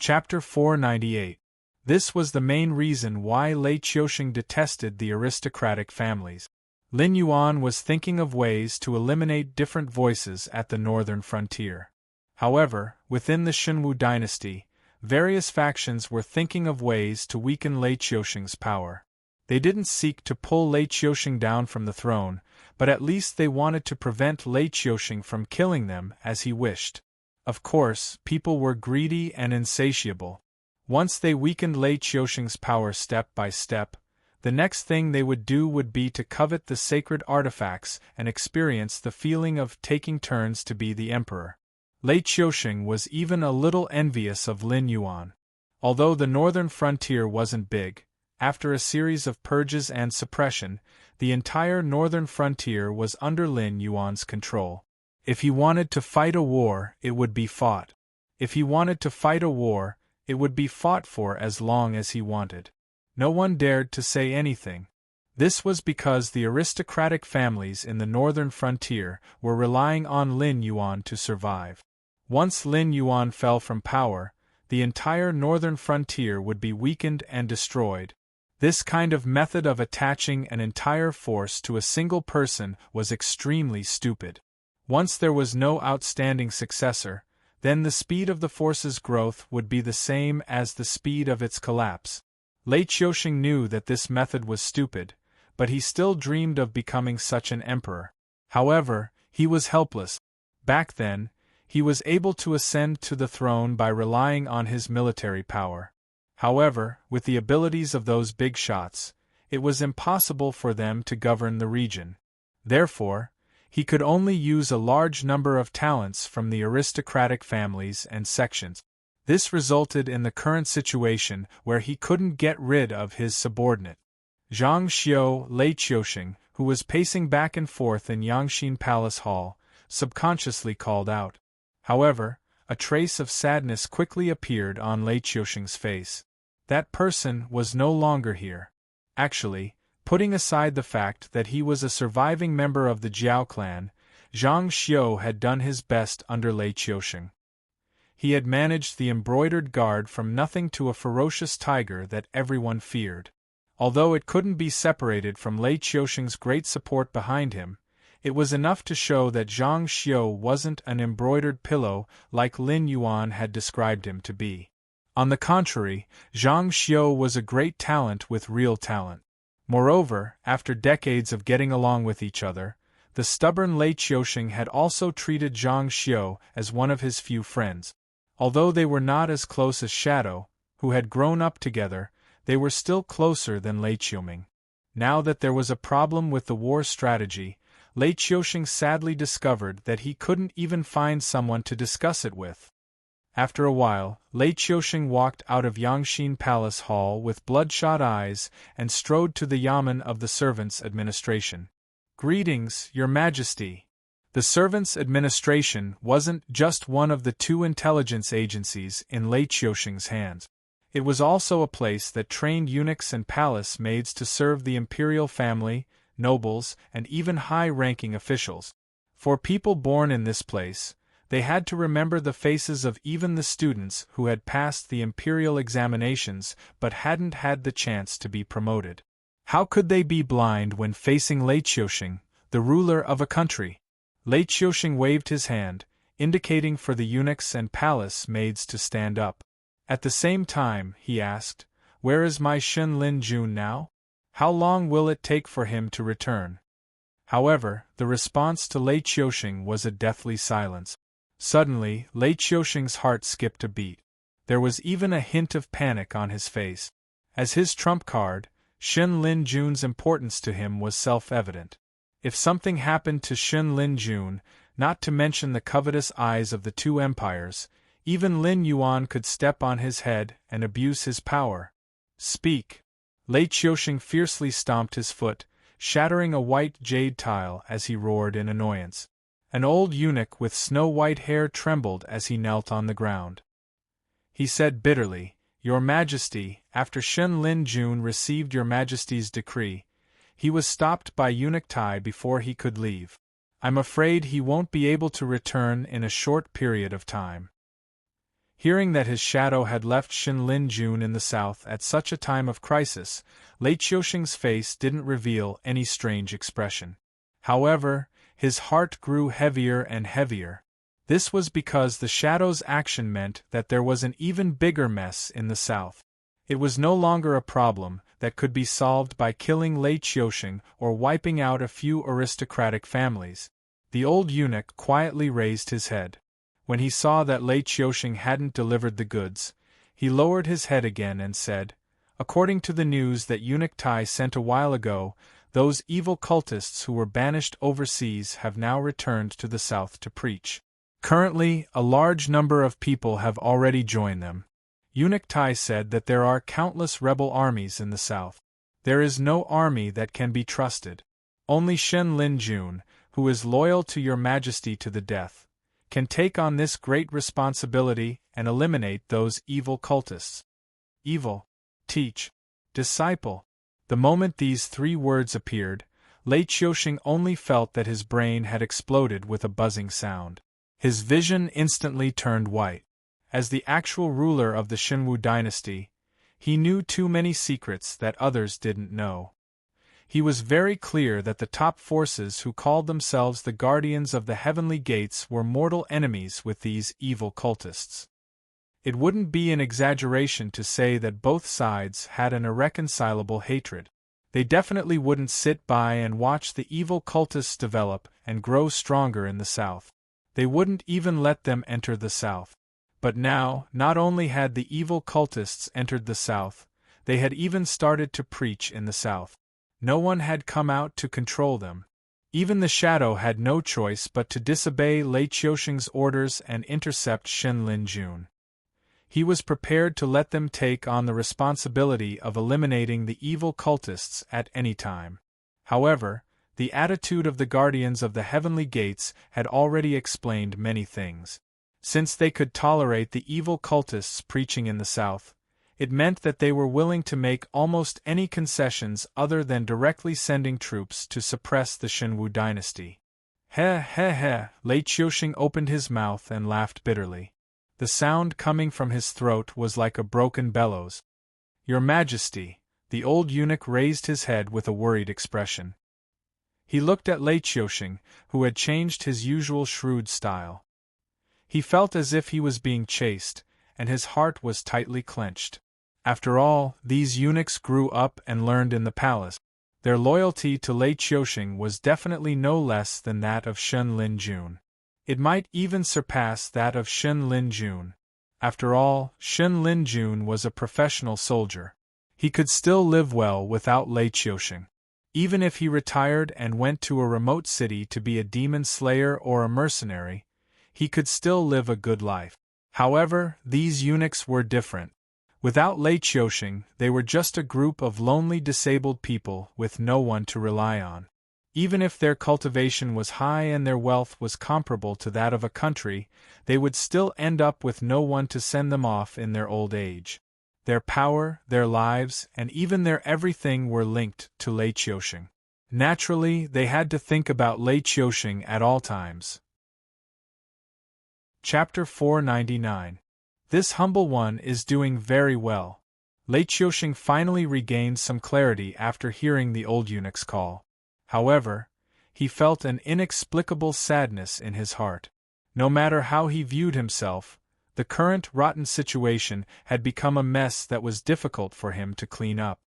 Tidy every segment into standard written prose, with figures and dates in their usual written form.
Chapter 498. This was the main reason why Lei Qiusheng detested the aristocratic families. Lin Yuan was thinking of ways to eliminate different voices at the northern frontier. However, within the Xinwu dynasty, various factions were thinking of ways to weaken Lei Qiusheng's power. They didn't seek to pull Lei Qiusheng down from the throne, but at least they wanted to prevent Lei Qiusheng from killing them as he wished. Of course, people were greedy and insatiable. Once they weakened Lei Qiusheng's power step by step, the next thing they would do would be to covet the sacred artifacts and experience the feeling of taking turns to be the emperor. Lei Qiusheng was even a little envious of Lin Yuan. Although the northern frontier wasn't big, after a series of purges and suppression, the entire northern frontier was under Lin Yuan's control. If he wanted to fight a war, it would be fought. If he wanted to fight a war, it would be fought for as long as he wanted. No one dared to say anything. This was because the aristocratic families in the northern frontier were relying on Lin Yuan to survive. Once Lin Yuan fell from power, the entire northern frontier would be weakened and destroyed. This kind of method of attaching an entire force to a single person was extremely stupid. Once there was no outstanding successor, then the speed of the force's growth would be the same as the speed of its collapse. Lei Qiusheng knew that this method was stupid, but he still dreamed of becoming such an emperor. However, he was helpless. Back then, he was able to ascend to the throne by relying on his military power. However, with the abilities of those big shots, it was impossible for them to govern the region. Therefore, he could only use a large number of talents from the aristocratic families and sections. This resulted in the current situation where he couldn't get rid of his subordinate. Zhang Xiu Lei Qiusheng, who was pacing back and forth in Yangxin Palace Hall, subconsciously called out. However, a trace of sadness quickly appeared on Lei Qiusheng's face. That person was no longer here. Actually, putting aside the fact that he was a surviving member of the Jiao clan, Zhang Xiu had done his best under Lei Qiusheng. He had managed the embroidered guard from nothing to a ferocious tiger that everyone feared. Although it couldn't be separated from Lei Qiusheng's great support behind him, it was enough to show that Zhang Xiu wasn't an embroidered pillow like Lin Yuan had described him to be. On the contrary, Zhang Xiu was a great talent with real talent. Moreover, after decades of getting along with each other, the stubborn Lei Qiusheng had also treated Zhang Xiu as one of his few friends. Although they were not as close as Shadow, who had grown up together, they were still closer than Lei Qiusheng. Now that there was a problem with the war strategy, Lei Qiusheng sadly discovered that he couldn't even find someone to discuss it with. After a while, Lei Qiusheng walked out of Yangxin Palace Hall with bloodshot eyes and strode to the yamen of the Servants' Administration. "Greetings, Your Majesty." The Servants' Administration wasn't just one of the two intelligence agencies in Lei Qiusheng's hands. It was also a place that trained eunuchs and palace maids to serve the imperial family, nobles, and even high-ranking officials. For people born in this place, they had to remember the faces of even the students who had passed the imperial examinations but hadn't had the chance to be promoted. How could they be blind when facing Lei Qiusheng, the ruler of a country? Lei Qiusheng waved his hand, indicating for the eunuchs and palace maids to stand up. At the same time, he asked, "Where is my Xin Lin Jun now? How long will it take for him to return?" However, the response to Lei Qiusheng was a deathly silence. Suddenly, Lei Qiusheng's heart skipped a beat. There was even a hint of panic on his face. As his trump card, Xin Lin Jun's importance to him was self-evident. If something happened to Xin Lin Jun, not to mention the covetous eyes of the two empires, even Lin Yuan could step on his head and abuse his power. "Speak!" Lei Qiusheng fiercely stomped his foot, shattering a white jade tile as he roared in annoyance. An old eunuch with snow-white hair trembled as he knelt on the ground. He said bitterly, "Your Majesty, after Xin Lin Jun received Your Majesty's decree, he was stopped by eunuch Tai before he could leave. I'm afraid he won't be able to return in a short period of time." Hearing that his shadow had left Shin Lin Jun in the south at such a time of crisis, Lei Qiusheng's face didn't reveal any strange expression. However, his heart grew heavier and heavier. This was because the shadow's action meant that there was an even bigger mess in the south. It was no longer a problem that could be solved by killing Lei Qiusheng or wiping out a few aristocratic families. The old eunuch quietly raised his head. When he saw that Lei Qiusheng hadn't delivered the goods, he lowered his head again and said, "According to the news that Eunuch Tai sent a while ago, those evil cultists who were banished overseas have now returned to the south to preach. Currently, a large number of people have already joined them." Eunuch Tai said that there are countless rebel armies in the south. There is no army that can be trusted. Only Shen Lin Jun, who is loyal to your majesty to the death, can take on this great responsibility and eliminate those evil cultists. Evil, teach, disciple. The moment these three words appeared, Lei Qiusheng only felt that his brain had exploded with a buzzing sound. His vision instantly turned white. As the actual ruler of the Xinwu dynasty, he knew too many secrets that others didn't know. He was very clear that the top forces who called themselves the Guardians of the Heavenly Gates were mortal enemies with these evil cultists. It wouldn't be an exaggeration to say that both sides had an irreconcilable hatred. They definitely wouldn't sit by and watch the evil cultists develop and grow stronger in the south. They wouldn't even let them enter the south. But now, not only had the evil cultists entered the south, they had even started to preach in the south. No one had come out to control them. Even the shadow had no choice but to disobey Lei Qiusheng's orders and intercept Shen Lin Jun. He was prepared to let them take on the responsibility of eliminating the evil cultists at any time. However, the attitude of the Guardians of the Heavenly Gates had already explained many things. Since they could tolerate the evil cultists preaching in the south, it meant that they were willing to make almost any concessions other than directly sending troops to suppress the Xinwu dynasty. He he he, Lei Qiusheng opened his mouth and laughed bitterly. The sound coming from his throat was like a broken bellows. "Your Majesty," the old eunuch raised his head with a worried expression. He looked at Lei Qiusheng, who had changed his usual shrewd style. He felt as if he was being chased, and his heart was tightly clenched. After all, these eunuchs grew up and learned in the palace. Their loyalty to Lei Qiusheng was definitely no less than that of Shen Lin Jun. It might even surpass that of Shen Lin Jun. After all, Shen Lin Jun was a professional soldier. He could still live well without Lei Qiusheng. Even if he retired and went to a remote city to be a demon slayer or a mercenary, he could still live a good life. However, these eunuchs were different. Without Lei Qiusheng, they were just a group of lonely disabled people with no one to rely on. Even if their cultivation was high and their wealth was comparable to that of a country, they would still end up with no one to send them off in their old age. Their power, their lives, and even their everything were linked to Lei Qiusheng. Naturally, they had to think about Lei Qiusheng at all times. Chapter 499. This humble one is doing very well. Lei Qiusheng finally regained some clarity after hearing the old eunuch's call. However, he felt an inexplicable sadness in his heart. No matter how he viewed himself, the current rotten situation had become a mess that was difficult for him to clean up.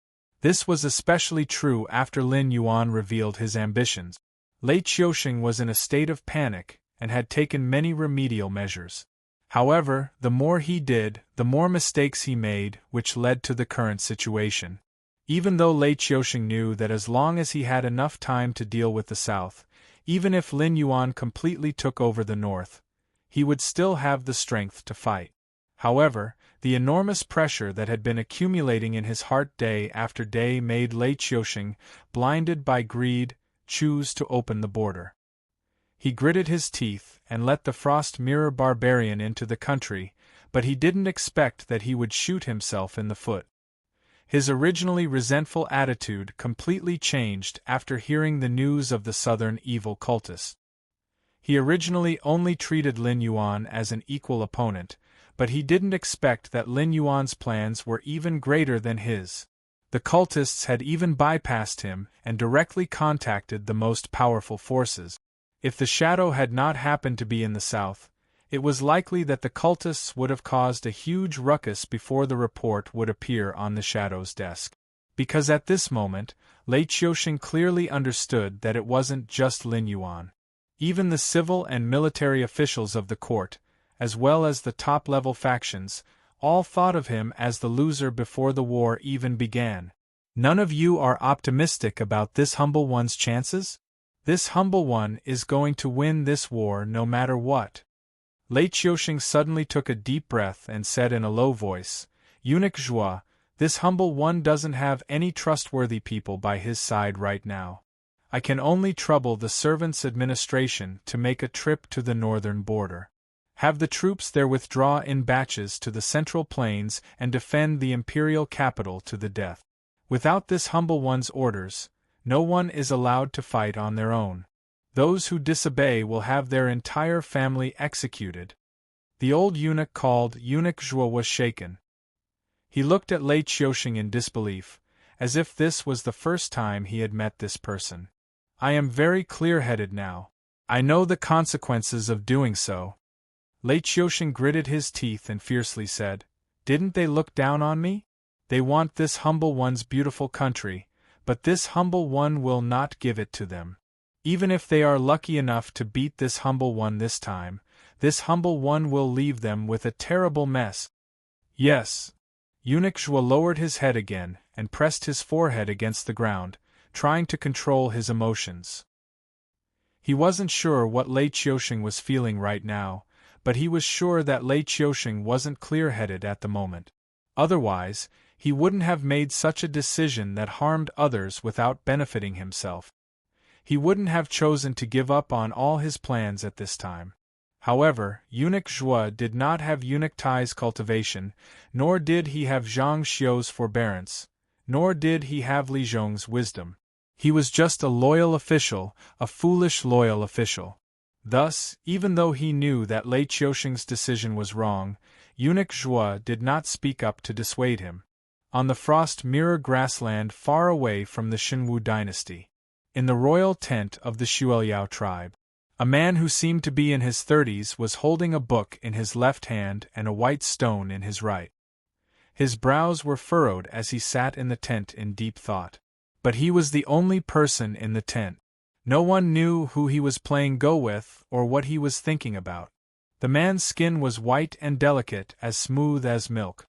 This was especially true after Lin Yuan revealed his ambitions. Lei Qiusheng was in a state of panic and had taken many remedial measures. However, the more he did, the more mistakes he made, which led to the current situation. Even though Lei Qiusheng knew that as long as he had enough time to deal with the south, even if Lin Yuan completely took over the north, he would still have the strength to fight. However, the enormous pressure that had been accumulating in his heart day after day made Lei Qiusheng, blinded by greed, choose to open the border. He gritted his teeth and let the Frost Mirror barbarian into the country, but he didn't expect that he would shoot himself in the foot. His originally resentful attitude completely changed after hearing the news of the southern evil cultists. He originally only treated Lin Yuan as an equal opponent, but he didn't expect that Lin Yuan's plans were even greater than his. The cultists had even bypassed him and directly contacted the most powerful forces. If the shadow had not happened to be in the south, it was likely that the cultists would have caused a huge ruckus before the report would appear on the shadow's desk. Because at this moment, Lei Qiusheng clearly understood that it wasn't just Lin Yuan. Even the civil and military officials of the court, as well as the top-level factions, all thought of him as the loser before the war even began. None of you are optimistic about this humble one's chances? This humble one is going to win this war no matter what. Lei Qiusheng suddenly took a deep breath and said in a low voice, Eunuch Zhua, this humble one doesn't have any trustworthy people by his side right now. I can only trouble the servants' administration to make a trip to the northern border. Have the troops there withdraw in batches to the central plains and defend the imperial capital to the death. Without this humble one's orders, no one is allowed to fight on their own. Those who disobey will have their entire family executed. The old eunuch called Eunuch Zhua was shaken. He looked at Lei Qiusheng in disbelief, as if this was the first time he had met this person. I am very clear-headed now. I know the consequences of doing so. Lei Qiusheng gritted his teeth and fiercely said, Didn't they look down on me? They want this humble one's beautiful country, but this humble one will not give it to them. Even if they are lucky enough to beat this humble one this time, this humble one will leave them with a terrible mess. Yes. Eunuch Zhua lowered his head again and pressed his forehead against the ground, trying to control his emotions. He wasn't sure what Lei Qiusheng was feeling right now, but he was sure that Lei Qiusheng wasn't clear-headed at the moment. Otherwise, he wouldn't have made such a decision that harmed others without benefiting himself. He wouldn't have chosen to give up on all his plans at this time. However, Eunuch Zhua did not have Eunuch Tai's cultivation, nor did he have Zhang Xiu's forbearance, nor did he have Li Zhong's wisdom. He was just a loyal official, a foolish loyal official. Thus, even though he knew that Lei Qiusheng's decision was wrong, Eunuch Zhua did not speak up to dissuade him. On the frost mirror grassland far away from the Xinwu dynasty, in the royal tent of the Xueliao tribe, a man who seemed to be in his 30s was holding a book in his left hand and a white stone in his right. His brows were furrowed as he sat in the tent in deep thought. But he was the only person in the tent. No one knew who he was playing Go with or what he was thinking about. The man's skin was white and delicate, as smooth as milk.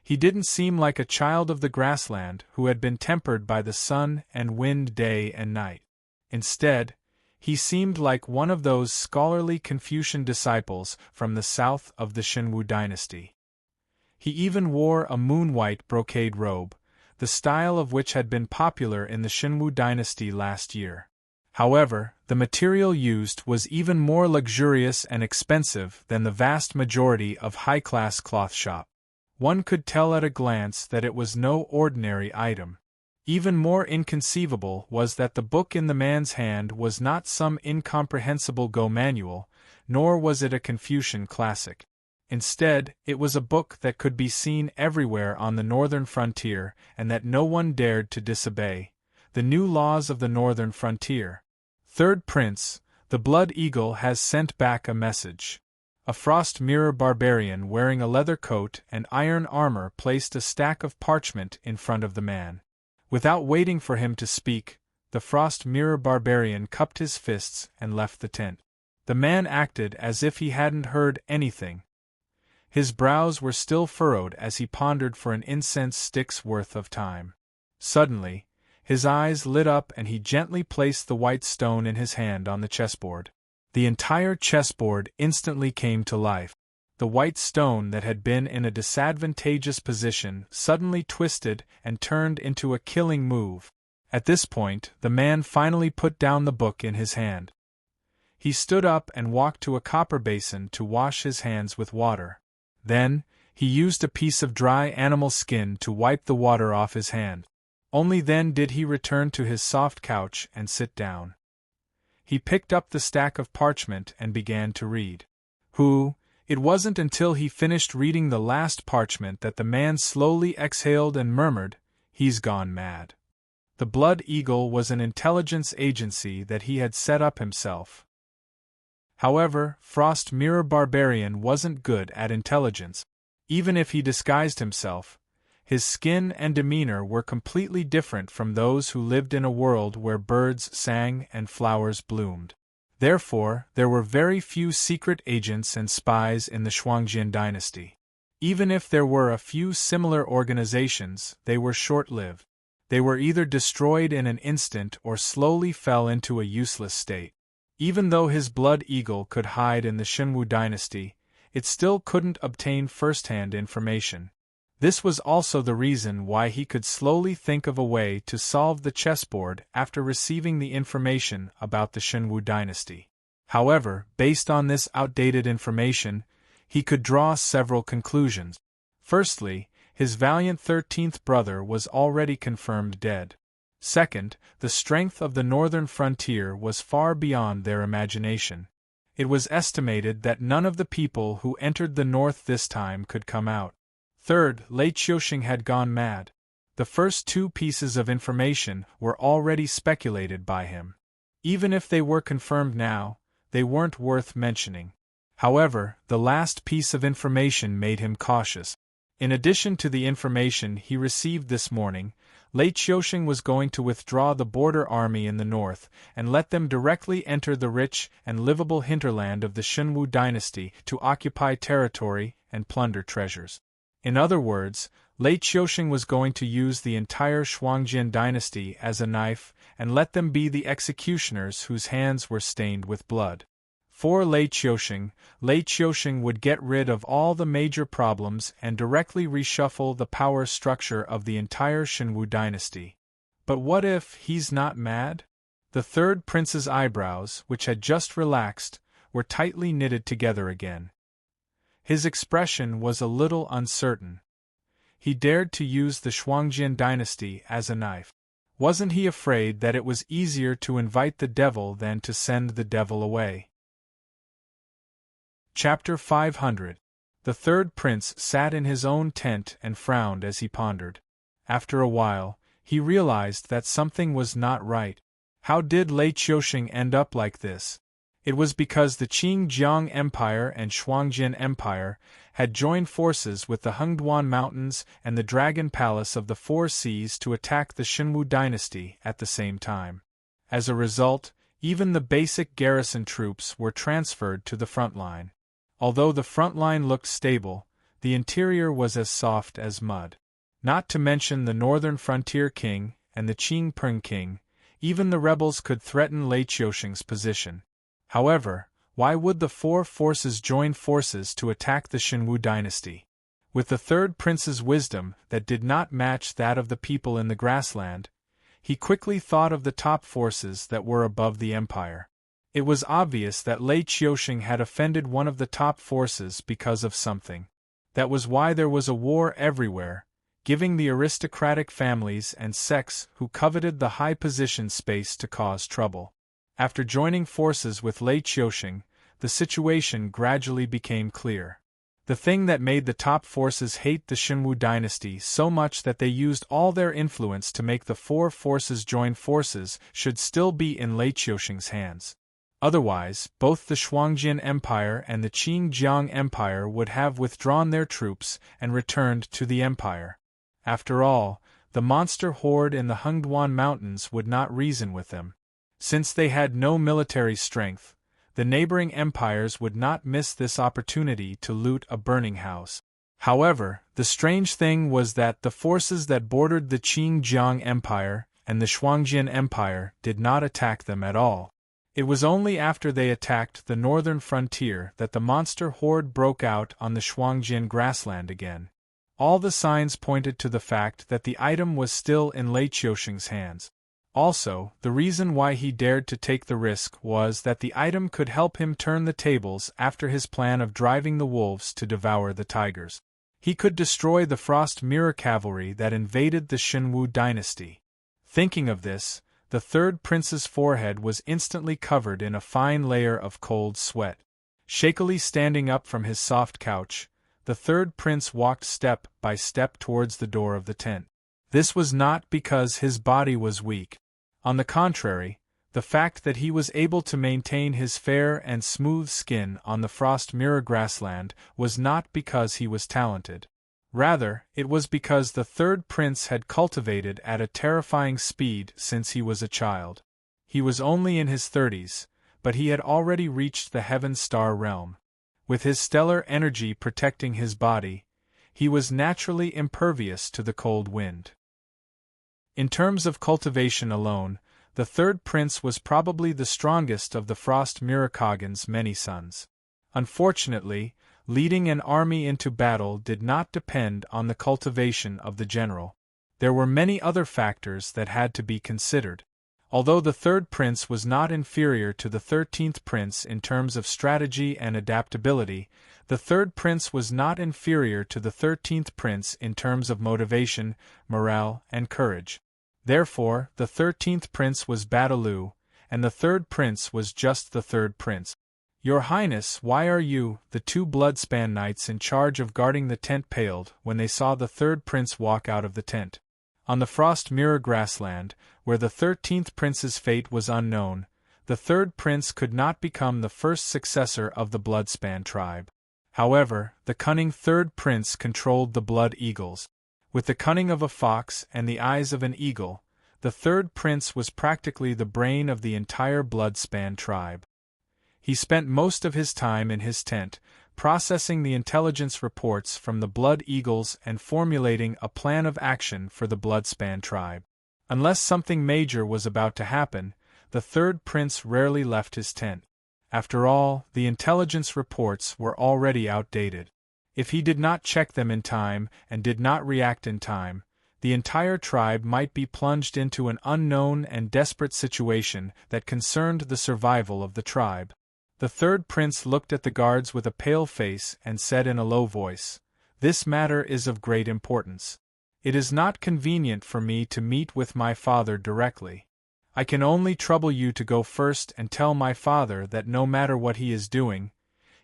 He didn't seem like a child of the grassland who had been tempered by the sun and wind day and night. Instead, he seemed like one of those scholarly Confucian disciples from the south of the Xinwu dynasty. He even wore a moon-white brocade robe, the style of which had been popular in the Xinwu dynasty last year. However, the material used was even more luxurious and expensive than the vast majority of high-class cloth shop. One could tell at a glance that it was no ordinary item. Even more inconceivable was that the book in the man's hand was not some incomprehensible Go manual, nor was it a Confucian classic. Instead, it was a book that could be seen everywhere on the northern frontier and that no one dared to disobey. The new laws of the northern frontier. Third Prince, the Blood Eagle has sent back a message. A frost mirror barbarian wearing a leather coat and iron armor placed a stack of parchment in front of the man. Without waiting for him to speak, the frost mirror barbarian cupped his fists and left the tent. The man acted as if he hadn't heard anything. His brows were still furrowed as he pondered for an incense stick's worth of time. Suddenly, his eyes lit up and he gently placed the white stone in his hand on the chessboard. The entire chessboard instantly came to life. The white stone that had been in a disadvantageous position suddenly twisted and turned into a killing move. At this point, the man finally put down the book in his hand. He stood up and walked to a copper basin to wash his hands with water. Then, he used a piece of dry animal skin to wipe the water off his hand. Only then did he return to his soft couch and sit down. He picked up the stack of parchment and began to read. It wasn't until he finished reading the last parchment that the man slowly exhaled and murmured, "He's gone mad." The Blood Eagle was an intelligence agency that he had set up himself. However, Frost Mirror Barbarian wasn't good at intelligence. Even if he disguised himself, his skin and demeanor were completely different from those who lived in a world where birds sang and flowers bloomed. Therefore, there were very few secret agents and spies in the Shuangjin dynasty. Even if there were a few similar organizations, they were short-lived. They were either destroyed in an instant or slowly fell into a useless state. Even though his Blood Eagle could hide in the Shenwu dynasty, it still couldn't obtain first-hand information. This was also the reason why he could slowly think of a way to solve the chessboard after receiving the information about the Shenwu dynasty. However, based on this outdated information, he could draw several conclusions. Firstly, his valiant 13th brother was already confirmed dead. Second, the strength of the northern frontier was far beyond their imagination. It was estimated that none of the people who entered the north this time could come out. Third, Lei Qiusheng had gone mad. The first two pieces of information were already speculated by him. Even if they were confirmed now, they weren't worth mentioning. However, the last piece of information made him cautious. In addition to the information he received this morning, Lei Qiusheng was going to withdraw the border army in the north and let them directly enter the rich and livable hinterland of the Shenwu dynasty to occupy territory and plunder treasures. In other words, Lei Qiusheng was going to use the entire Shuangjin dynasty as a knife and let them be the executioners whose hands were stained with blood. For Lei Qiusheng would get rid of all the major problems and directly reshuffle the power structure of the entire Shenwu dynasty. But what if he's not mad? The third prince's eyebrows, which had just relaxed, were tightly knitted together again. His expression was a little uncertain. He dared to use the Shuangjin dynasty as a knife. Wasn't he afraid that it was easier to invite the devil than to send the devil away? Chapter 500. The third prince sat in his own tent and frowned as he pondered. After a while, he realized that something was not right. How did Lei Qiusheng end up like this? It was because the Qingjiang Empire and Shuangjin Empire had joined forces with the Hengduan Mountains and the Dragon Palace of the Four Seas to attack the Shenwu dynasty at the same time. As a result, even the basic garrison troops were transferred to the front line. Although the front line looked stable, the interior was as soft as mud. Not to mention the northern frontier king and the Qingpeng king, even the rebels could threaten Lei Qiusheng's position. However, why would the four forces join forces to attack the Shenwu dynasty? With the third prince's wisdom that did not match that of the people in the grassland, he quickly thought of the top forces that were above the empire. It was obvious that Lei Qiusheng had offended one of the top forces because of something. That was why there was a war everywhere, giving the aristocratic families and sects who coveted the high position space to cause trouble. After joining forces with Lei Qiusheng, the situation gradually became clear. The thing that made the top forces hate the Shenwu dynasty so much that they used all their influence to make the four forces join forces should still be in Lei Qiusheng's hands. Otherwise, both the Shuangjin Empire and the Qingjiang Empire would have withdrawn their troops and returned to the empire. After all, the monster horde in the Hengduan Mountains would not reason with them. Since they had no military strength, the neighboring empires would not miss this opportunity to loot a burning house. However, the strange thing was that the forces that bordered the Qingjiang Empire and the Shuangjin Empire did not attack them at all. It was only after they attacked the northern frontier that the monster horde broke out on the Shuangjin grassland again. All the signs pointed to the fact that the item was still in Lei Qiusheng's hands. Also, the reason why he dared to take the risk was that the item could help him turn the tables after his plan of driving the wolves to devour the tigers. He could destroy the Frost Mirror cavalry that invaded the Shenwu dynasty. Thinking of this, the third prince's forehead was instantly covered in a fine layer of cold sweat. Shakily standing up from his soft couch, the third prince walked step by step towards the door of the tent. This was not because his body was weak. On the contrary, the fact that he was able to maintain his fair and smooth skin on the frost mirror grassland was not because he was talented. Rather, it was because the third prince had cultivated at a terrifying speed since he was a child. He was only in his 30s, but he had already reached the heaven star realm. With his stellar energy protecting his body, he was naturally impervious to the cold wind. In terms of cultivation alone, the third prince was probably the strongest of the Frost Mirrorkagan's many sons. Unfortunately, leading an army into battle did not depend on the cultivation of the general. There were many other factors that had to be considered. Although the third prince was not inferior to the 13th prince in terms of strategy and adaptability, the third prince was not inferior to the 13th prince in terms of motivation, morale, and courage. Therefore, the 13th prince was Bataloo, and the third prince was just the third prince. "Your Highness, why are you?" the two Bloodspan knights in charge of guarding the tent paled when they saw the third prince walk out of the tent. On the Frost Mirror grassland, where the 13th prince's fate was unknown, the third prince could not become the first successor of the Bloodspan tribe. However, the cunning third prince controlled the Blood Eagles. With the cunning of a fox and the eyes of an eagle, the third prince was practically the brain of the entire Bloodspan tribe. He spent most of his time in his tent, processing the intelligence reports from the Blood Eagles and formulating a plan of action for the Bloodspan tribe. Unless something major was about to happen, the third prince rarely left his tent. After all, the intelligence reports were already outdated. If he did not check them in time and did not react in time, the entire tribe might be plunged into an unknown and desperate situation that concerned the survival of the tribe. The third prince looked at the guards with a pale face and said in a low voice, "This matter is of great importance. It is not convenient for me to meet with my father directly. I can only trouble you to go first and tell my father that no matter what he is doing,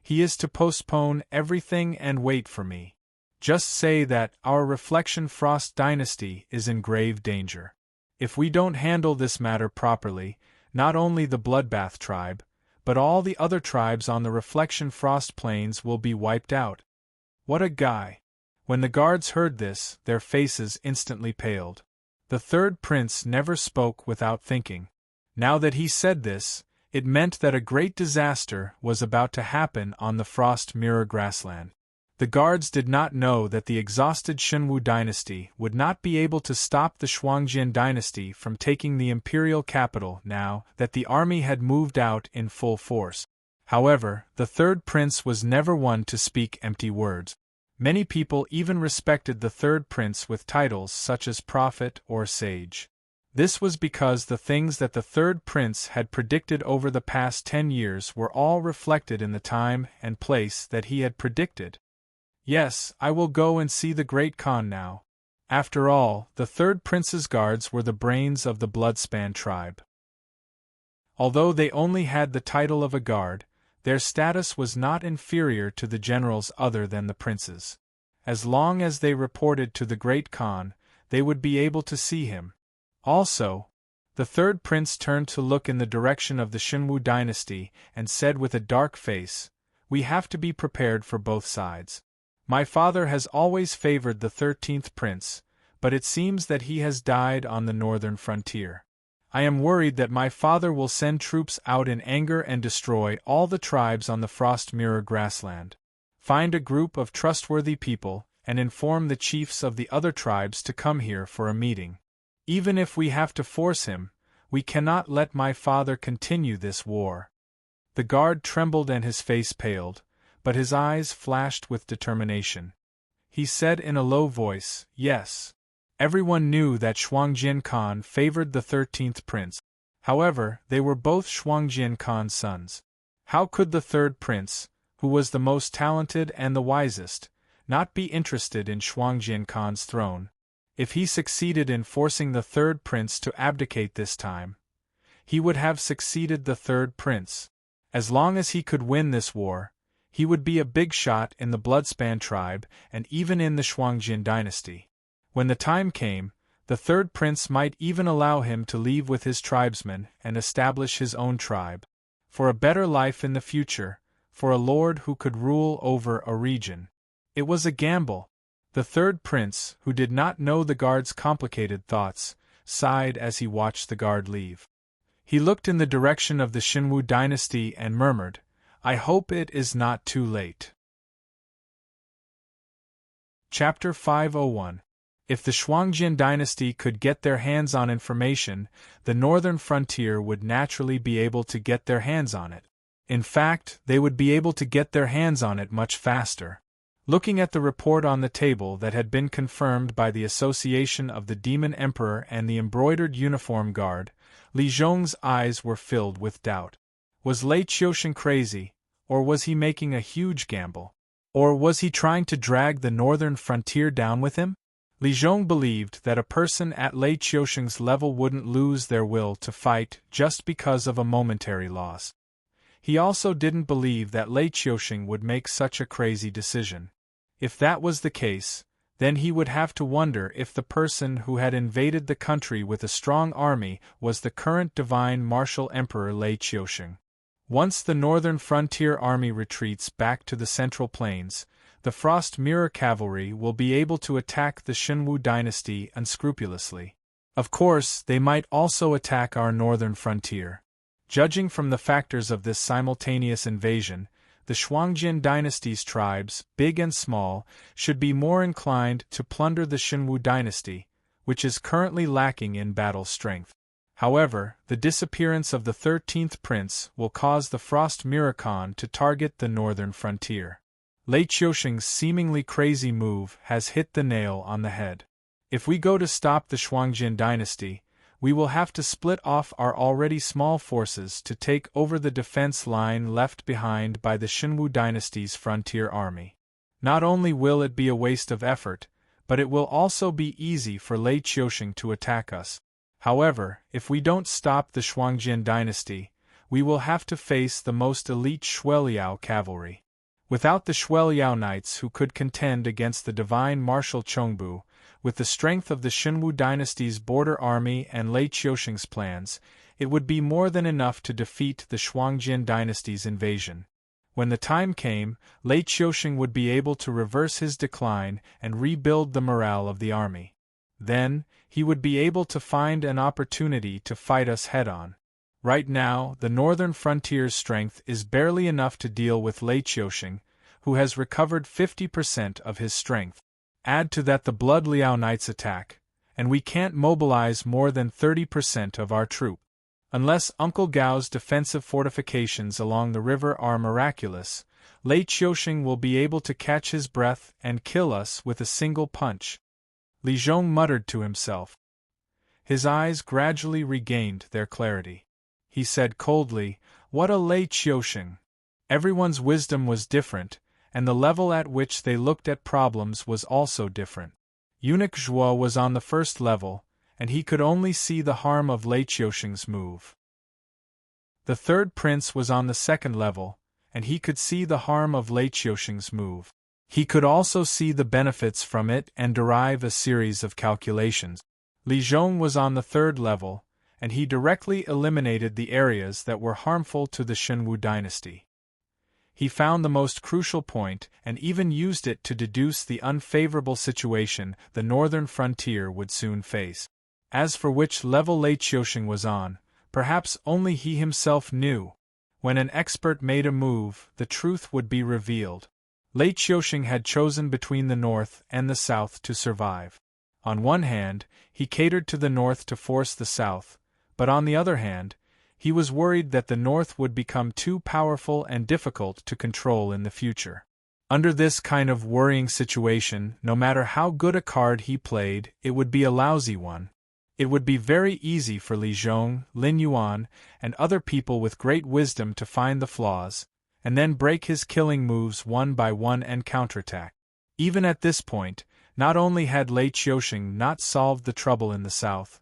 he is to postpone everything and wait for me. Just say that our Reflection Frost dynasty is in grave danger. If we don't handle this matter properly, not only the Bloodbath tribe, but all the other tribes on the Reflection Frost plains will be wiped out." What a guy! When the guards heard this, their faces instantly paled. The third prince never spoke without thinking. Now that he said this, it meant that a great disaster was about to happen on the Frost Mirror grassland. The guards did not know that the exhausted Shenwu dynasty would not be able to stop the Shuangjian dynasty from taking the imperial capital now that the army had moved out in full force. However, the third prince was never one to speak empty words. Many people even respected the third prince with titles such as prophet or sage. This was because the things that the third prince had predicted over the past 10 years were all reflected in the time and place that he had predicted. "Yes, I will go and see the Great Khan now." After all, the third prince's guards were the brains of the Bloodspan tribe. Although they only had the title of a guard, their status was not inferior to the generals other than the princes. As long as they reported to the Great Khan, they would be able to see him. Also, the third prince turned to look in the direction of the Shenwu dynasty and said with a dark face, "We have to be prepared for both sides. My father has always favored the 13th prince, but it seems that he has died on the northern frontier. I am worried that my father will send troops out in anger and destroy all the tribes on the Frost Mirror grassland. Find a group of trustworthy people and inform the chiefs of the other tribes to come here for a meeting. Even if we have to force him, we cannot let my father continue this war." The guard trembled and his face paled, but his eyes flashed with determination. He said in a low voice, "Yes." Everyone knew that Shuangjian Khan favored the 13th prince. However, they were both Shuangjian Khan's sons. How could the third prince, who was the most talented and the wisest, not be interested in Shuangjian Khan's throne? If he succeeded in forcing the third prince to abdicate this time, he would have succeeded the third prince. As long as he could win this war, He would be a big shot in the Bloodspan tribe and even in the Shuangjin dynasty. When the time came, the third prince might even allow him to leave with his tribesmen and establish his own tribe. For a better life in the future, for a lord who could rule over a region. It was a gamble. The third prince, who did not know the guard's complicated thoughts, sighed as he watched the guard leave. He looked in the direction of the Xinwu dynasty and murmured, "I hope it is not too late." Chapter 501. If the Shuangjin dynasty could get their hands on information, the northern frontier would naturally be able to get their hands on it. In fact, they would be able to get their hands on it much faster. Looking at the report on the table that had been confirmed by the Association of the Demon Emperor and the Embroidered Uniform Guard, Li Zhong's eyes were filled with doubt. Was Lei Qiusheng crazy, or was he making a huge gamble? Or was he trying to drag the northern frontier down with him? Li Zhong believed that a person at Lei Qiusheng's level wouldn't lose their will to fight just because of a momentary loss. He also didn't believe that Lei Qiusheng would make such a crazy decision. If that was the case, then he would have to wonder if the person who had invaded the country with a strong army was the current divine martial emperor Lei Qiusheng. Once the northern frontier army retreats back to the central plains, the Frost Mirror Cavalry will be able to attack the Xinwu dynasty unscrupulously. Of course, they might also attack our northern frontier. Judging from the factors of this simultaneous invasion, the Shuangjin dynasty's tribes, big and small, should be more inclined to plunder the Xinwu dynasty, which is currently lacking in battle strength. However, the disappearance of the 13th prince will cause the Frost Mirror Khan to target the northern frontier. Lei Qiusheng's seemingly crazy move has hit the nail on the head. If we go to stop the Shuangjin dynasty, we will have to split off our already small forces to take over the defense line left behind by the Xinwu dynasty's frontier army. Not only will it be a waste of effort, but it will also be easy for Lei Qiusheng to attack us. However, if we don't stop the Shuangjin dynasty, we will have to face the most elite Shueliao cavalry. Without the Shueliao knights who could contend against the divine martial Chongbu, with the strength of the Xinwu dynasty's border army and Lei Qiusheng's plans, it would be more than enough to defeat the Shuangjin dynasty's invasion. When the time came, Lei Qiusheng would be able to reverse his decline and rebuild the morale of the army. Then, he would be able to find an opportunity to fight us head-on. Right now, the northern frontier's strength is barely enough to deal with Lei Qiusheng, who has recovered 50% of his strength. Add to that the Blood Liao Knights attack, and we can't mobilize more than 30% of our troop. Unless Uncle Gao's defensive fortifications along the river are miraculous, Lei Qiusheng will be able to catch his breath and kill us with a single punch. Li Zhong muttered to himself. His eyes gradually regained their clarity. He said coldly, "What a Lei Qiusheng!" Everyone's wisdom was different, and the level at which they looked at problems was also different. Eunuch Zhuo was on the first level, and he could only see the harm of Lei Qiusheng's move. The third prince was on the second level, and he could see the harm of Lei Qiusheng's move. He could also see the benefits from it and derive a series of calculations. Li Zhong was on the third level, and he directly eliminated the areas that were harmful to the Xinwu dynasty. He found the most crucial point and even used it to deduce the unfavorable situation the northern frontier would soon face. As for which level Lei Qiusheng was on, perhaps only he himself knew. When an expert made a move, the truth would be revealed. Lei Qiusheng had chosen between the north and the south to survive. On one hand, he catered to the north to force the south, but on the other hand, he was worried that the north would become too powerful and difficult to control in the future. Under this kind of worrying situation, no matter how good a card he played, it would be a lousy one. It would be very easy for Li Zhong, Lin Yuan, and other people with great wisdom to find the flaws, and then break his killing moves one by one and counterattack. Even at this point, not only had Lei Qiusheng not solved the trouble in the south,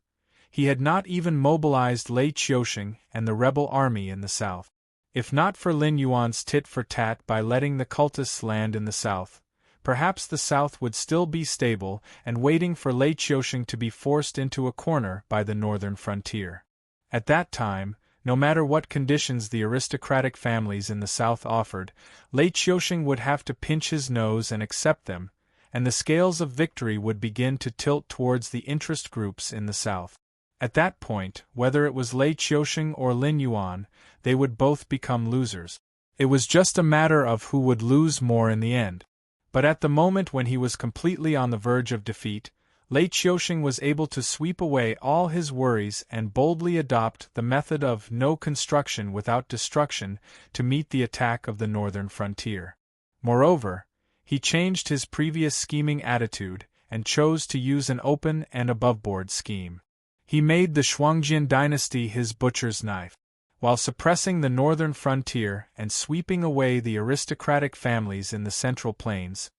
he had not even mobilized Lei Qiusheng and the rebel army in the south. If not for Lin Yuan's tit-for-tat by letting the cultists land in the south, perhaps the south would still be stable and waiting for Lei Qiusheng to be forced into a corner by the northern frontier. At that time, no matter what conditions the aristocratic families in the south offered, Lei Qiusheng would have to pinch his nose and accept them, and the scales of victory would begin to tilt towards the interest groups in the south. At that point, whether it was Lei Qiusheng or Lin Yuan, they would both become losers. It was just a matter of who would lose more in the end. But at the moment when he was completely on the verge of defeat, Lei Qiusheng was able to sweep away all his worries and boldly adopt the method of no construction without destruction to meet the attack of the northern frontier. Moreover, he changed his previous scheming attitude and chose to use an open and aboveboard scheme. He made the Shuangjian dynasty his butcher's knife. While suppressing the northern frontier and sweeping away the aristocratic families in the Central Plains,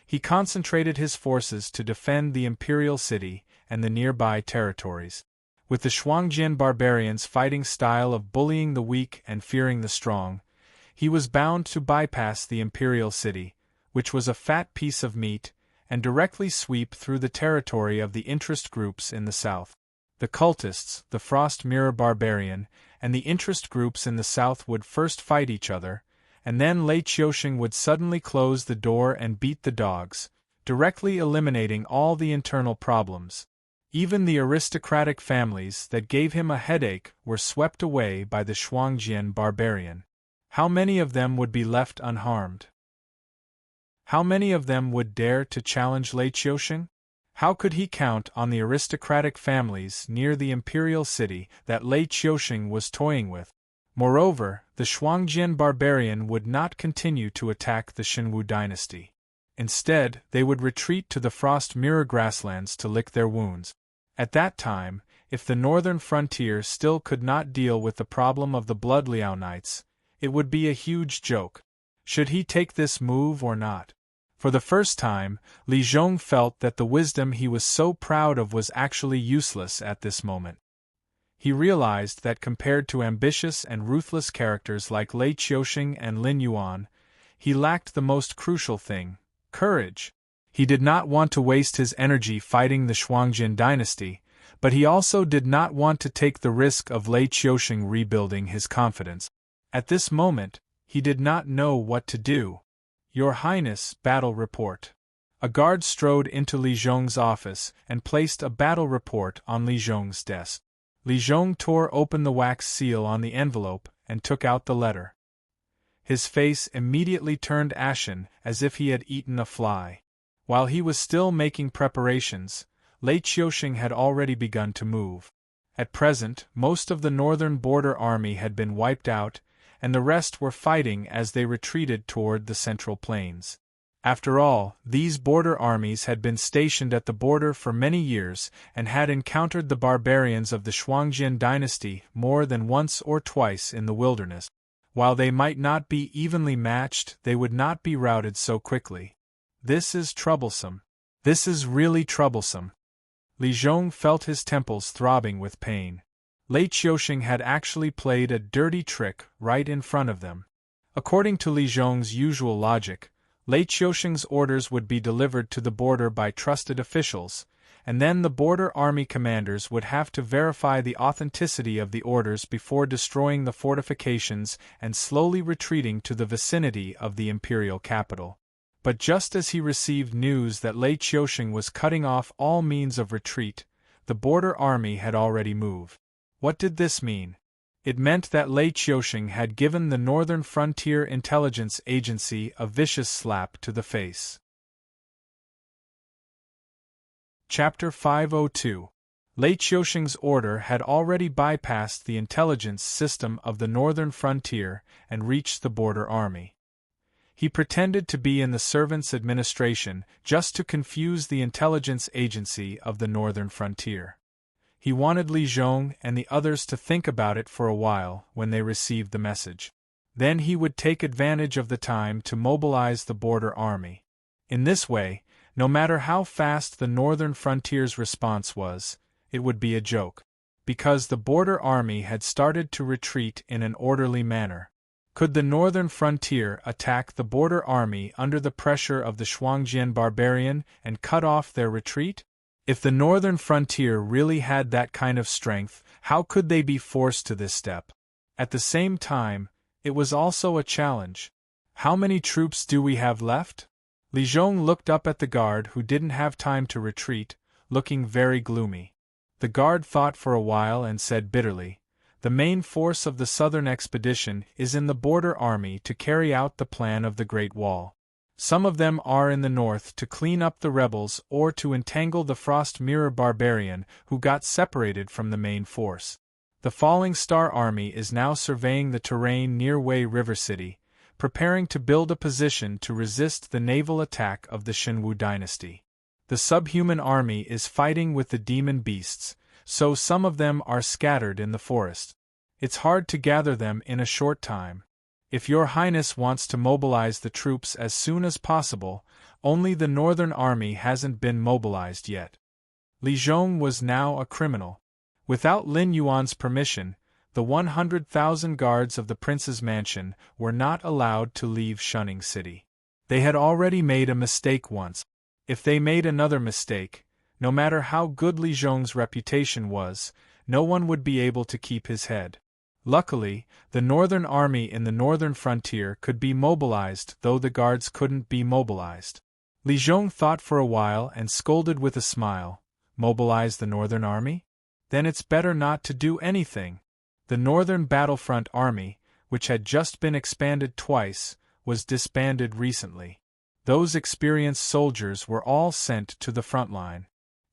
he concentrated his forces to defend the imperial city and the nearby territories. With the Shuangjian barbarians' fighting style of bullying the weak and fearing the strong, he was bound to bypass the imperial city, which was a fat piece of meat, and directly sweep through the territory of the interest groups in the south. The cultists, the Frost Mirror Barbarian, and the interest groups in the south would first fight each other, and then Lei Qiusheng would suddenly close the door and beat the dogs, directly eliminating all the internal problems. Even the aristocratic families that gave him a headache were swept away by the Shuangjian barbarian. How many of them would be left unharmed? How many of them would dare to challenge Lei Qiusheng? How could he count on the aristocratic families near the imperial city that Lei Qiusheng was toying with? Moreover, the Shuangjian barbarian would not continue to attack the Xinwu dynasty. Instead, they would retreat to the Frost Mirror grasslands to lick their wounds. At that time, if the northern frontier still could not deal with the problem of the Blood Liao Knights, it would be a huge joke. Should he take this move or not? For the first time, Li Zhong felt that the wisdom he was so proud of was actually useless at this moment. He realized that compared to ambitious and ruthless characters like Lei Qiusheng and Lin Yuan, he lacked the most crucial thing: courage. He did not want to waste his energy fighting the Shuangjian dynasty, but he also did not want to take the risk of Lei Qiusheng rebuilding his confidence. At this moment, he did not know what to do. "Your Highness, battle report." A guard strode into Li Zhong's office and placed a battle report on Li Zhong's desk. Li Zhong tore open the wax seal on the envelope and took out the letter. His face immediately turned ashen as if he had eaten a fly. While he was still making preparations, Lei Qiusheng had already begun to move. At present, most of the northern border army had been wiped out, and the rest were fighting as they retreated toward the Central Plains. After all, these border armies had been stationed at the border for many years and had encountered the barbarians of the Shuangjian dynasty more than once or twice in the wilderness. While they might not be evenly matched, they would not be routed so quickly. This is troublesome. This is really troublesome. Li Zhong felt his temples throbbing with pain. Lei Qiusheng had actually played a dirty trick right in front of them. According to Li Zhong's usual logic, Lei Qiusheng's orders would be delivered to the border by trusted officials, and then the border army commanders would have to verify the authenticity of the orders before destroying the fortifications and slowly retreating to the vicinity of the imperial capital. But just as he received news that Lei Qiusheng was cutting off all means of retreat, the border army had already moved. What did this mean? It meant that Lei Qiusheng had given the Northern Frontier Intelligence Agency a vicious slap to the face. Chapter 502. Lei Qiusheng's order had already bypassed the intelligence system of the Northern Frontier and reached the border army. He pretended to be in the servants' administration just to confuse the intelligence agency of the Northern Frontier. He wanted Li Zhong and the others to think about it for a while when they received the message. Then he would take advantage of the time to mobilize the border army. In this way, no matter how fast the Northern Frontier's response was, it would be a joke. Because the border army had started to retreat in an orderly manner. Could the northern frontier attack the border army under the pressure of the Shuangjian barbarian and cut off their retreat? If the northern frontier really had that kind of strength, how could they be forced to this step? At the same time, it was also a challenge. How many troops do we have left? Li Zhong looked up at the guard who didn't have time to retreat, looking very gloomy. The guard thought for a while and said bitterly, "The main force of the southern expedition is in the border army to carry out the plan of the Great Wall. Some of them are in the north to clean up the rebels or to entangle the Frost Mirror barbarian who got separated from the main force. The Falling Star Army is now surveying the terrain near Wei River City, preparing to build a position to resist the naval attack of the Shenwu dynasty. The Subhuman Army is fighting with the demon beasts, so some of them are scattered in the forest. It's hard to gather them in a short time. If Your Highness wants to mobilize the troops as soon as possible, only the Northern Army hasn't been mobilized yet." Li Zhong was now a criminal. Without Lin Yuan's permission, the 100,000 guards of the prince's mansion were not allowed to leave Shunning City. They had already made a mistake once. If they made another mistake, no matter how good Li Zhong's reputation was, no one would be able to keep his head. Luckily, the Northern Army in the northern frontier could be mobilized, though the guards couldn't be mobilized. Li Zhong thought for a while and scolded with a smile, "Mobilize the Northern Army? Then it's better not to do anything." The Northern Battlefront Army, which had just been expanded twice, was disbanded recently. Those experienced soldiers were all sent to the front line.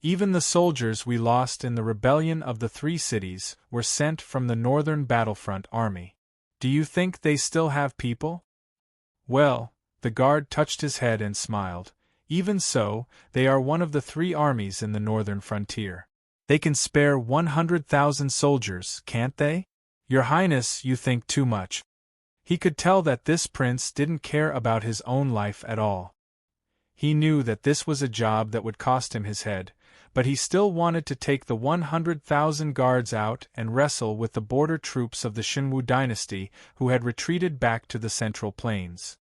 Even the soldiers we lost in the rebellion of the Three Cities were sent from the Northern Battlefront Army. Do you think they still have people? Well, the guard touched his head and smiled. Even so, they are one of the three armies in the northern frontier. They can spare 100,000 soldiers, can't they? Your Highness, you think too much. He could tell that this prince didn't care about his own life at all. He knew that this was a job that would cost him his head, but he still wanted to take the 100,000 guards out and wrestle with the border troops of the Shenwu dynasty who had retreated back to the Central Plains.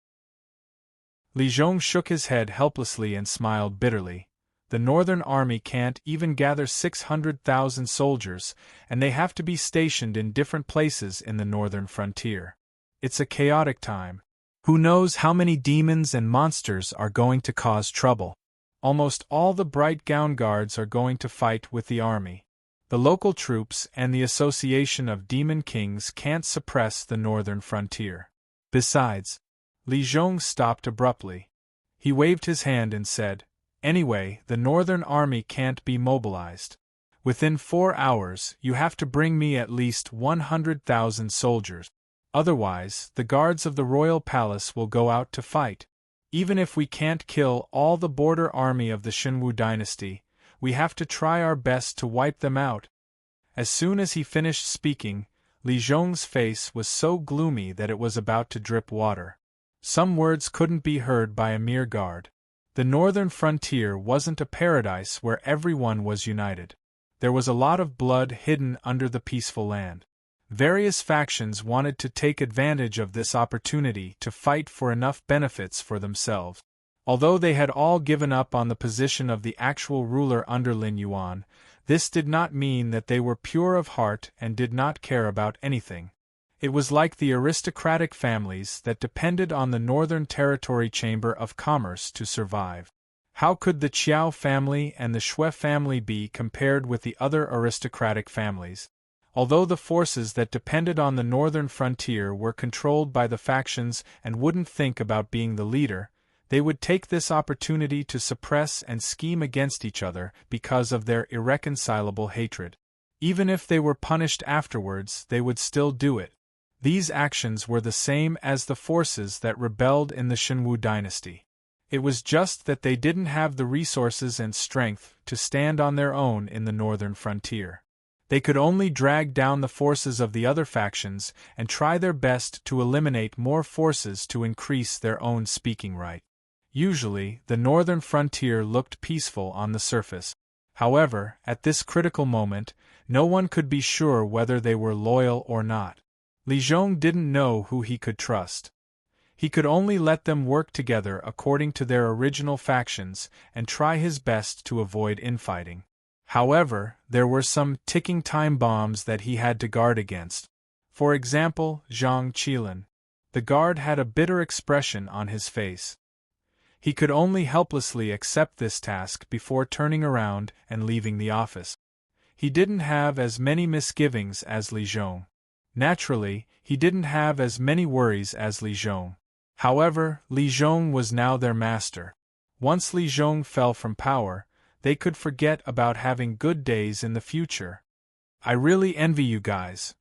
Li Zhong shook his head helplessly and smiled bitterly. The Northern Army can't even gather 600,000 soldiers, and they have to be stationed in different places in the northern frontier. It's a chaotic time. Who knows how many demons and monsters are going to cause trouble? Almost all the bright gown guards are going to fight with the army. The local troops and the Association of Demon Kings can't suppress the northern frontier. Besides, Li Zhong stopped abruptly. He waved his hand and said, "Anyway, the Northern Army can't be mobilized. Within 4 hours, you have to bring me at least 100,000 soldiers. Otherwise, the guards of the royal palace will go out to fight. Even if we can't kill all the border army of the Shenwu dynasty, we have to try our best to wipe them out." As soon as he finished speaking, Li Zhong's face was so gloomy that it was about to drip water. Some words couldn't be heard by a mere guard. The northern frontier wasn't a paradise where everyone was united. There was a lot of blood hidden under the peaceful land. Various factions wanted to take advantage of this opportunity to fight for enough benefits for themselves. Although they had all given up on the position of the actual ruler under Lin Yuan, this did not mean that they were pure of heart and did not care about anything. It was like the aristocratic families that depended on the Northern Territory Chamber of Commerce to survive. How could the Qiao family and the Shui family be compared with the other aristocratic families? Although the forces that depended on the northern frontier were controlled by the factions and wouldn't think about being the leader, they would take this opportunity to suppress and scheme against each other because of their irreconcilable hatred. Even if they were punished afterwards, they would still do it. These actions were the same as the forces that rebelled in the Shenwu dynasty. It was just that they didn't have the resources and strength to stand on their own in the northern frontier. They could only drag down the forces of the other factions and try their best to eliminate more forces to increase their own speaking right. Usually, the northern frontier looked peaceful on the surface. However, at this critical moment, no one could be sure whether they were loyal or not. Li Zhong didn't know who he could trust. He could only let them work together according to their original factions and try his best to avoid infighting. However, there were some ticking time bombs that he had to guard against. For example, Zhang Qilin. The guard had a bitter expression on his face. He could only helplessly accept this task before turning around and leaving the office. He didn't have as many misgivings as Li Zhong. Naturally, he didn't have as many worries as Li Zhong. However, Li Zhong was now their master. Once Li Zhong fell from power, they could forget about having good days in the future. I really envy you guys.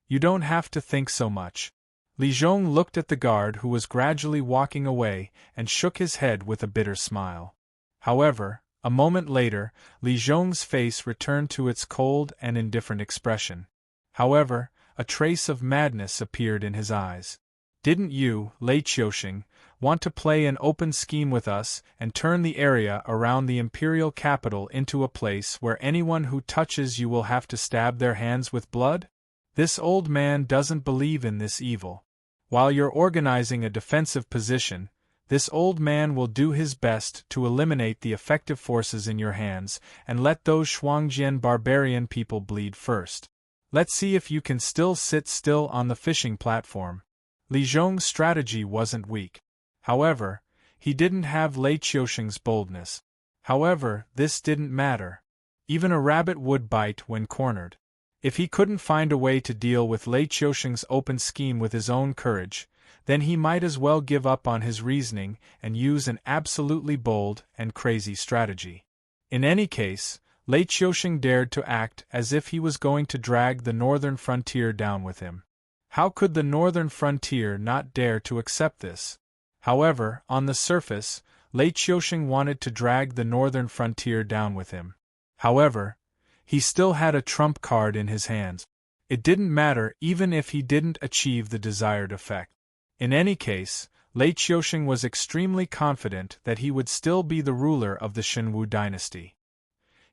You don't have to think so much. Li Zhong looked at the guard who was gradually walking away and shook his head with a bitter smile. However, a moment later, Li Zhong's face returned to its cold and indifferent expression. However, a trace of madness appeared in his eyes. Didn't you, Lei Qiusheng, want to play an open scheme with us and turn the area around the imperial capital into a place where anyone who touches you will have to stab their hands with blood? This old man doesn't believe in this evil. While you're organizing a defensive position, this old man will do his best to eliminate the effective forces in your hands and let those Shuangjian barbarian people bleed first. Let's see if you can still sit still on the fishing platform. Li Zhong's strategy wasn't weak. However, he didn't have Lei Qiusheng's boldness. However, this didn't matter. Even a rabbit would bite when cornered. If he couldn't find a way to deal with Lei Qiusheng's open scheme with his own courage, then he might as well give up on his reasoning and use an absolutely bold and crazy strategy. In any case, Lei Qiusheng dared to act as if he was going to drag the northern frontier down with him. How could the northern frontier not dare to accept this? However, on the surface, Lei Qiusheng wanted to drag the northern frontier down with him. However, he still had a trump card in his hands. It didn't matter even if he didn't achieve the desired effect. In any case, Lei Qiusheng was extremely confident that he would still be the ruler of the Shenwu dynasty.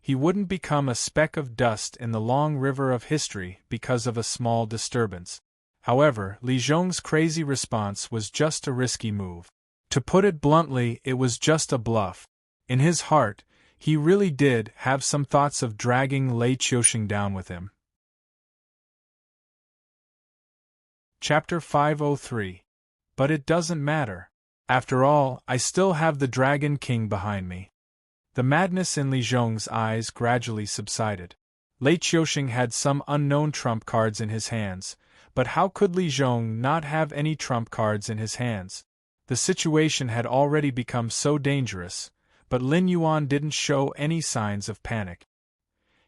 He wouldn't become a speck of dust in the long river of history because of a small disturbance. However, Li Zhong's crazy response was just a risky move. To put it bluntly, it was just a bluff. In his heart, he really did have some thoughts of dragging Lei Qiusheng down with him. Chapter 503. But it doesn't matter. After all, I still have the Dragon King behind me. The madness in Li Zhong's eyes gradually subsided. Lei Qiusheng had some unknown trump cards in his hands, but how could Li Zhong not have any trump cards in his hands? The situation had already become so dangerous, but Lin Yuan didn't show any signs of panic.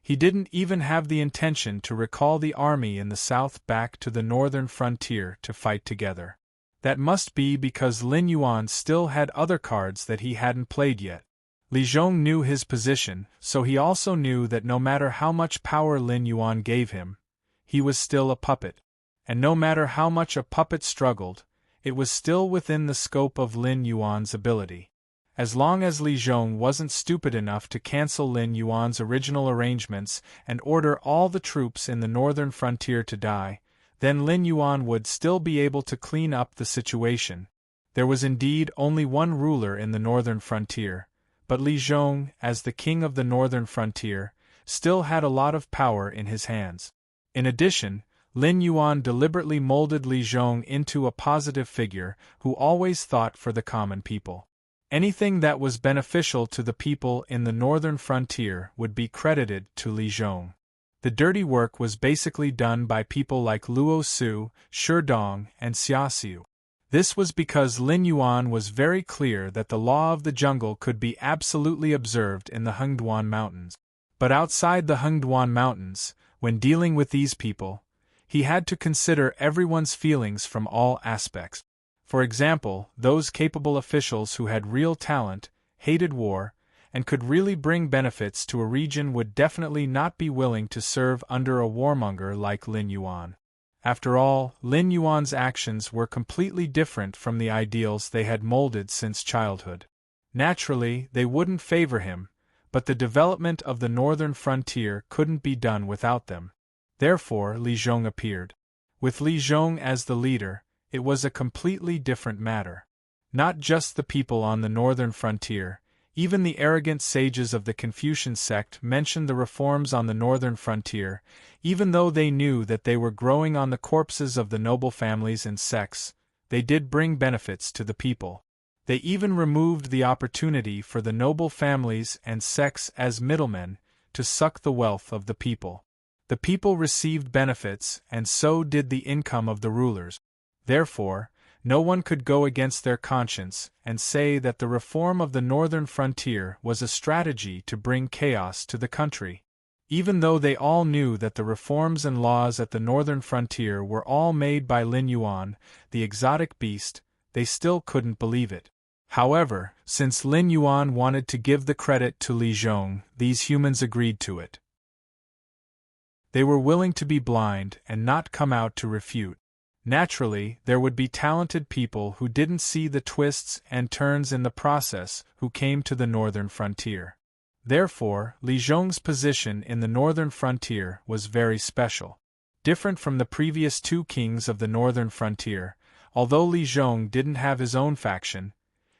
He didn't even have the intention to recall the army in the south back to the northern frontier to fight together. That must be because Lin Yuan still had other cards that he hadn't played yet. Li Zhong knew his position, so he also knew that no matter how much power Lin Yuan gave him, he was still a puppet. And no matter how much a puppet struggled, it was still within the scope of Lin Yuan's ability. As long as Li Zhong wasn't stupid enough to cancel Lin Yuan's original arrangements and order all the troops in the northern frontier to die, then Lin Yuan would still be able to clean up the situation. There was indeed only one ruler in the northern frontier, but Li Zhong, as the king of the northern frontier, still had a lot of power in his hands. In addition, Lin Yuan deliberately molded Li Zhong into a positive figure who always thought for the common people. Anything that was beneficial to the people in the northern frontier would be credited to Li Zhong. The dirty work was basically done by people like Luo Su, Shi Dong, and Xia Xiu. This was because Lin Yuan was very clear that the law of the jungle could be absolutely observed in the Hengduan Mountains. But outside the Hengduan Mountains, when dealing with these people, he had to consider everyone's feelings from all aspects. For example, those capable officials who had real talent, hated war, and could really bring benefits to a region would definitely not be willing to serve under a warmonger like Lin Yuan. After all, Lin Yuan's actions were completely different from the ideals they had molded since childhood. Naturally, they wouldn't favor him, but the development of the northern frontier couldn't be done without them. Therefore, Li Zhong appeared. With Li Zhong as the leader, it was a completely different matter. Not just the people on the northern frontier, even the arrogant sages of the Confucian sect mentioned the reforms on the northern frontier, even though they knew that they were growing on the corpses of the noble families and sects. They did bring benefits to the people. They even removed the opportunity for the noble families and sects as middlemen to suck the wealth of the people. The people received benefits, and so did the income of the rulers. Therefore, no one could go against their conscience and say that the reform of the northern frontier was a strategy to bring chaos to the country. Even though they all knew that the reforms and laws at the northern frontier were all made by Lin Yuan, the exotic beast, they still couldn't believe it. However, since Lin Yuan wanted to give the credit to Li Zhong, these humans agreed to it. They were willing to be blind and not come out to refute. Naturally, there would be talented people who didn't see the twists and turns in the process who came to the northern frontier. Therefore, Li Zhong's position in the northern frontier was very special. Different from the previous two kings of the northern frontier, although Li Zhong didn't have his own faction,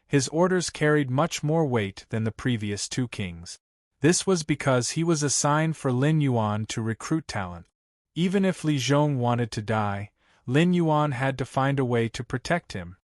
his orders carried much more weight than the previous two kings. This was because he was assigned for Lin Yuan to recruit talent. Even if Li Zhong wanted to die, Lin Yuan had to find a way to protect him.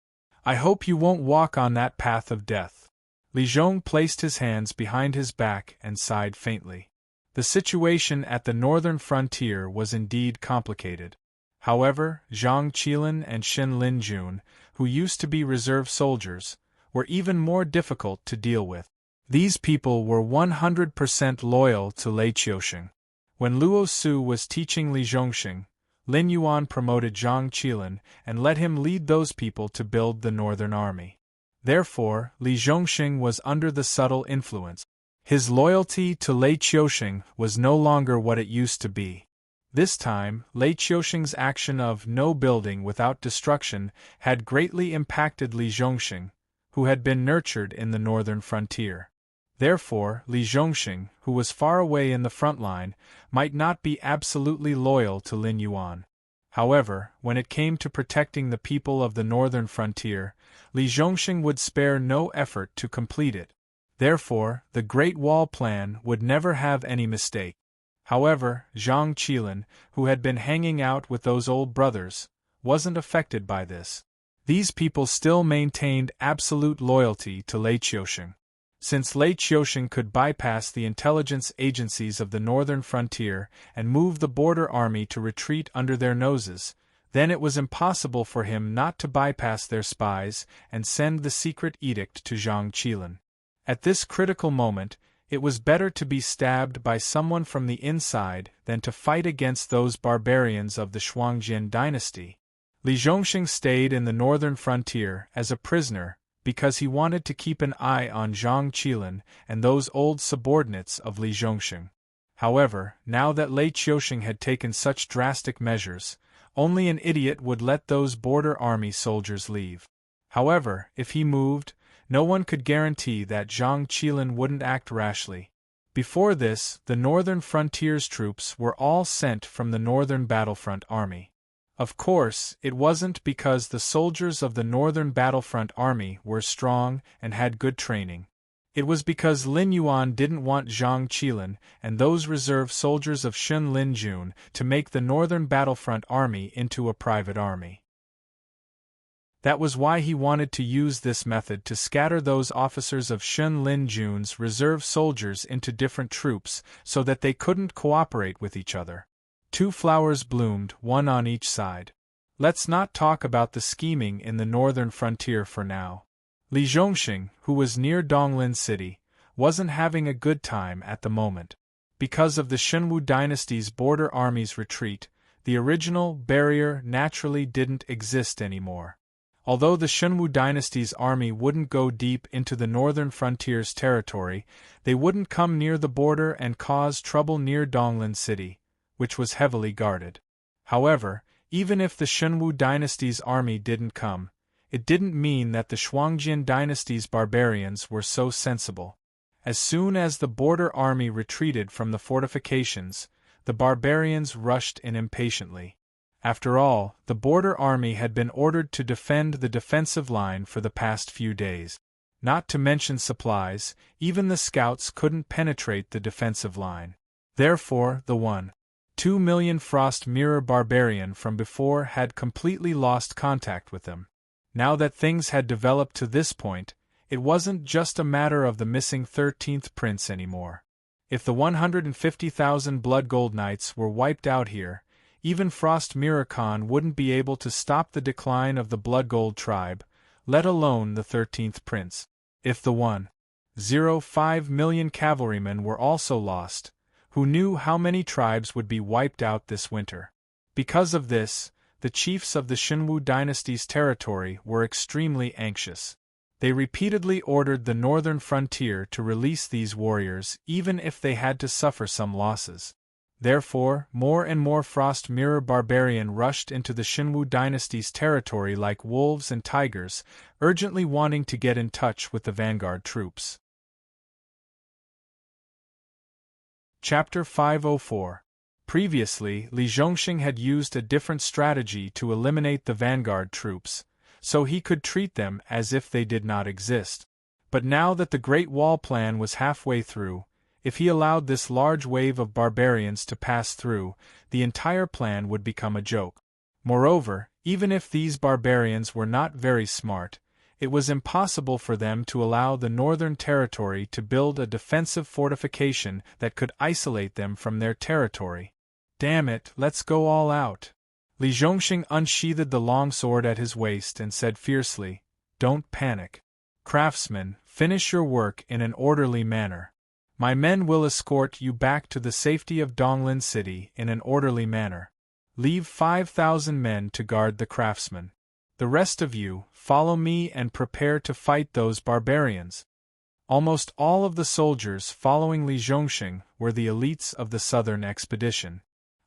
"I hope you won't walk on that path of death." Li Zhong placed his hands behind his back and sighed faintly. The situation at the northern frontier was indeed complicated. However, Zhang Qilin and Shen Linjun, who used to be reserve soldiers, were even more difficult to deal with. These people were 100% loyal to Lei Qiusheng. When Luo Su was teaching Li Zhongxing, Lin Yuan promoted Zhang Qilin and let him lead those people to build the northern army. Therefore, Li Zhongxing was under the subtle influence. His loyalty to Lei Qiusheng was no longer what it used to be. This time, Lei Qiusheng's action of no building without destruction had greatly impacted Li Zhongxing, who had been nurtured in the northern frontier. Therefore, Li Zhongxing, who was far away in the front line, might not be absolutely loyal to Lin Yuan. However, when it came to protecting the people of the northern frontier, Li Zhongxing would spare no effort to complete it. Therefore, the Great Wall plan would never have any mistake. However, Zhang Qilin, who had been hanging out with those old brothers, wasn't affected by this. These people still maintained absolute loyalty to Lei Qiusheng. Since Lei Qiusheng could bypass the intelligence agencies of the northern frontier and move the border army to retreat under their noses, then it was impossible for him not to bypass their spies and send the secret edict to Zhang Qilin. At this critical moment, it was better to be stabbed by someone from the inside than to fight against those barbarians of the Shuangjian dynasty. Li Zhongxing stayed in the northern frontier as a prisoner because he wanted to keep an eye on Zhang Qilin and those old subordinates of Li Zhongxing. However, now that Lei Qiusheng had taken such drastic measures, only an idiot would let those border army soldiers leave. However, if he moved, no one could guarantee that Zhang Qilin wouldn't act rashly. Before this, the northern frontier's troops were all sent from the northern battlefront army. Of course, it wasn't because the soldiers of the northern battlefront army were strong and had good training. It was because Lin Yuan didn't want Zhang Qilin and those reserve soldiers of Shen Linjun to make the northern battlefront army into a private army. That was why he wanted to use this method to scatter those officers of Shen Linjun's reserve soldiers into different troops so that they couldn't cooperate with each other. Two flowers bloomed, one on each side. Let's not talk about the scheming in the northern frontier for now. Li Zhongxing, who was near Donglin City, wasn't having a good time at the moment. Because of the Shenwu dynasty's border army's retreat, the original barrier naturally didn't exist anymore. Although the Shenwu dynasty's army wouldn't go deep into the northern frontier's territory, they wouldn't come near the border and cause trouble near Donglin City, which was heavily guarded. However, even if the Shenwu dynasty's army didn't come, it didn't mean that the Shuangjian dynasty's barbarians were so sensible. As soon as the border army retreated from the fortifications, the barbarians rushed in impatiently. After all, the border army had been ordered to defend the defensive line for the past few days. Not to mention supplies, even the scouts couldn't penetrate the defensive line. Therefore, the 1.2 million frost mirror barbarian from before had completely lost contact with them. Now that things had developed to this point, it wasn't just a matter of the missing 13th prince anymore. If the 150,000 Blood Gold Knights were wiped out here, even Frost Mirror Khan wouldn't be able to stop the decline of the Blood Gold tribe, let alone the 13th prince. If the 1.05 million cavalrymen were also lost, who knew how many tribes would be wiped out this winter? Because of this, the chiefs of the Shenwu dynasty's territory were extremely anxious. They repeatedly ordered the northern frontier to release these warriors even if they had to suffer some losses. Therefore, more and more Frost Mirror Barbarian rushed into the Shenwu dynasty's territory like wolves and tigers, urgently wanting to get in touch with the vanguard troops. Chapter 504. Previously, Li Zhongxing had used a different strategy to eliminate the vanguard troops, so he could treat them as if they did not exist. But now that the Great Wall plan was halfway through, if he allowed this large wave of barbarians to pass through, the entire plan would become a joke. Moreover, even if these barbarians were not very smart, it was impossible for them to allow the northern territory to build a defensive fortification that could isolate them from their territory. Damn it, let's go all out. Li Zhongxing unsheathed the long sword at his waist and said fiercely, "Don't panic. Craftsmen, finish your work in an orderly manner. My men will escort you back to the safety of Donglin City in an orderly manner. Leave 5,000 men to guard the craftsmen. The rest of you, follow me and prepare to fight those barbarians." Almost all of the soldiers following Li Zhongxing were the elites of the southern expedition.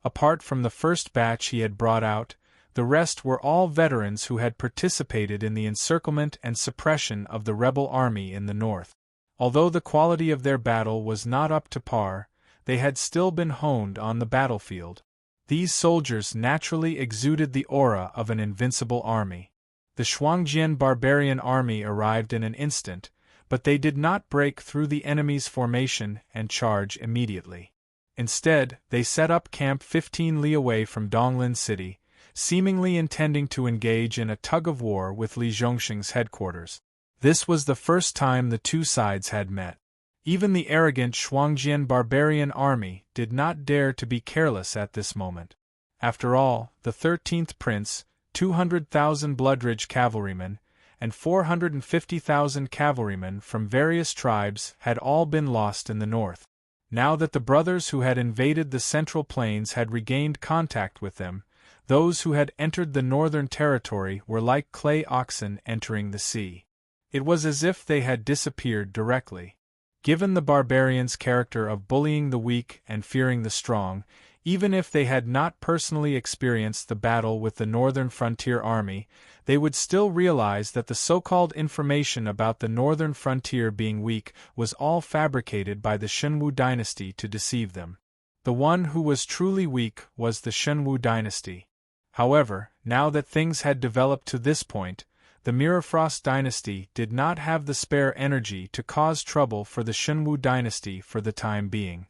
Apart from the first batch he had brought out, the rest were all veterans who had participated in the encirclement and suppression of the rebel army in the north. Although the quality of their battle was not up to par, they had still been honed on the battlefield. These soldiers naturally exuded the aura of an invincible army. The Shuangjian barbarian army arrived in an instant, but they did not break through the enemy's formation and charge immediately. Instead, they set up camp 15 li away from Donglin City, seemingly intending to engage in a tug-of-war with Li Zhongxing's headquarters. This was the first time the two sides had met. Even the arrogant Shuangjian barbarian army did not dare to be careless at this moment. After all, the 13th prince, 200,000 Bloodridge cavalrymen, and 450,000 cavalrymen from various tribes had all been lost in the north. Now that the brothers who had invaded the Central Plains had regained contact with them, those who had entered the northern territory were like clay oxen entering the sea. It was as if they had disappeared directly. Given the barbarians' character of bullying the weak and fearing the strong, even if they had not personally experienced the battle with the northern frontier army, they would still realize that the so-called information about the northern frontier being weak was all fabricated by the Shenwu dynasty to deceive them. The one who was truly weak was the Shenwu dynasty. However, now that things had developed to this point, the Mirrorfrost dynasty did not have the spare energy to cause trouble for the Shenwu dynasty for the time being.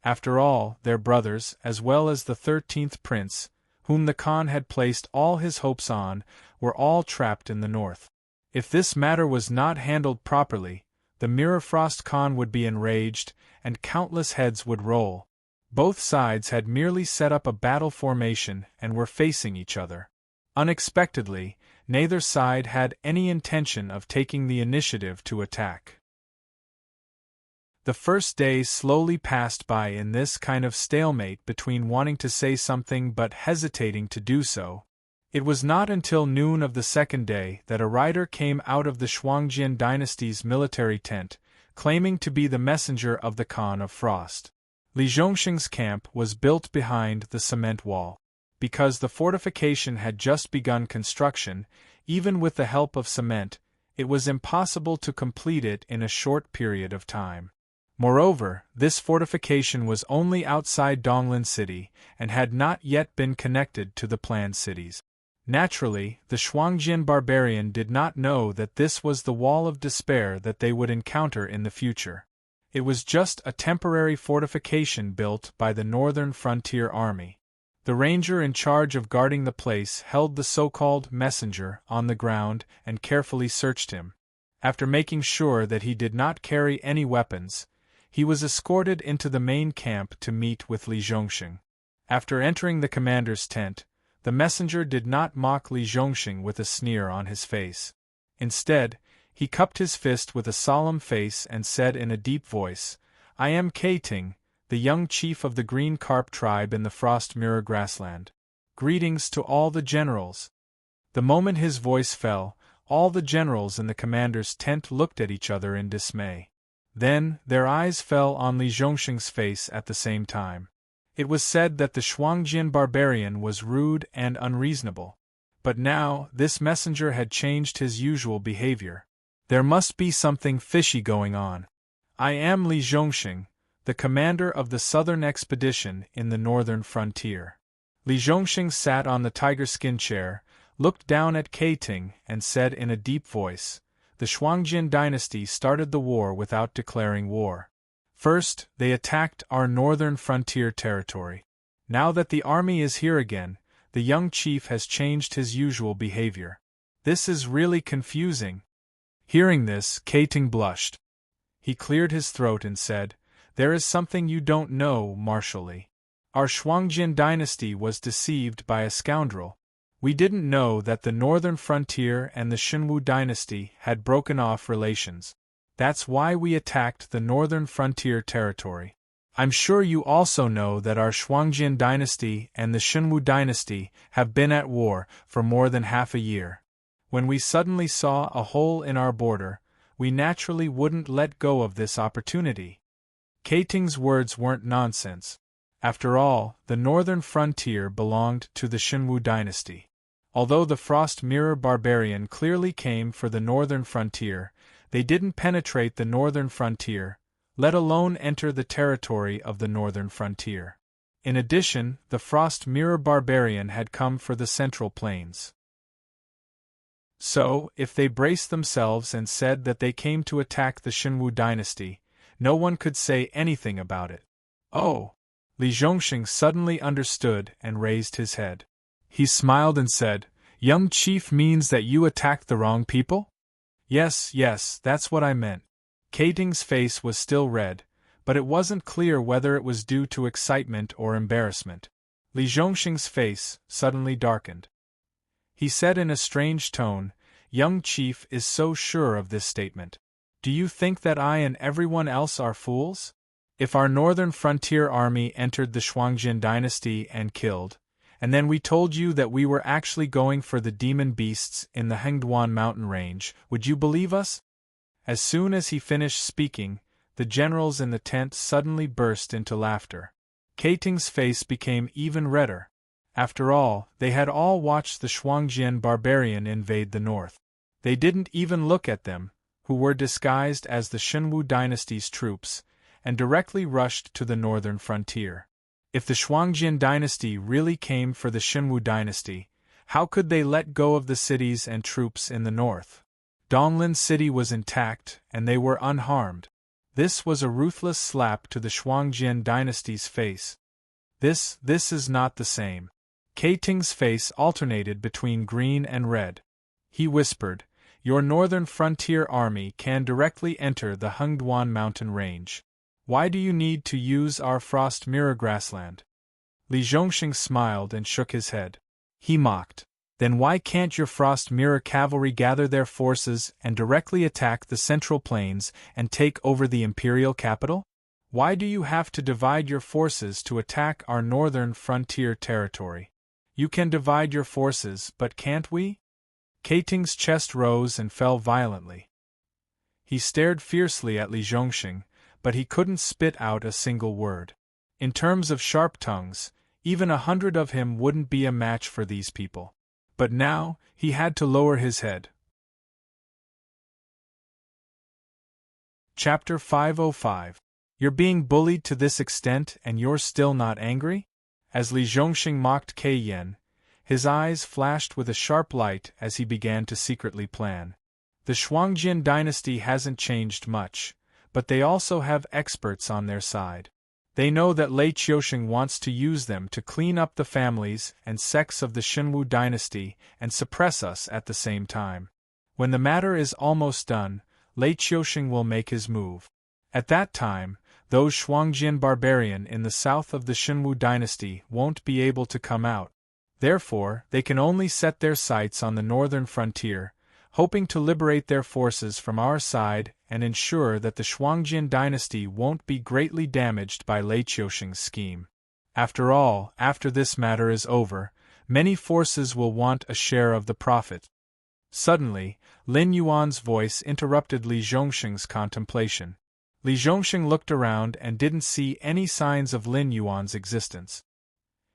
After all, their brothers, as well as the 13th prince, whom the Khan had placed all his hopes on, were all trapped in the north. If this matter was not handled properly, the Mirrorfrost Khan would be enraged, and countless heads would roll. Both sides had merely set up a battle formation and were facing each other. Unexpectedly, neither side had any intention of taking the initiative to attack. The first day slowly passed by in this kind of stalemate between wanting to say something but hesitating to do so. It was not until noon of the second day that a rider came out of the Shuangjian dynasty's military tent, claiming to be the messenger of the Khan of Frost. Li Zhongxing's camp was built behind the cement wall. Because the fortification had just begun construction, even with the help of cement, it was impossible to complete it in a short period of time. Moreover, this fortification was only outside Donglin City and had not yet been connected to the planned cities. Naturally, the Shuangjin barbarian did not know that this was the wall of despair that they would encounter in the future. It was just a temporary fortification built by the Northern Frontier Army. The ranger in charge of guarding the place held the so-called messenger on the ground and carefully searched him. After making sure that he did not carry any weapons, he was escorted into the main camp to meet with Li Zhongxing. After entering the commander's tent, the messenger did not mock Li Zhongxing with a sneer on his face. Instead, he cupped his fist with a solemn face and said in a deep voice, "I am Keiting, the young chief of the Green Carp tribe in the Frost Mirror Grassland. Greetings to all the generals." The moment his voice fell, all the generals in the commander's tent looked at each other in dismay. Then, their eyes fell on Li Zhongxing's face at the same time. It was said that the Shuangjin barbarian was rude and unreasonable. But now, this messenger had changed his usual behavior. There must be something fishy going on. "I am Li Zhongxing, the commander of the southern expedition in the northern frontier." Li Zhongxing sat on the tiger skin chair, looked down at Keiting, and said in a deep voice, "The Shuangjin dynasty started the war without declaring war. First, they attacked our northern frontier territory. Now that the army is here again, the young chief has changed his usual behavior. This is really confusing." Hearing this, Keiting blushed. He cleared his throat and said, "There is something you don't know, Marshal Li. Our Shuangjin dynasty was deceived by a scoundrel. We didn't know that the northern frontier and the Shenwu dynasty had broken off relations. That's why we attacked the northern frontier territory. I'm sure you also know that our Shuangjin dynasty and the Shenwu dynasty have been at war for more than half a year. When we suddenly saw a hole in our border, we naturally wouldn't let go of this opportunity." Keiting's words weren't nonsense. After all, the northern frontier belonged to the Shenwu dynasty. Although the Frost Mirror barbarian clearly came for the northern frontier, they didn't penetrate the northern frontier, let alone enter the territory of the northern frontier. In addition, the Frost Mirror barbarian had come for the Central Plains. So, if they braced themselves and said that they came to attack the Shenwu dynasty, no one could say anything about it. "Oh!" Li Zhongxing suddenly understood and raised his head. He smiled and said, "Young chief means that you attacked the wrong people?" Yes, that's what I meant." Keiting's face was still red, but it wasn't clear whether it was due to excitement or embarrassment. Li Zhongxing's face suddenly darkened. He said in a strange tone, "Young chief is so sure of this statement. Do you think that I and everyone else are fools? If our northern frontier army entered the Shuangjin dynasty and killed, and then we told you that we were actually going for the demon beasts in the Hengduan mountain range, would you believe us?" As soon as he finished speaking, the generals in the tent suddenly burst into laughter. Keiting's face became even redder. After all, they had all watched the Shuangjin barbarian invade the north. They didn't even look at them, who were disguised as the Shenwu dynasty's troops, and directly rushed to the northern frontier. If the Shuangjin dynasty really came for the Shenwu dynasty, how could they let go of the cities and troops in the north? Donglin City was intact, and they were unharmed. This was a ruthless slap to the Shuangjin dynasty's face. This is not the same. Keiting's face alternated between green and red. He whispered, "Your northern frontier army can directly enter the Hengduan mountain range. Why do you need to use our Frost Mirror grassland?" Li Zhongxing smiled and shook his head. He mocked, "Then why can't your Frost Mirror cavalry gather their forces and directly attack the Central Plains and take over the imperial capital? Why do you have to divide your forces to attack our northern frontier territory? You can divide your forces, but can't we?" Keiting's chest rose and fell violently. He stared fiercely at Li Zhongxing, but he couldn't spit out a single word. In terms of sharp tongues, even 100 of him wouldn't be a match for these people. But now, he had to lower his head. Chapter 505. You're being bullied to this extent and you're still not angry? As Li Zhongxing mocked Kai Yen, his eyes flashed with a sharp light as he began to secretly plan. The Shuangjin dynasty hasn't changed much, but they also have experts on their side. They know that Lei Qiusheng wants to use them to clean up the families and sects of the Shenwu dynasty and suppress us at the same time. When the matter is almost done, Lei Qiusheng will make his move. At that time, those Shuangjin barbarian in the south of the Shenwu dynasty won't be able to come out. Therefore, they can only set their sights on the northern frontier, hoping to liberate their forces from our side and ensure that the Shuangjin dynasty won't be greatly damaged by Lei Qiusheng's scheme. After all, after this matter is over, many forces will want a share of the profit. Suddenly, Lin Yuan's voice interrupted Li Zhongxing's contemplation. Li Zhongxing looked around and didn't see any signs of Lin Yuan's existence.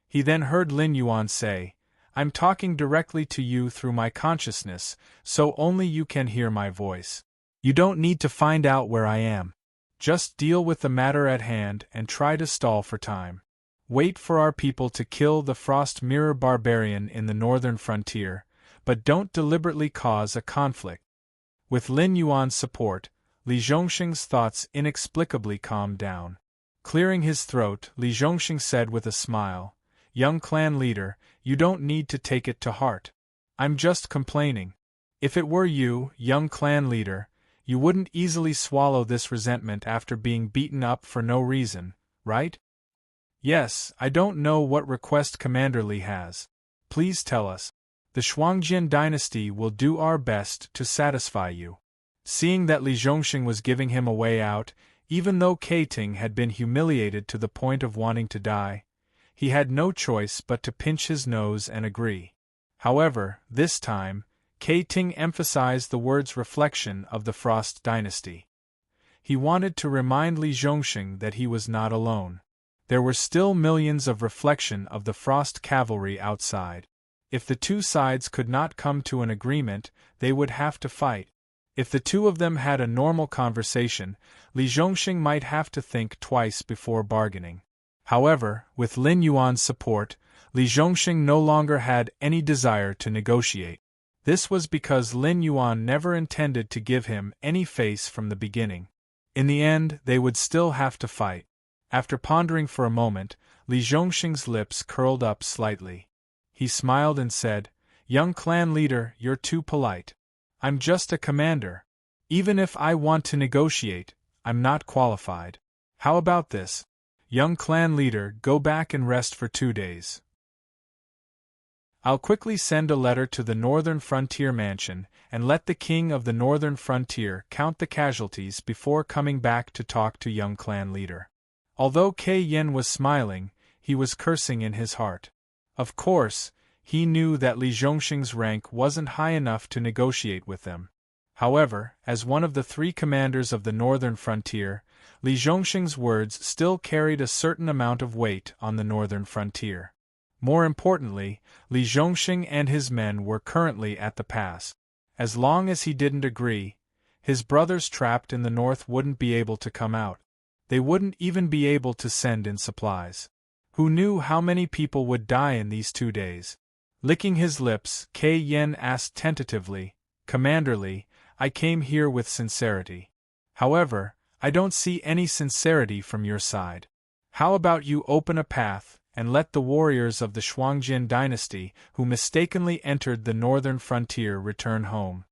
He then heard Lin Yuan say, "I'm talking directly to you through my consciousness, so only you can hear my voice. You don't need to find out where I am. Just deal with the matter at hand and try to stall for time. Wait for our people to kill the Frost Mirror barbarian in the northern frontier, but don't deliberately cause a conflict." With Lin Yuan's support, Li Zhongxing's thoughts inexplicably calmed down. Clearing his throat, Li Zhongxing said with a smile, "Young clan leader, you don't need to take it to heart. I'm just complaining. If it were you, young clan leader, you wouldn't easily swallow this resentment after being beaten up for no reason, right?" "Yes, I don't know what request Commander Li has. Please tell us. The Shuangjin dynasty will do our best to satisfy you." Seeing that Li Zhongxing was giving him a way out, even though Keiting had been humiliated to the point of wanting to die, he had no choice but to pinch his nose and agree. However, this time, Keiting emphasized the words reflection of the Frost dynasty. He wanted to remind Li Zhongxing that he was not alone. There were still millions of reflection of the Frost cavalry outside. If the two sides could not come to an agreement, they would have to fight. If the two of them had a normal conversation, Li Zhongxing might have to think twice before bargaining. However, with Lin Yuan's support, Li Zhongxing no longer had any desire to negotiate. This was because Lin Yuan never intended to give him any face from the beginning. In the end, they would still have to fight. After pondering for a moment, Li Zhongxing's lips curled up slightly. He smiled and said, "Young clan leader, you're too polite. I'm just a commander. Even if I want to negotiate, I'm not qualified. How about this? Young clan leader, go back and rest for 2 days. I'll quickly send a letter to the Northern Frontier Mansion and let the king of the Northern Frontier count the casualties before coming back to talk to young clan leader." Although Kai Yen was smiling, he was cursing in his heart. Of course, he knew that Li Zhongxing's rank wasn't high enough to negotiate with them. However, as one of the 3 commanders of the northern frontier, Li Zhongxing's words still carried a certain amount of weight on the northern frontier. More importantly, Li Zhongxing and his men were currently at the pass. As long as he didn't agree, his brothers trapped in the north wouldn't be able to come out. They wouldn't even be able to send in supplies. Who knew how many people would die in these 2 days? Licking his lips, Kai Yen asked tentatively, "Commander Li, I came here with sincerity. However, I don't see any sincerity from your side. How about you open a path and let the warriors of the Shuangjin dynasty who mistakenly entered the northern frontier return home?"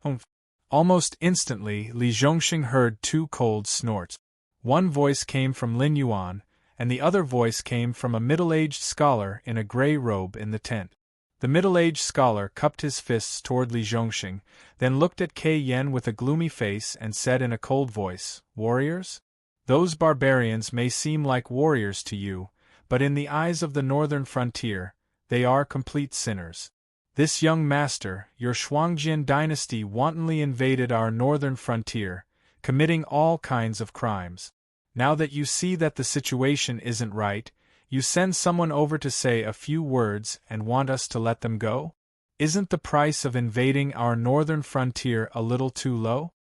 Humph. Almost instantly, Li Zhongxing heard 2 cold snorts. One voice came from Lin Yuan, and the other voice came from a middle-aged scholar in a gray robe in the tent. The middle-aged scholar cupped his fists toward Li Zhongxing, then looked at Kai Yen with a gloomy face and said in a cold voice, "Warriors? Those barbarians may seem like warriors to you, but in the eyes of the northern frontier, they are complete sinners. This young master, your Shuangjin dynasty wantonly invaded our northern frontier, committing all kinds of crimes. Now that you see that the situation isn't right, you send someone over to say a few words and want us to let them go? Isn't the price of invading our northern frontier a little too low?"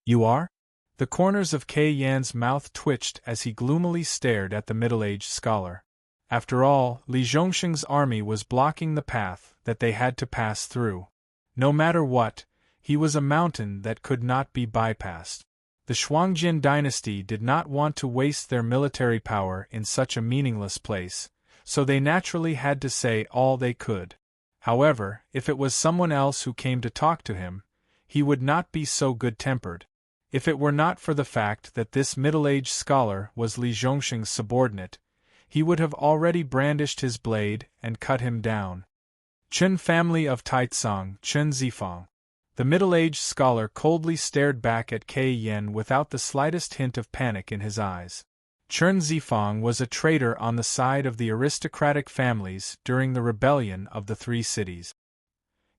"You are?" The corners of Kei Yan's mouth twitched as he gloomily stared at the middle-aged scholar. After all, Li Zhongxing's army was blocking the path that they had to pass through. No matter what, he was a mountain that could not be bypassed. The Shuangjin dynasty did not want to waste their military power in such a meaningless place, so they naturally had to say all they could. However, if it was someone else who came to talk to him, he would not be so good-tempered. If it were not for the fact that this middle-aged scholar was Li Zhongxing's subordinate, he would have already brandished his blade and cut him down. Chun family of Taicang, Chun Zifang. The middle-aged scholar coldly stared back at Kei Yan without the slightest hint of panic in his eyes. Chun Zifang was a traitor on the side of the aristocratic families during the rebellion of the Three Cities.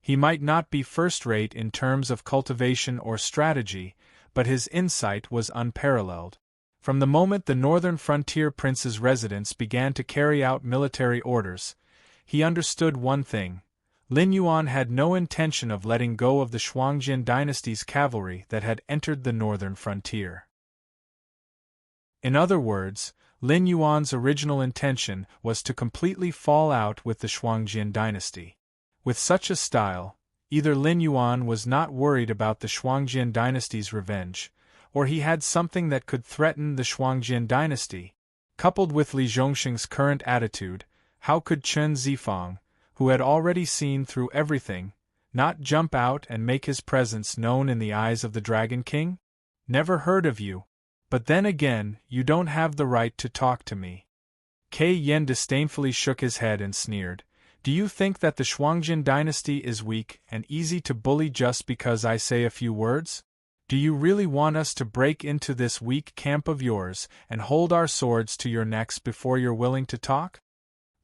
He might not be first-rate in terms of cultivation or strategy, but his insight was unparalleled. From the moment the northern frontier prince's residents began to carry out military orders, he understood one thing: Lin Yuan had no intention of letting go of the Shuangjin dynasty's cavalry that had entered the northern frontier. In other words, Lin Yuan's original intention was to completely fall out with the Shuangjin dynasty. With such a style, either Lin Yuan was not worried about the Shuangjin dynasty's revenge, or he had something that could threaten the Shuangjin dynasty. Coupled with Li Zhongxing's current attitude, how could Chun Zifang, who had already seen through everything, not jump out and make his presence known in the eyes of the Dragon King? Never heard of you. But then again, you don't have the right to talk to me. Kei Yan disdainfully shook his head and sneered. Do you think that the Shuangjin dynasty is weak and easy to bully just because I say a few words? Do you really want us to break into this weak camp of yours and hold our swords to your necks before you're willing to talk?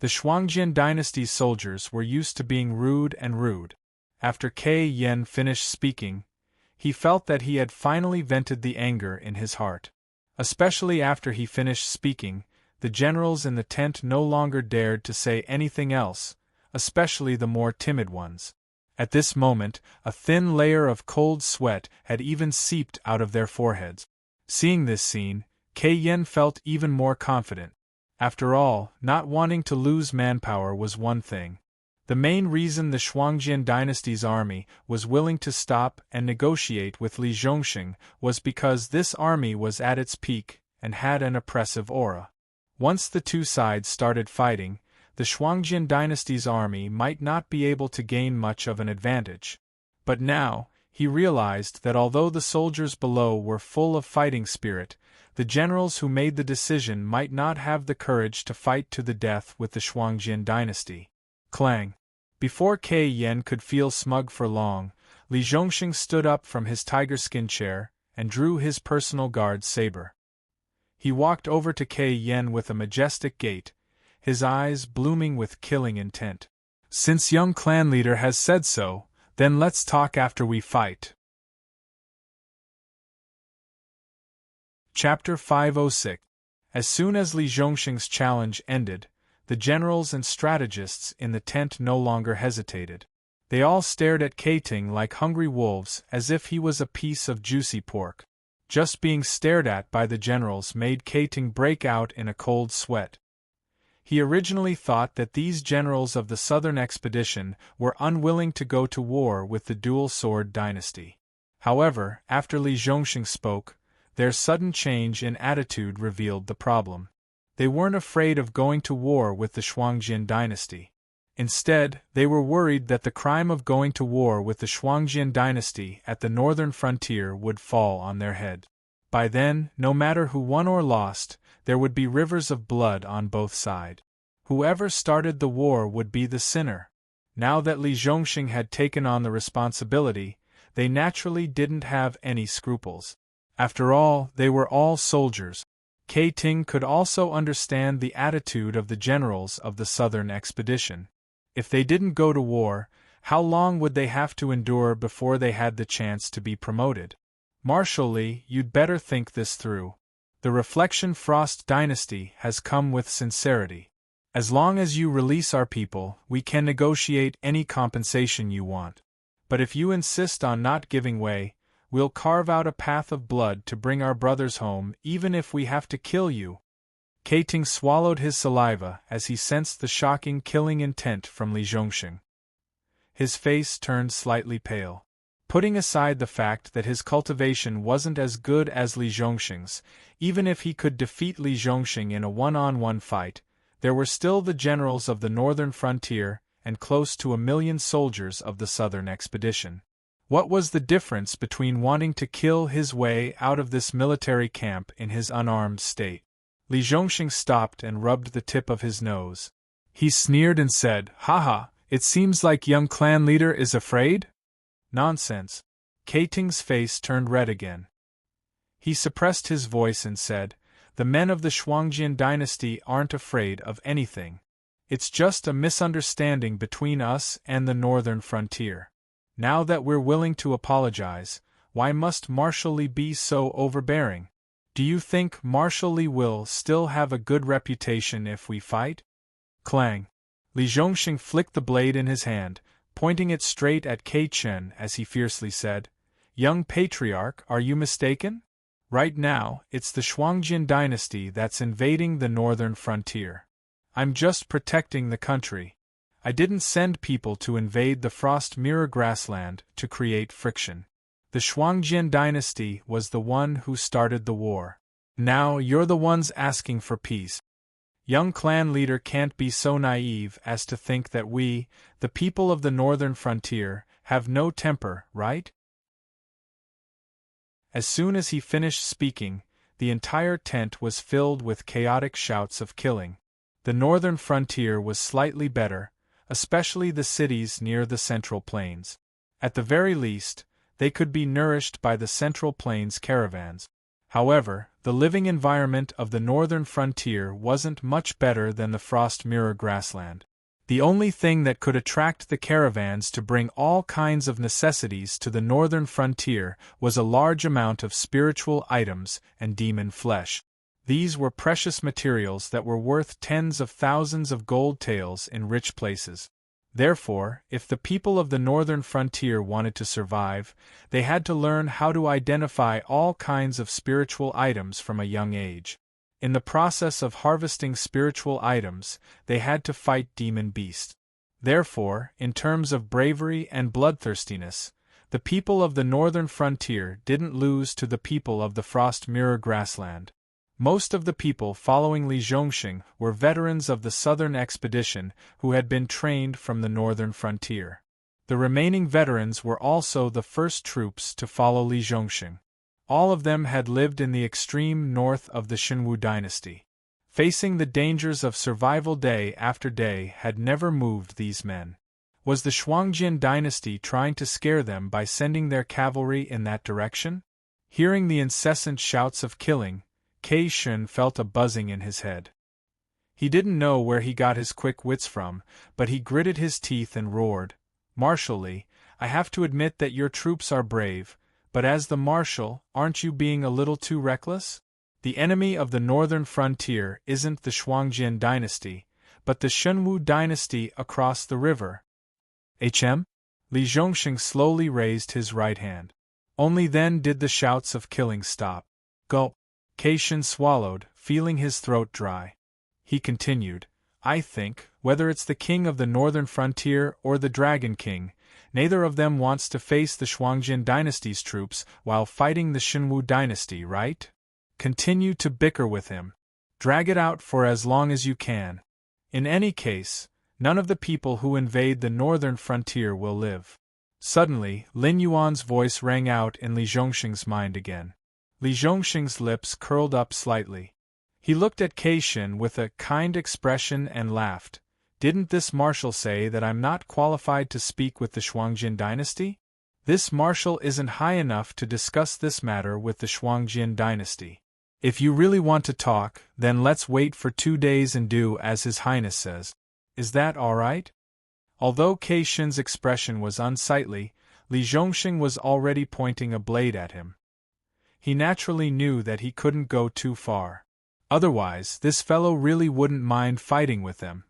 The Shuangjin dynasty's soldiers were used to being rude and rude. After Kei Yan finished speaking, he felt that he had finally vented the anger in his heart. Especially after he finished speaking, the generals in the tent no longer dared to say anything else, especially the more timid ones. At this moment, a thin layer of cold sweat had even seeped out of their foreheads. Seeing this scene, Kei Yan felt even more confident. After all, not wanting to lose manpower was one thing. The main reason the Shuangjin dynasty's army was willing to stop and negotiate with Li Zhongxing was because this army was at its peak and had an oppressive aura. Once the two sides started fighting, the Shuangjin dynasty's army might not be able to gain much of an advantage. But now, he realized that although the soldiers below were full of fighting spirit, the generals who made the decision might not have the courage to fight to the death with the Shuangjin dynasty. Clang! Before Kei Yan could feel smug for long, Li Zhongxing stood up from his tiger-skin chair and drew his personal guard saber. He walked over to Kei Yan with a majestic gait, his eyes blooming with killing intent. Since young clan leader has said so, then let's talk after we fight. Chapter 506. As soon as Li Zhongxing's challenge ended, the generals and strategists in the tent no longer hesitated. They all stared at Keiting like hungry wolves, as if he was a piece of juicy pork. Just being stared at by the generals made Keiting break out in a cold sweat. He originally thought that these generals of the southern expedition were unwilling to go to war with the dual-sword dynasty. However, after Li Zhongxing spoke, their sudden change in attitude revealed the problem. They weren't afraid of going to war with the Shuangjin dynasty. Instead, they were worried that the crime of going to war with the Shuangjin dynasty at the northern frontier would fall on their head. By then, no matter who won or lost, there would be rivers of blood on both sides. Whoever started the war would be the sinner. Now that Li Zhongxing had taken on the responsibility, they naturally didn't have any scruples. After all, they were all soldiers. Keiting could also understand the attitude of the generals of the southern expedition. If they didn't go to war, how long would they have to endure before they had the chance to be promoted? Marshal Li, you'd better think this through. The Reflection Frost dynasty has come with sincerity. As long as you release our people, we can negotiate any compensation you want. But if you insist on not giving way, We'll carve out a path of blood to bring our brothers home, even if we have to kill you. Keiting swallowed his saliva as he sensed the shocking killing intent from Li Zhongxing. His face turned slightly pale. Putting aside the fact that his cultivation wasn't as good as Li Zhongxing's, even if he could defeat Li Zhongxing in a one-on-one fight, there were still the generals of the northern frontier and close to 1 million soldiers of the southern expedition. What was the difference between wanting to kill his way out of this military camp in his unarmed state? Li Zhongxing stopped and rubbed the tip of his nose. He sneered and said, "Haha, it seems like young clan leader is afraid?" "Nonsense." Keiting's face turned red again. He suppressed his voice and said, "The men of the Shuangjian dynasty aren't afraid of anything. It's just a misunderstanding between us and the northern frontier. Now that we're willing to apologize, why must Marshal Li be so overbearing? Do you think Marshal Li will still have a good reputation if we fight?" Clang! Li Zhongxing flicked the blade in his hand, pointing it straight at Kei Chen as he fiercely said, "Young patriarch, are you mistaken? Right now, it's the Shuangjian dynasty that's invading the northern frontier. I'm just protecting the country. I didn't send people to invade the Frost Mirror grassland to create friction. The Shuangjian dynasty was the one who started the war. Now you're the ones asking for peace. Young clan leader can't be so naive as to think that we, the people of the northern frontier, have no temper, right?" As soon as he finished speaking, the entire tent was filled with chaotic shouts of killing. The northern frontier was slightly better, especially the cities near the Central Plains. At the very least, they could be nourished by the Central Plains caravans. However, the living environment of the northern frontier wasn't much better than the Frost Mirror grassland. The only thing that could attract the caravans to bring all kinds of necessities to the northern frontier was a large amount of spiritual items and demon flesh. These were precious materials that were worth tens of thousands of gold taels in rich places. Therefore, if the people of the northern frontier wanted to survive, they had to learn how to identify all kinds of spiritual items from a young age. In the process of harvesting spiritual items, they had to fight demon beasts. Therefore, in terms of bravery and bloodthirstiness, the people of the northern frontier didn't lose to the people of the Frost Mirror grassland. Most of the people following Li Zhongxing were veterans of the southern expedition who had been trained from the northern frontier. The remaining veterans were also the first troops to follow Li Zhongxing. All of them had lived in the extreme north of the Shenwu dynasty. Facing the dangers of survival day after day had never moved these men. Was the Shuangjian dynasty trying to scare them by sending their cavalry in that direction? Hearing the incessant shouts of killing, Kei Shun felt a buzzing in his head. He didn't know where he got his quick wits from, but he gritted his teeth and roared, "Marshal Li, I have to admit that your troops are brave, but as the marshal, aren't you being a little too reckless? The enemy of the northern frontier isn't the Shuangjian dynasty, but the Shenwu dynasty across the river." "HM?" Li Zhongxing slowly raised his right hand. Only then did the shouts of killing stop. "Gulp." Kei Shun swallowed, feeling his throat dry. He continued, "I think, whether it's the king of the northern frontier or the Dragon King, neither of them wants to face the Shuangjian dynasty's troops while fighting the Shenwu dynasty, right? Continue to bicker with him. Drag it out for as long as you can. In any case, none of the people who invade the northern frontier will live." Suddenly, Lin Yuan's voice rang out in Li Zhongxing's mind again. Li Zhongxing's lips curled up slightly. He looked at Kei Shun with a kind expression and laughed. "Didn't this marshal say that I'm not qualified to speak with the Shuangjian dynasty? This marshal isn't high enough to discuss this matter with the Shuangjian dynasty. If you really want to talk, then let's wait for 2 days and do as His Highness says. Is that all right?" Although Kei Shun's expression was unsightly, Li Zhongxing was already pointing a blade at him. He naturally knew that he couldn't go too far. Otherwise, this fellow really wouldn't mind fighting with them.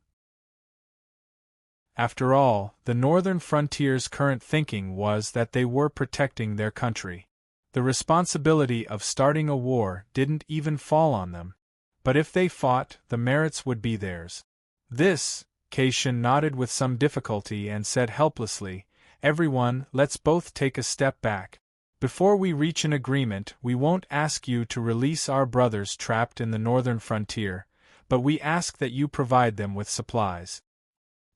After all, the northern frontier's current thinking was that they were protecting their country. The responsibility of starting a war didn't even fall on them. But if they fought, the merits would be theirs. This, Caitian nodded with some difficulty and said helplessly, "Everyone, let's both take a step back. Before we reach an agreement, we won't ask you to release our brothers trapped in the northern frontier, but we ask that you provide them with supplies."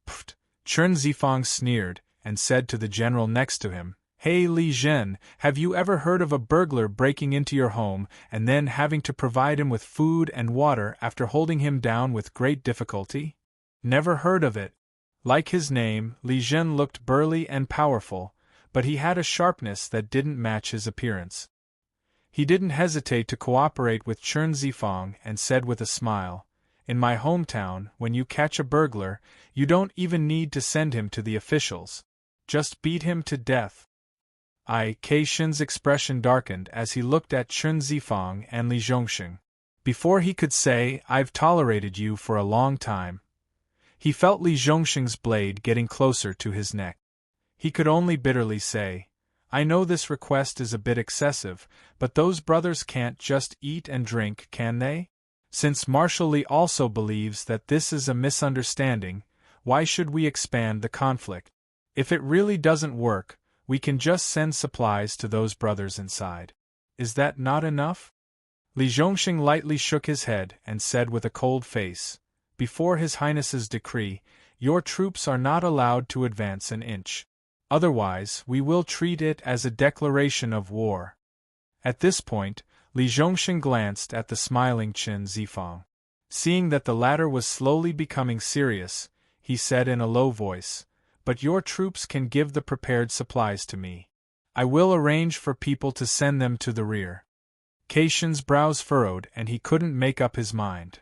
Pfft! Chen Zifang sneered, and said to the general next to him, "Hey Li Zhen, have you ever heard of a burglar breaking into your home and then having to provide him with food and water after holding him down with great difficulty?" "Never heard of it." Like his name, Li Zhen looked burly and powerful, but he had a sharpness that didn't match his appearance. He didn't hesitate to cooperate with Chen Zifang and said with a smile, "In my hometown, when you catch a burglar, you don't even need to send him to the officials. Just beat him to death." Caitian's expression darkened as he looked at Chen Zifang and Li Zhongxing. Before he could say, "I've tolerated you for a long time," he felt Li Zhongxing's blade getting closer to his neck. He could only bitterly say, "I know this request is a bit excessive, but those brothers can't just eat and drink, can they? Since Marshal Li also believes that this is a misunderstanding, why should we expand the conflict? If it really doesn't work, we can just send supplies to those brothers inside. Is that not enough?" Li Zhongxing lightly shook his head and said with a cold face, "Before His Highness's decree, your troops are not allowed to advance an inch. Otherwise, we will treat it as a declaration of war." At this point, Li Zhongxing glanced at the smiling Chen Zifang. Seeing that the latter was slowly becoming serious, he said in a low voice, "But your troops can give the prepared supplies to me. I will arrange for people to send them to the rear." Caitian's brows furrowed and he couldn't make up his mind.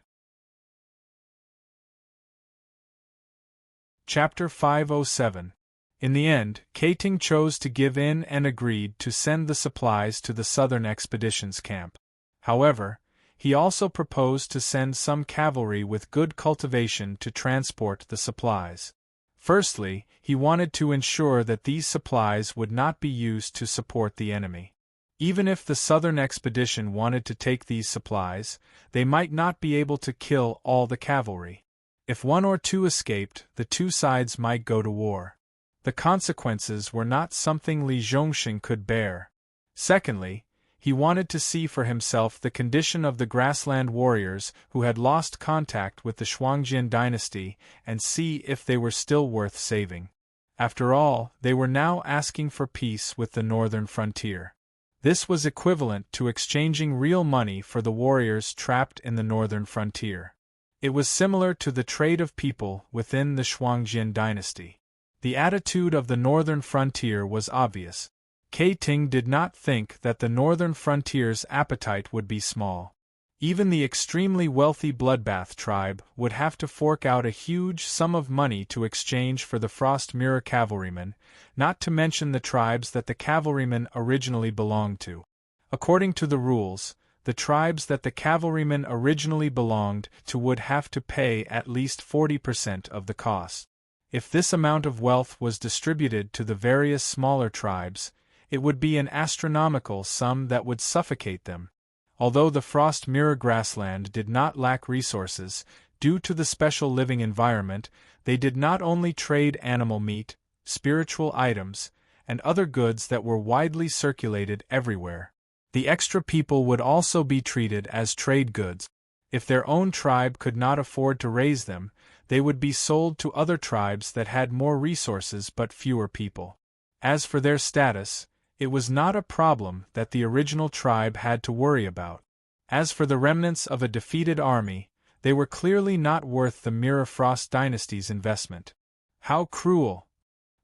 Chapter 507. In the end, Keiting chose to give in and agreed to send the supplies to the southern expedition's camp. However, he also proposed to send some cavalry with good cultivation to transport the supplies. Firstly, he wanted to ensure that these supplies would not be used to support the enemy. Even if the southern expedition wanted to take these supplies, they might not be able to kill all the cavalry. If one or two escaped, the two sides might go to war. The consequences were not something Li Zhongxing could bear. Secondly, he wanted to see for himself the condition of the grassland warriors who had lost contact with the Shuangjin dynasty and see if they were still worth saving. After all, they were now asking for peace with the northern frontier. This was equivalent to exchanging real money for the warriors trapped in the northern frontier. It was similar to the trade of people within the Shuangjin dynasty. The attitude of the northern frontier was obvious. Keiting did not think that the northern frontier's appetite would be small. Even the extremely wealthy Bloodbath tribe would have to fork out a huge sum of money to exchange for the Frost Mirror cavalrymen, not to mention the tribes that the cavalrymen originally belonged to. According to the rules, the tribes that the cavalrymen originally belonged to would have to pay at least 40% of the cost. If this amount of wealth was distributed to the various smaller tribes, it would be an astronomical sum that would suffocate them. Although the Frost Mirror grassland did not lack resources, due to the special living environment, they did not only trade animal meat, spiritual items, and other goods that were widely circulated everywhere. The extra people would also be treated as trade goods. If their own tribe could not afford to raise them, they would be sold to other tribes that had more resources but fewer people. As for their status, it was not a problem that the original tribe had to worry about. As for the remnants of a defeated army, they were clearly not worth the Mirror Frost dynasty's investment. How cruel!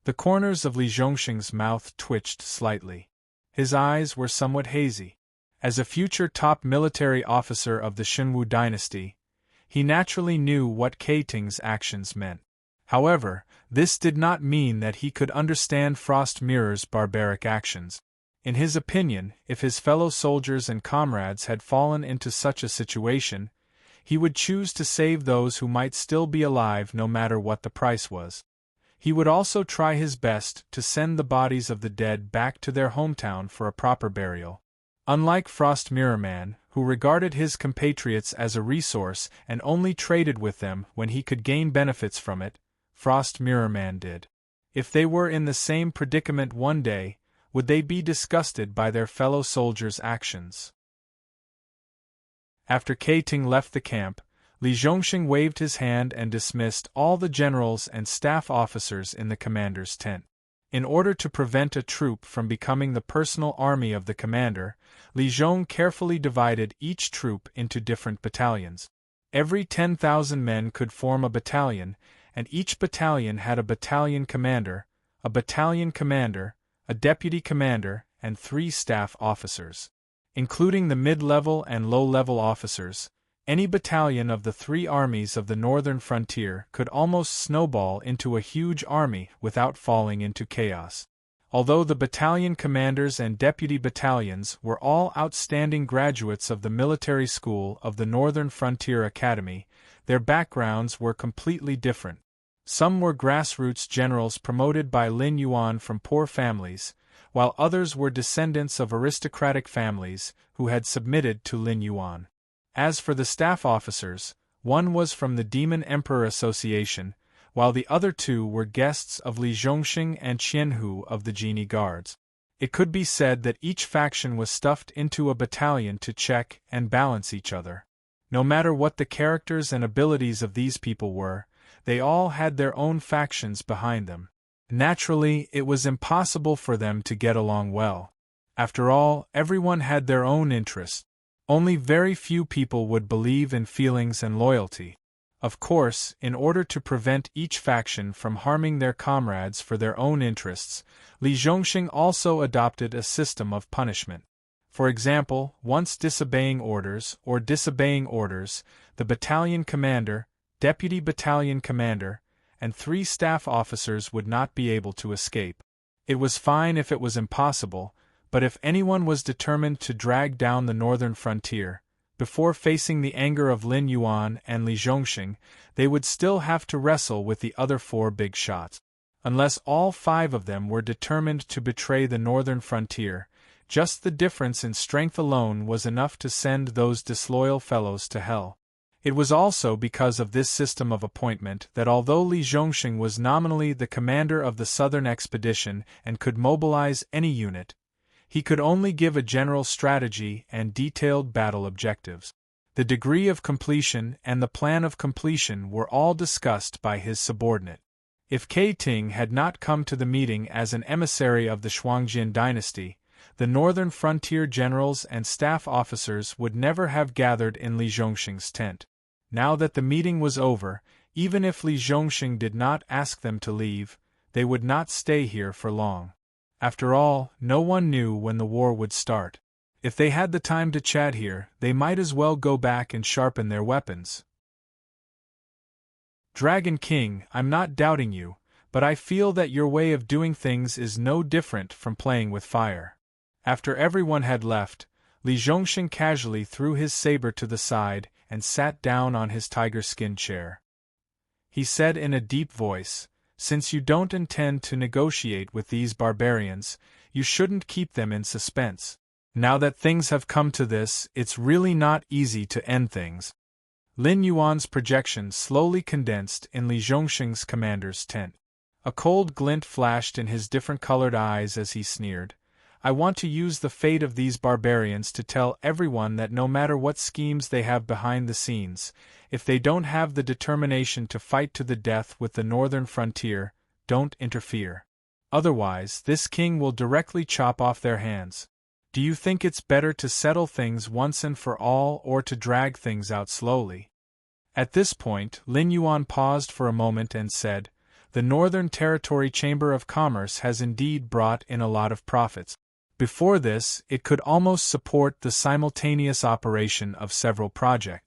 The corners of Li Zhongxing's mouth twitched slightly. His eyes were somewhat hazy. As a future top military officer of the Shenwu dynasty, he naturally knew what Keiting's actions meant. However, this did not mean that he could understand Frost Mirror's barbaric actions. In his opinion, if his fellow soldiers and comrades had fallen into such a situation, he would choose to save those who might still be alive no matter what the price was. He would also try his best to send the bodies of the dead back to their hometown for a proper burial. Unlike Frost Mirrorman, who regarded his compatriots as a resource and only traded with them when he could gain benefits from it, Frost Mirrorman did. If they were in the same predicament one day, would they be disgusted by their fellow soldiers' actions? After Kai-Ting left the camp, Li Zhongxing waved his hand and dismissed all the generals and staff officers in the commander's tent. In order to prevent a troop from becoming the personal army of the commander, Li Zhong carefully divided each troop into different battalions. Every 10,000 men could form a battalion, and each battalion had a battalion commander, a deputy commander, and 3 staff officers. Including the mid-level and low-level officers, any battalion of the 3 armies of the northern frontier could almost snowball into a huge army without falling into chaos. Although the battalion commanders and deputy battalions were all outstanding graduates of the military school of the Northern Frontier Academy, their backgrounds were completely different. Some were grassroots generals promoted by Lin Yuan from poor families, while others were descendants of aristocratic families who had submitted to Lin Yuan. As for the staff officers, one was from the Demon Emperor Association, while the other 2 were guests of Li Zhongxing and Qianhu of the Genie Guards. It could be said that each faction was stuffed into a battalion to check and balance each other. No matter what the characters and abilities of these people were, they all had their own factions behind them. Naturally, it was impossible for them to get along well. After all, everyone had their own interests. Only very few people would believe in feelings and loyalty. Of course, in order to prevent each faction from harming their comrades for their own interests, Li Zhongxing also adopted a system of punishment. For example, once disobeying orders, the battalion commander, deputy battalion commander, and 3 staff officers would not be able to escape. It was fine if it was impossible, but if anyone was determined to drag down the northern frontier, before facing the anger of Lin Yuan and Li Zhongxing, they would still have to wrestle with the other 4 big shots. Unless all 5 of them were determined to betray the northern frontier, just the difference in strength alone was enough to send those disloyal fellows to hell. It was also because of this system of appointment that although Li Zhongxing was nominally the commander of the southern expedition and could mobilize any unit, he could only give a general strategy and detailed battle objectives. The degree of completion and the plan of completion were all discussed by his subordinate. If Kai-Ting had not come to the meeting as an emissary of the Shuangjin dynasty, the northern frontier generals and staff officers would never have gathered in Li Zhongxing's tent. Now that the meeting was over, even if Li Zhongxing did not ask them to leave, they would not stay here for long. After all, no one knew when the war would start. If they had the time to chat here, they might as well go back and sharpen their weapons. Dragon King, I'm not doubting you, but I feel that your way of doing things is no different from playing with fire. After everyone had left, Li Zhongxing casually threw his saber to the side and sat down on his tiger-skin chair. He said in a deep voice, "Since you don't intend to negotiate with these barbarians, you shouldn't keep them in suspense. Now that things have come to this, it's really not easy to end things." Lin Yuan's projection slowly condensed in Li Zhongxing's commander's tent. A cold glint flashed in his different-colored eyes as he sneered, "I want to use the fate of these barbarians to tell everyone that no matter what schemes they have behind the scenes, if they don't have the determination to fight to the death with the northern frontier, don't interfere. Otherwise, this king will directly chop off their hands. Do you think it's better to settle things once and for all or to drag things out slowly?" At this point, Lin Yuan paused for a moment and said, "The Northern Territory Chamber of Commerce has indeed brought in a lot of profits. Before this, it could almost support the simultaneous operation of several projects.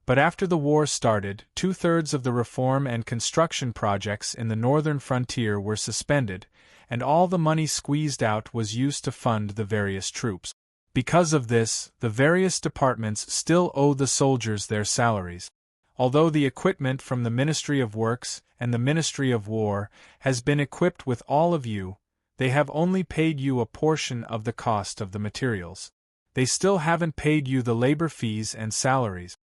But after the war started, 2/3 of the reform and construction projects in the northern frontier were suspended, and all the money squeezed out was used to fund the various troops. Because of this, the various departments still owe the soldiers their salaries. Although the equipment from the Ministry of Works and the Ministry of War has been equipped with all of you, they have only paid you a portion of the cost of the materials. They still haven't paid you the labor fees and salaries.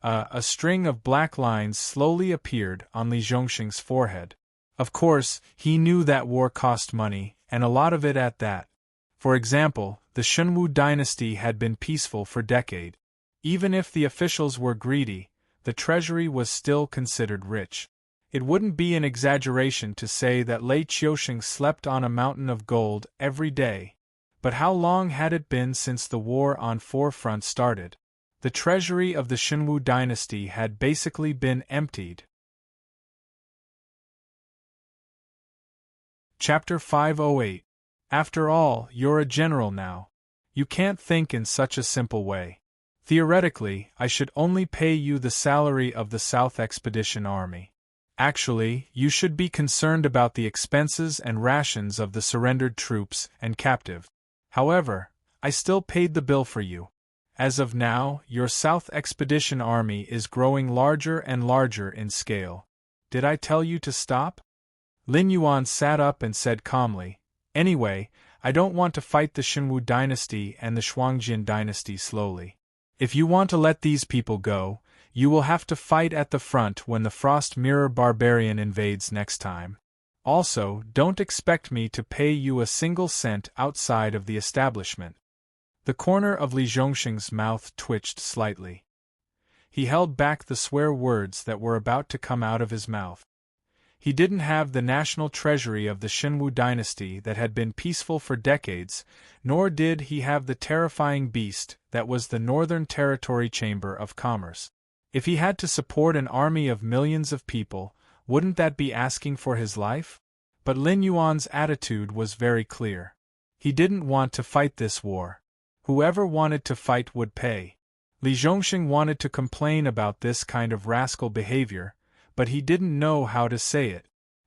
A string of black lines slowly appeared on Li Zhongxing's forehead. Of course, he knew that war cost money, and a lot of it at that. For example, the Shunwu dynasty had been peaceful for decades. Even if the officials were greedy, the treasury was still considered rich. It wouldn't be an exaggeration to say that Lei Qiusheng slept on a mountain of gold every day. But how long had it been since the war on four fronts started? The treasury of the Shunwu dynasty had basically been emptied. Chapter 508. After all, you're a general now. You can't think in such a simple way. Theoretically, I should only pay you the salary of the South Expedition Army. Actually, you should be concerned about the expenses and rations of the surrendered troops and captives. However, I still paid the bill for you. As of now, your South Expedition Army is growing larger and larger in scale. Did I tell you to stop? Lin Yuan sat up and said calmly, "Anyway, I don't want to fight the Shunwu dynasty and the Shuangjin dynasty slowly. If you want to let these people go, you will have to fight at the front when the Frost Mirror Barbarian invades next time. Also, don't expect me to pay you a single cent outside of the establishment." The corner of Li Zhongxing's mouth twitched slightly. He held back the swear words that were about to come out of his mouth. He didn't have the national treasury of the Shunwu dynasty that had been peaceful for decades, nor did he have the terrifying beast that was the Northern Territory Chamber of Commerce. If he had to support an army of millions of people, wouldn't that be asking for his life? But Lin Yuan's attitude was very clear. He didn't want to fight this war. Whoever wanted to fight would pay. Li Zhongxing wanted to complain about this kind of rascal behavior, but he didn't know how to say it.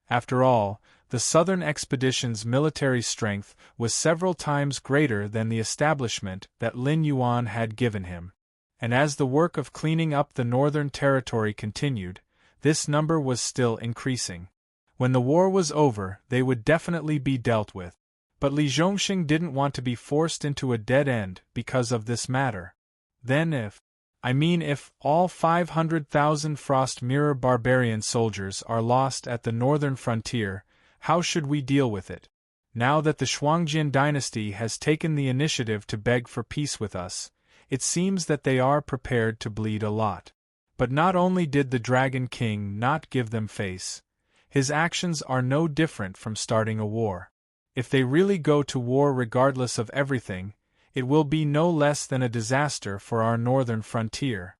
After all, the Southern Expedition's military strength was several times greater than the establishment that Lin Yuan had given him. And as the work of cleaning up the Northern Territory continued, this number was still increasing. When the war was over, they would definitely be dealt with. But Li Zhongxing didn't want to be forced into a dead end because of this matter. Then if all 500,000 Frost Mirror Barbarian soldiers are lost at the northern frontier, how should we deal with it? Now that the Shuangjin dynasty has taken the initiative to beg for peace with us, it seems that they are prepared to bleed a lot. But not only did the Dragon King not give them face, his actions are no different from starting a war. If they really go to war regardless of everything, it will be no less than a disaster for our northern frontier.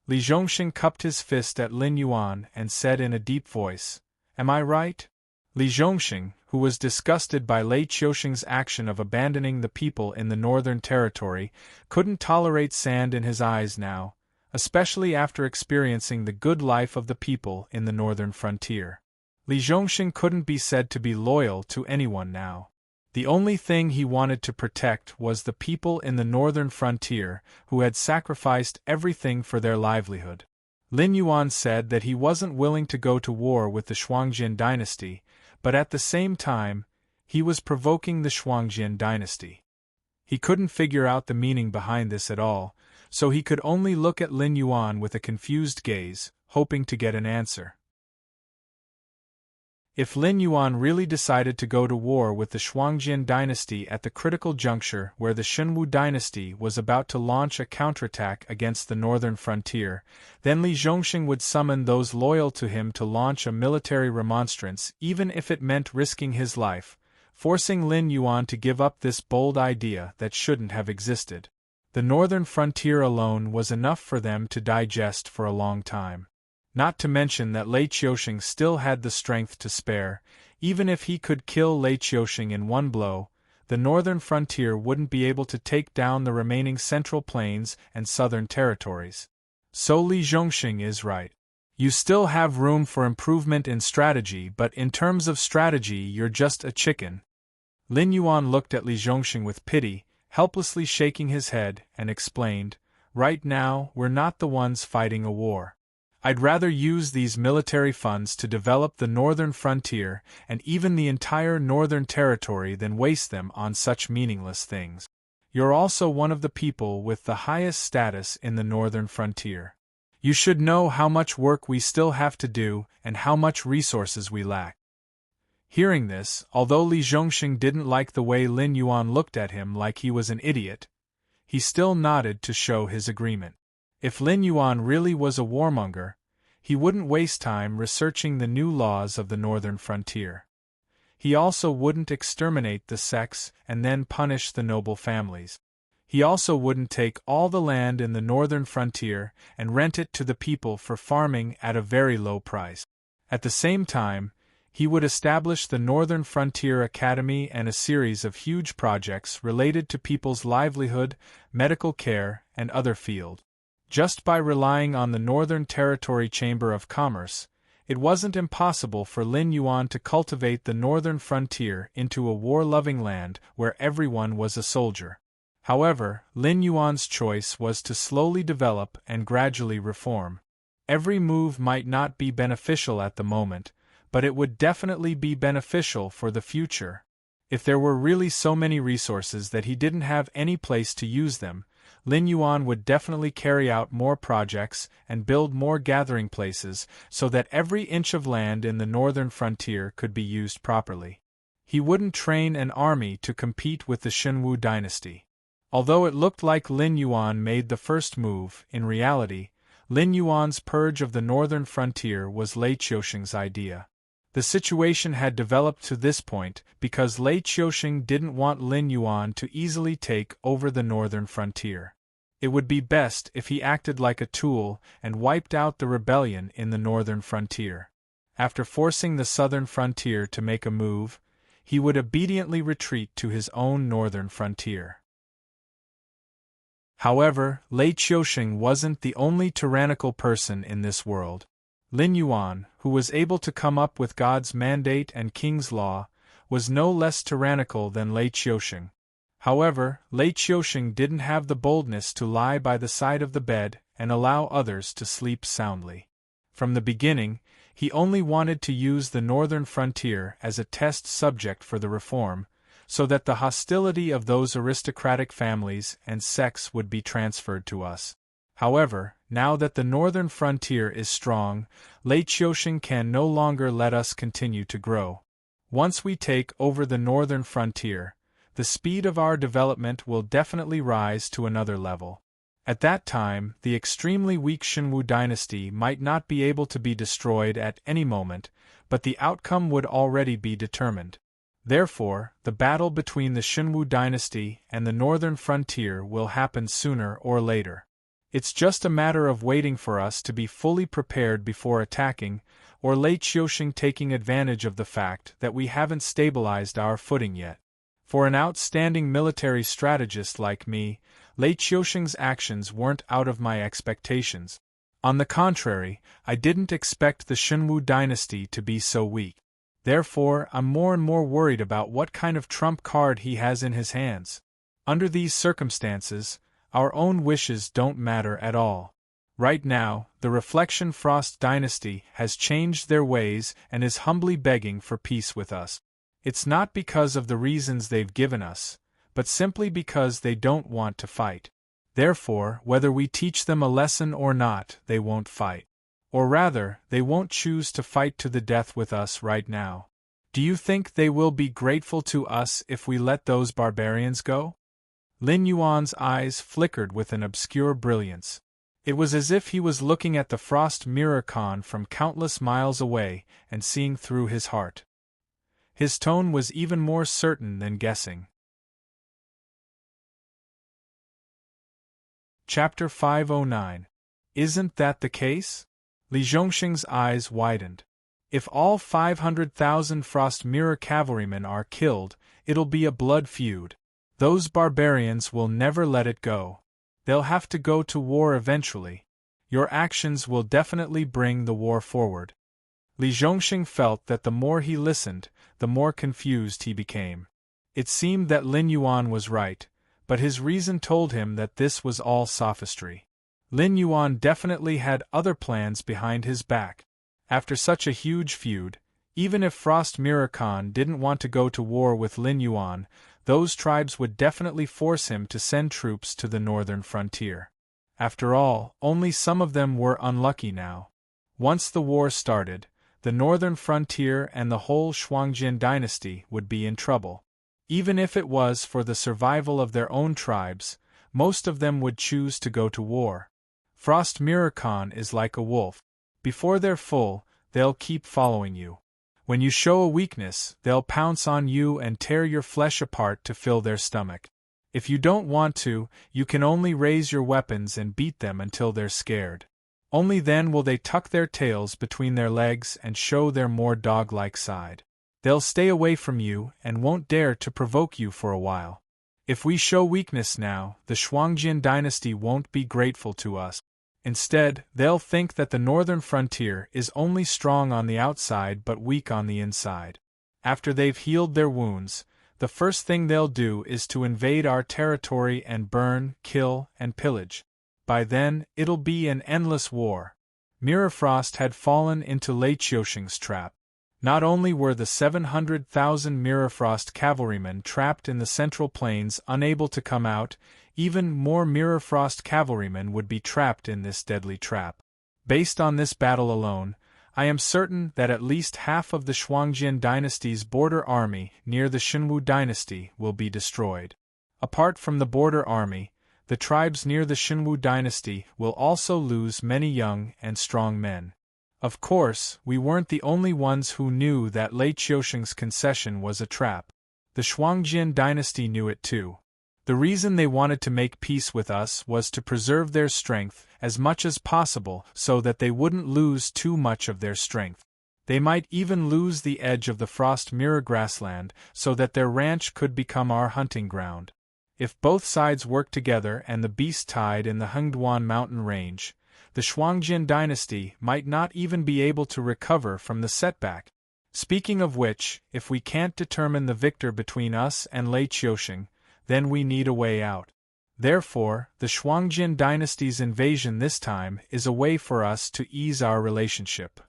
Li Zhongxing cupped his fist at Lin Yuan and said in a deep voice, "Am I right?" Li Zhongxing, who was disgusted by Lei Qiusheng's action of abandoning the people in the Northern Territory, couldn't tolerate sand in his eyes now, especially after experiencing the good life of the people in the northern frontier. Li Zhongxing couldn't be said to be loyal to anyone now. The only thing he wanted to protect was the people in the northern frontier who had sacrificed everything for their livelihood. Lin Yuan said that he wasn't willing to go to war with the Shuangjin dynasty, but at the same time, he was provoking the Shuangjin dynasty. He couldn't figure out the meaning behind this at all, so he could only look at Lin Yuan with a confused gaze, hoping to get an answer. If Lin Yuan really decided to go to war with the Shuangjin dynasty at the critical juncture where the Shunwu dynasty was about to launch a counterattack against the northern frontier, then Li Zhongxing would summon those loyal to him to launch a military remonstrance even if it meant risking his life, forcing Lin Yuan to give up this bold idea that shouldn't have existed. The northern frontier alone was enough for them to digest for a long time. Not to mention that Lei Qiusheng still had the strength to spare. Even if he could kill Lei Qiusheng in one blow, the northern frontier wouldn't be able to take down the remaining central plains and southern territories. So Li Zhongxing is right. You still have room for improvement in strategy, but in terms of strategy you're just a chicken. Lin Yuan looked at Li Zhongxing with pity, helplessly shaking his head, and explained, "Right now, we're not the ones fighting a war. I'd rather use these military funds to develop the northern frontier and even the entire northern territory than waste them on such meaningless things. You're also one of the people with the highest status in the northern frontier. You should know how much work we still have to do and how much resources we lack." Hearing this, although Li Zhongxing didn't like the way Lin Yuan looked at him like he was an idiot, he still nodded to show his agreement. If Lin Yuan really was a warmonger, he wouldn't waste time researching the new laws of the northern frontier. He also wouldn't exterminate the sects and then punish the noble families. He also wouldn't take all the land in the northern frontier and rent it to the people for farming at a very low price. At the same time, he would establish the Northern Frontier Academy and a series of huge projects related to people's livelihood, medical care, and other fields. Just by relying on the Northern Territory Chamber of Commerce, it wasn't impossible for Lin Yuan to cultivate the northern frontier into a war-loving land where everyone was a soldier. However, Lin Yuan's choice was to slowly develop and gradually reform. Every move might not be beneficial at the moment, but it would definitely be beneficial for the future. If there were really so many resources that he didn't have any place to use them, Lin Yuan would definitely carry out more projects and build more gathering places so that every inch of land in the northern frontier could be used properly. He wouldn't train an army to compete with the Shenwu dynasty. Although it looked like Lin Yuan made the first move, in reality, Lin Yuan's purge of the northern frontier was Lei Qiusheng's idea. The situation had developed to this point because Lei Qiusheng didn't want Lin Yuan to easily take over the northern frontier. It would be best if he acted like a tool and wiped out the rebellion in the northern frontier. After forcing the southern frontier to make a move, he would obediently retreat to his own northern frontier. However, Lei Qiusheng wasn't the only tyrannical person in this world. Lin Yuan, who was able to come up with God's mandate and King's law, was no less tyrannical than Lei Qiusheng. However, Lei Qiusheng didn't have the boldness to lie by the side of the bed and allow others to sleep soundly. From the beginning, he only wanted to use the northern frontier as a test subject for the reform, so that the hostility of those aristocratic families and sects would be transferred to us. However, now that the northern frontier is strong, Lei Qiusheng can no longer let us continue to grow. Once we take over the northern frontier, the speed of our development will definitely rise to another level. At that time, the extremely weak Shenwu dynasty might not be able to be destroyed at any moment, but the outcome would already be determined. Therefore, the battle between the Shenwu dynasty and the northern frontier will happen sooner or later. It's just a matter of waiting for us to be fully prepared before attacking, or Lei Qiusheng taking advantage of the fact that we haven't stabilized our footing yet. For an outstanding military strategist like me, Lei Qiusheng's actions weren't out of my expectations. On the contrary, I didn't expect the Shenwu dynasty to be so weak. Therefore, I'm more and more worried about what kind of trump card he has in his hands. Under these circumstances, our own wishes don't matter at all. Right now, the Reflection Frost dynasty has changed their ways and is humbly begging for peace with us. It's not because of the reasons they've given us, but simply because they don't want to fight. Therefore, whether we teach them a lesson or not, they won't fight. Or rather, they won't choose to fight to the death with us right now. Do you think they will be grateful to us if we let those barbarians go? Lin Yuan's eyes flickered with an obscure brilliance. It was as if he was looking at the Frost Mirror Khan from countless miles away and seeing through his heart. His tone was even more certain than guessing. Chapter 509. Isn't that the case? Li Zhongxing's eyes widened. If all 500,000 Frost Mirror cavalrymen are killed, it'll be a blood feud. Those barbarians will never let it go. They'll have to go to war eventually. Your actions will definitely bring the war forward. Li Zhongxing felt that the more he listened, the more confused he became. It seemed that Lin Yuan was right, but his reason told him that this was all sophistry. Lin Yuan definitely had other plans behind his back. After such a huge feud, even if Frost Mirror Khan didn't want to go to war with Lin Yuan, those tribes would definitely force him to send troops to the northern frontier. After all, only some of them were unlucky now. Once the war started, the northern frontier and the whole Shuangjin dynasty would be in trouble. Even if it was for the survival of their own tribes, most of them would choose to go to war. Frost Mirror Khan is like a wolf. Before they're full, they'll keep following you. When you show a weakness, they'll pounce on you and tear your flesh apart to fill their stomach. If you don't want to, you can only raise your weapons and beat them until they're scared. Only then will they tuck their tails between their legs and show their more dog-like side. They'll stay away from you and won't dare to provoke you for a while. If we show weakness now, the Shuangjin dynasty won't be grateful to us. Instead, they'll think that the northern frontier is only strong on the outside but weak on the inside. After they've healed their wounds, the first thing they'll do is to invade our territory and burn, kill, and pillage. By then, it'll be an endless war. Mirror Frost had fallen into Lei Qiusheng's trap. Not only were the 700,000 Mirror Frost cavalrymen trapped in the Central Plains unable to come out, even more Mirror Frost cavalrymen would be trapped in this deadly trap. Based on this battle alone, I am certain that at least half of the Shuangjin dynasty's border army near the Xinwu dynasty will be destroyed. Apart from the border army, the tribes near the Xinwu dynasty will also lose many young and strong men. Of course, we weren't the only ones who knew that Lei Qiusheng's concession was a trap. The Shuangjin dynasty knew it too. The reason they wanted to make peace with us was to preserve their strength as much as possible so that they wouldn't lose too much of their strength. They might even lose the edge of the Frost Mirror grassland so that their ranch could become our hunting ground. If both sides worked together and the beast tied in the Hengduan mountain range, the Shuangjin dynasty might not even be able to recover from the setback. Speaking of which, if we can't determine the victor between us and Lei Qiusheng, then we need a way out. Therefore, the Shuangjin dynasty's invasion this time is a way for us to ease our relationship.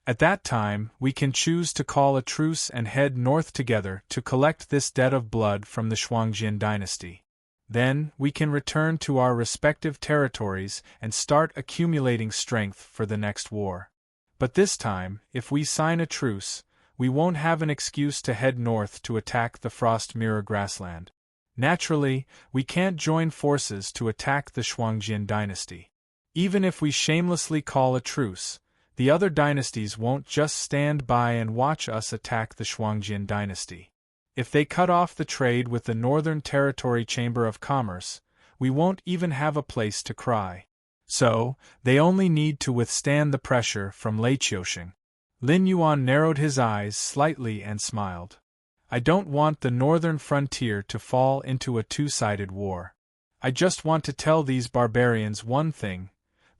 At that time, we can choose to call a truce and head north together to collect this debt of blood from the Shuangjin dynasty. Then, we can return to our respective territories and start accumulating strength for the next war. But this time, if we sign a truce, we won't have an excuse to head north to attack the Frost Mirror grassland. Naturally, we can't join forces to attack the Shuangjin dynasty. Even if we shamelessly call a truce, the other dynasties won't just stand by and watch us attack the Shuangjin dynasty. If they cut off the trade with the Northern Territory Chamber of Commerce, we won't even have a place to cry. So, they only need to withstand the pressure from Lei Qiusheng. Lin Yuan narrowed his eyes slightly and smiled. I don't want the northern frontier to fall into a two-sided war. I just want to tell these barbarians one thing.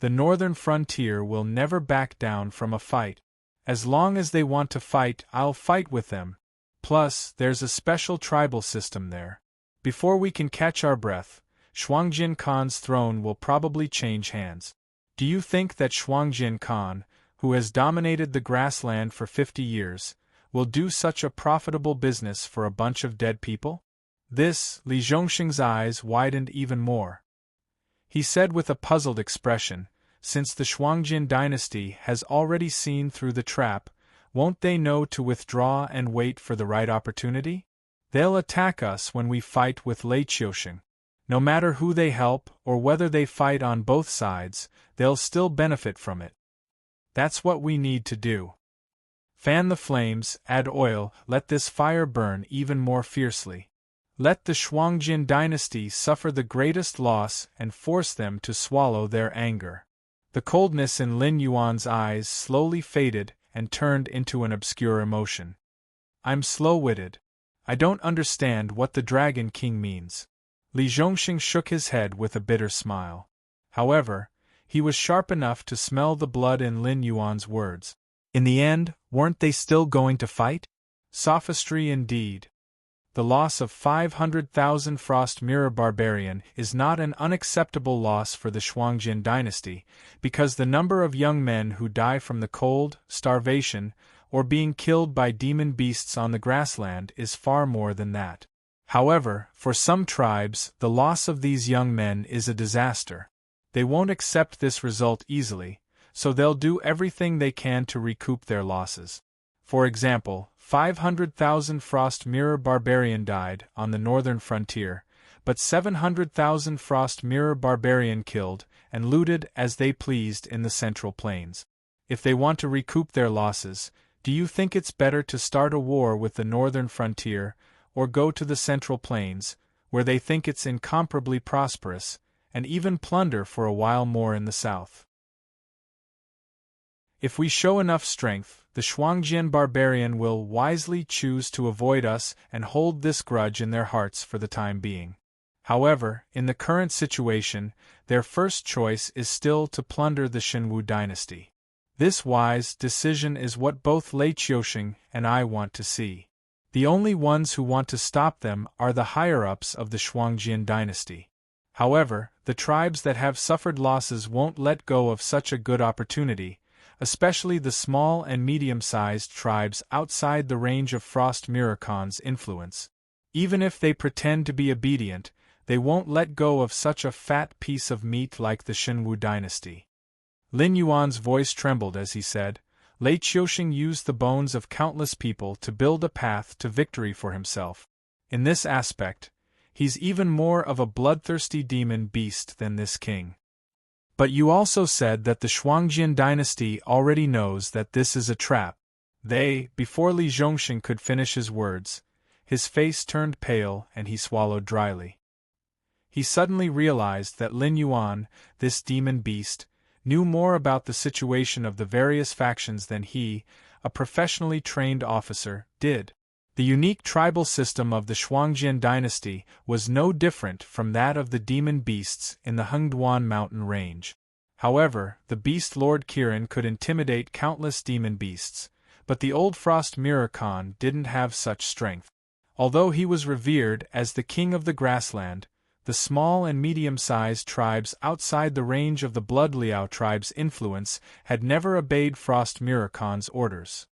The northern frontier will never back down from a fight. As long as they want to fight, I'll fight with them. Plus, there's a special tribal system there. Before we can catch our breath, Shuangjin Khan's throne will probably change hands. Do you think that Shuangjin Khan, who has dominated the grassland for 50 years, will do such a profitable business for a bunch of dead people? Li Zhongxing's eyes widened even more. He said with a puzzled expression, since the Shuangjin dynasty has already seen through the trap, won't they know to withdraw and wait for the right opportunity? They'll attack us when we fight with Lei Qiusheng. No matter who they help or whether they fight on both sides, they'll still benefit from it. That's what we need to do. Fan the flames, add oil, let this fire burn even more fiercely. Let the Shuangjin dynasty suffer the greatest loss and force them to swallow their anger. The coldness in Lin Yuan's eyes slowly faded and turned into an obscure emotion. I'm slow-witted. I don't understand what the Dragon King means. Li Zhongxing shook his head with a bitter smile. However, he was sharp enough to smell the blood in Lin Yuan's words. In the end, weren't they still going to fight? Sophistry indeed. The loss of 500,000 Frost Mirror Barbarian is not an unacceptable loss for the Shuangjin dynasty, because the number of young men who die from the cold, starvation, or being killed by demon beasts on the grassland is far more than that. However, for some tribes, the loss of these young men is a disaster. They won't accept this result easily, so they'll do everything they can to recoup their losses. For example, 500,000 Frost Mirror Barbarian died on the northern frontier, but 700,000 Frost Mirror Barbarian killed and looted as they pleased in the Central Plains. If they want to recoup their losses, do you think it's better to start a war with the northern frontier, or go to the Central Plains, where they think it's incomparably prosperous, and even plunder for a while more in the south? If we show enough strength, the Shuangjian barbarian will wisely choose to avoid us and hold this grudge in their hearts for the time being. However, in the current situation, their first choice is still to plunder the Shenwu dynasty. This wise decision is what both Lei Qiusheng and I want to see. The only ones who want to stop them are the higher-ups of the Shuangjian dynasty. However, the tribes that have suffered losses won't let go of such a good opportunity, especially the small and medium-sized tribes outside the range of Frost Mirror Khan's influence. Even if they pretend to be obedient, they won't let go of such a fat piece of meat like the Shenwu dynasty. Lin Yuan's voice trembled as he said, Lei Qiusheng used the bones of countless people to build a path to victory for himself. In this aspect, he's even more of a bloodthirsty demon beast than this king. But you also said that the Shuangjian dynasty already knows that this is a trap. Before Li Zhongxing could finish his words, his face turned pale and he swallowed dryly. He suddenly realized that Lin Yuan, this demon beast, knew more about the situation of the various factions than he, a professionally trained officer, did. The unique tribal system of the Shuangjian dynasty was no different from that of the demon beasts in the Hengduan mountain range. However, the beast Lord Kirin could intimidate countless demon beasts, but the old Frost Mirror Khan didn't have such strength. Although he was revered as the king of the grassland, the small and medium-sized tribes outside the range of the Blood Liao tribe's influence had never obeyed Frost Mirror Khan's orders.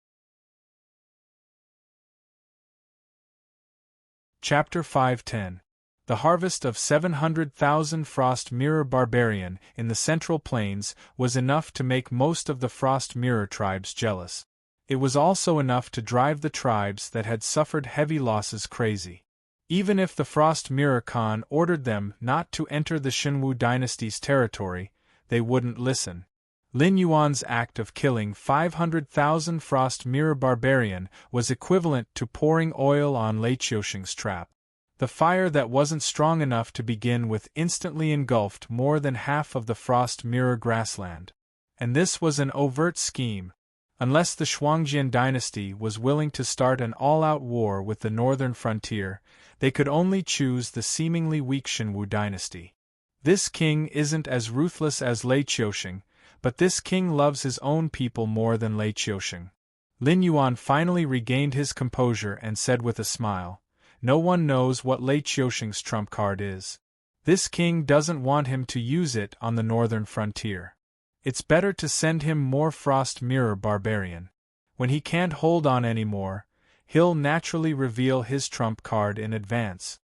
Chapter 510. The harvest of 700,000 Frost Mirror Barbarian in the Central Plains was enough to make most of the Frost Mirror tribes jealous. It was also enough to drive the tribes that had suffered heavy losses crazy. Even if the Frost Mirror Khan ordered them not to enter the Shenwu dynasty's territory, they wouldn't listen. Lin Yuan's act of killing 500,000 Frost Mirror Barbarian was equivalent to pouring oil on Lei Qiusheng's trap. The fire that wasn't strong enough to begin with instantly engulfed more than half of the Frost Mirror grassland. And this was an overt scheme. Unless the Shuangjian dynasty was willing to start an all-out war with the northern frontier, they could only choose the seemingly weak Shenwu dynasty. This king isn't as ruthless as Lei Qiusheng, but this king loves his own people more than Lei Qiusheng. Lin Yuan finally regained his composure and said with a smile, "No one knows what Lei Qiusheng's trump card is. This king doesn't want him to use it on the northern frontier. It's better to send him more Frost Mirror Barbarian. When he can't hold on anymore, he'll naturally reveal his trump card in advance."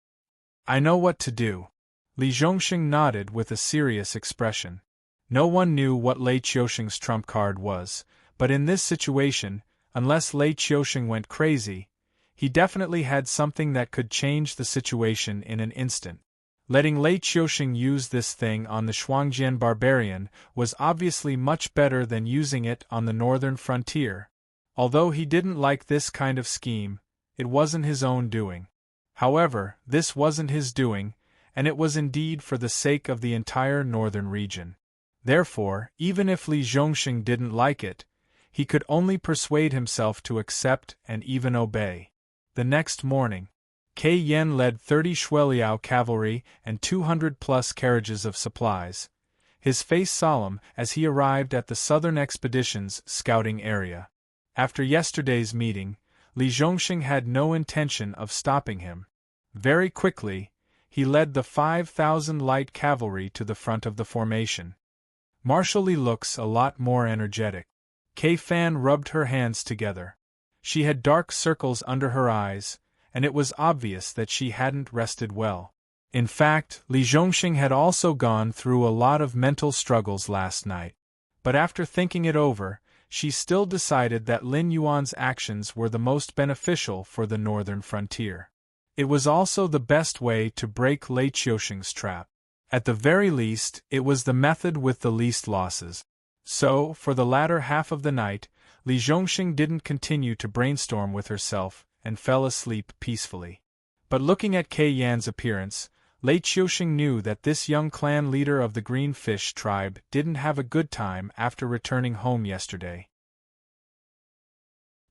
"I know what to do." Li Zhongxing nodded with a serious expression. No one knew what Lei Qiusheng's trump card was, but in this situation, unless Lei Qiusheng went crazy, he definitely had something that could change the situation in an instant. Letting Lei Qiusheng use this thing on the Shuangjian barbarian was obviously much better than using it on the northern frontier. Although he didn't like this kind of scheme, it wasn't his own doing. However, this wasn't his doing, and it was indeed for the sake of the entire northern region. Therefore, even if Li Zhongxing didn't like it, he could only persuade himself to accept and even obey. The next morning, Kei Yen led 30 Shueliao cavalry and 200+ carriages of supplies, his face solemn as he arrived at the Southern Expedition's scouting area. After yesterday's meeting, Li Zhongxing had no intention of stopping him. Very quickly, he led the 5,000 light cavalry to the front of the formation. Marshal Li looks a lot more energetic. Kei Fan rubbed her hands together. She had dark circles under her eyes, and it was obvious that she hadn't rested well. In fact, Li Zhongxing had also gone through a lot of mental struggles last night. But after thinking it over, she still decided that Lin Yuan's actions were the most beneficial for the northern frontier. It was also the best way to break Lei Qiusheng's trap. At the very least, it was the method with the least losses. So, for the latter half of the night, Li Zhongxing didn't continue to brainstorm with herself and fell asleep peacefully. But looking at Kei Yan's appearance, Lei Qiusheng knew that this young clan leader of the Green Fish tribe didn't have a good time after returning home yesterday.